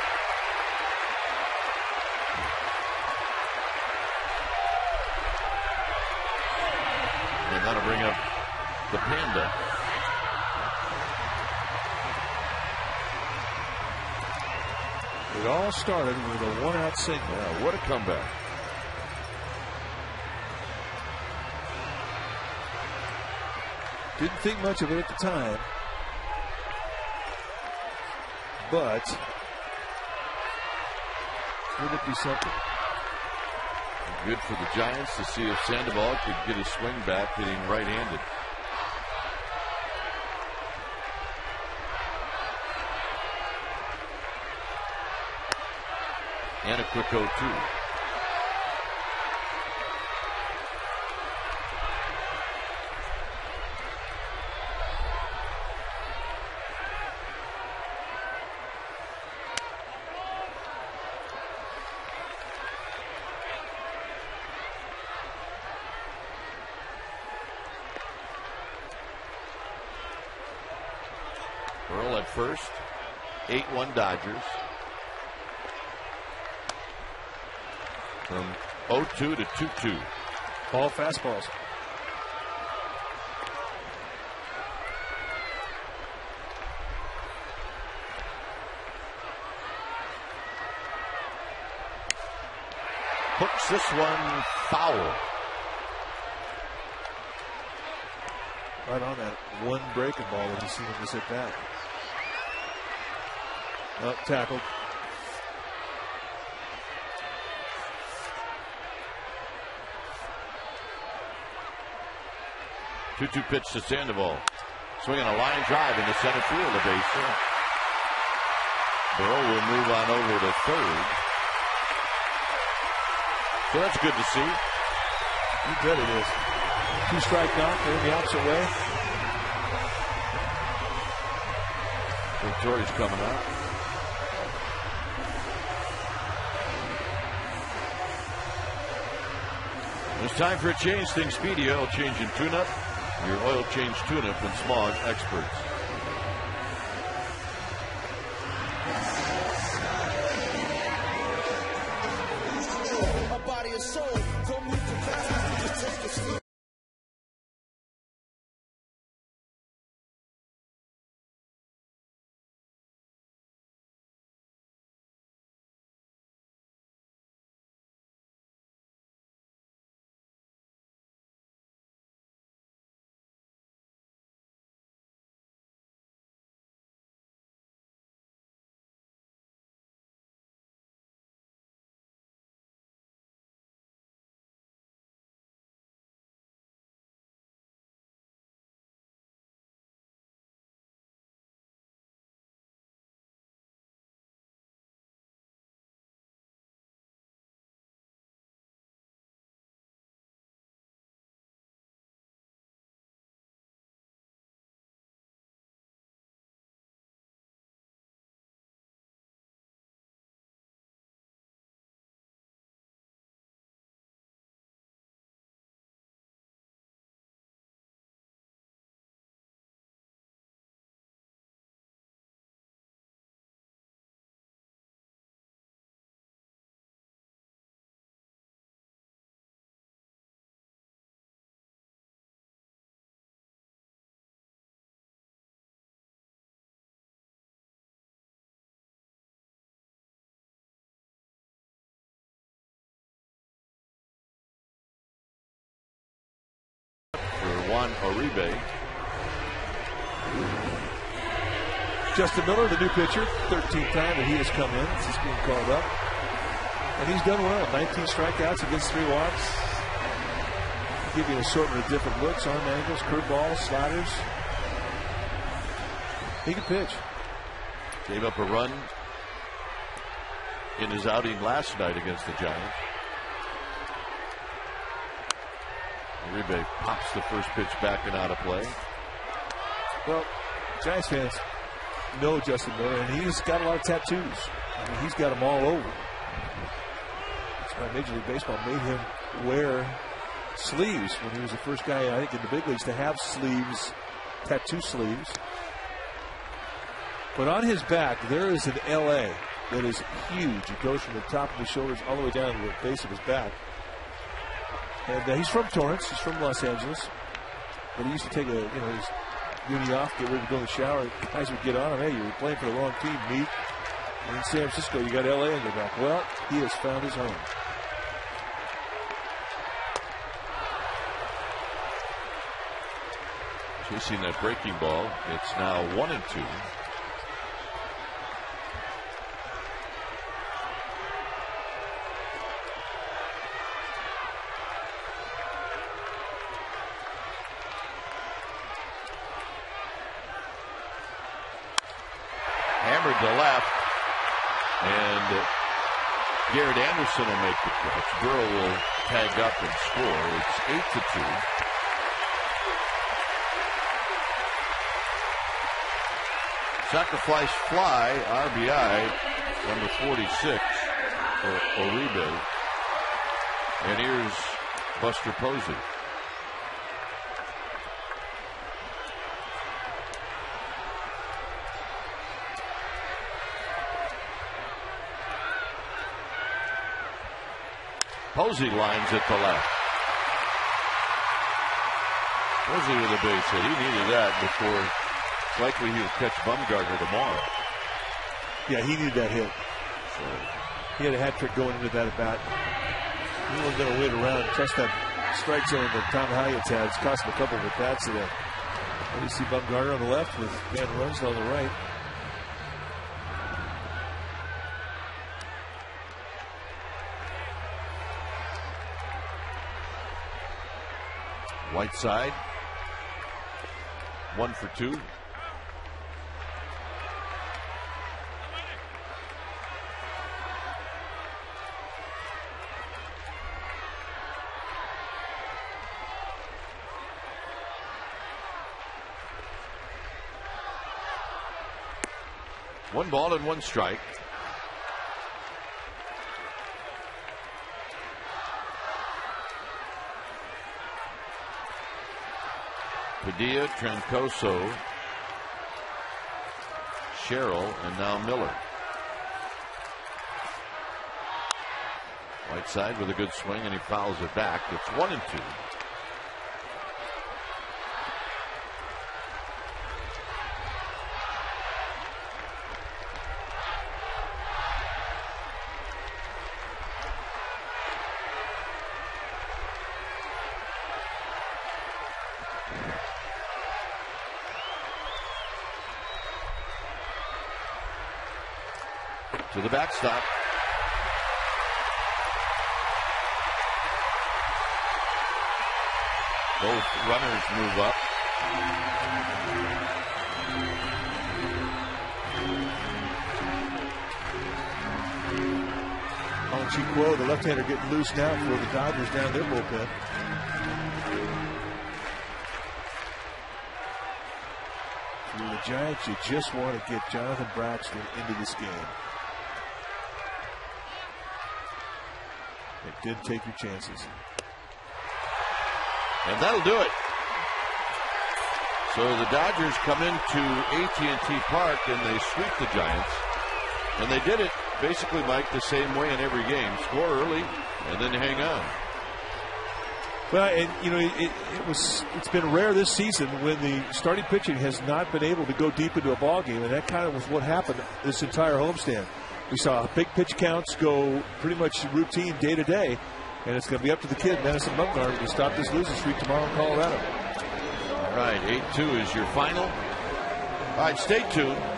Speaker 1: And that'll bring up the Panda.
Speaker 5: It all started with a one-out single.
Speaker 1: Yeah, what a comeback.
Speaker 5: Didn't think much of it at the time, but would it be something?
Speaker 1: Good for the Giants to see if Sandoval could get his swing back hitting right-handed. And a quick 0-2. Earl at first, 8-1 Dodgers. From 0-2 to 2-2.
Speaker 5: All fastballs.
Speaker 1: Hooks this one foul.
Speaker 5: Right on that one breaking ball when you see him miss at that. Up, tackled.
Speaker 1: Two-two pitch to Sandoval. Swinging a line drive into center field, a base hit. Burrow will move on over to third. So that's good to see.
Speaker 5: You bet it is. 2-strike knock, they're in the opposite way.
Speaker 1: So Torrey's coming up. It's time for a change. Think Speedy Oil Change and Tune-Up. Your oil change tune-up and smog experts.
Speaker 8: My body and soul don't move too fast. Just take it slow.
Speaker 1: Juan Uribe.
Speaker 5: Justin Miller, the new pitcher, 13th time that he has come in since being called up. And he's done well. 19 strikeouts against 3 walks. Give you an assortment of different looks, arm angles, curveballs, sliders. He can pitch.
Speaker 1: Gave up a run in his outing last night against the Giants. Uribe pops the first pitch back and out of play.
Speaker 5: Well, Giants fans know Justin Miller, and he's got a lot of tattoos. I mean, he's got them all over. That's why Major League Baseball made him wear sleeves when he was the first guy, I think, in the big leagues to have sleeves, tattoo sleeves. But on his back, there is an LA that is huge. It goes from the top of his shoulders all the way down to the base of his back. And he's from Torrance. He's from Los Angeles. But he used to take his uni off, get ready to go in the shower. Guys would get on him. Hey, you were playing for the wrong team, meet. And in San Francisco, you got LA in your back. Well, he has found his home.
Speaker 1: Chasing that breaking ball. It's now 1-2. Hammered to left, and Garrett Anderson will make the catch. Burrow will tag up and score. It's 8-2. Sacrifice fly, RBI, number 46 for Uribe. And here's Buster Posey. Posey lines it to left. Posey with a base hit. He needed that before. Likely he'll catch Bumgarner tomorrow.
Speaker 5: Yeah, he needed that hit.
Speaker 1: So
Speaker 5: he had a hat trick going into that at bat. He wasn't going to wait around and trust that strike zone that Tom Hyatt's had. It's cost him a couple of at bats today. And you see Bumgarner on the left with Van Runs on the right.
Speaker 1: Whiteside, 1 for 2. One ball and one strike. Padilla, Troncoso, Sherrill, and now Miller. Whiteside with a good swing, and he fouls it back. It's 1-2. To the backstop. Both runners move up.
Speaker 5: Chico, the left-hander, getting loose now for the Dodgers down their bullpen. For the Giants, you just want to get Jonathan Braxton into this game. It did take your chances.
Speaker 1: And that'll do it. So the Dodgers come into AT&T Park and they sweep the Giants. And they did it basically, Mike, the same way in every game. Score early and then hang on.
Speaker 5: Well, and you know, it's been rare this season when the starting pitching has not been able to go deep into a ball game, and that kind of was what happened this entire homestand. We saw big pitch counts go pretty much routine day to day, and it's going to be up to the kid, Madison Bumgarner, to stop this losing streak tomorrow in Colorado.
Speaker 1: All right, 8-2 is your final. All right, stay tuned.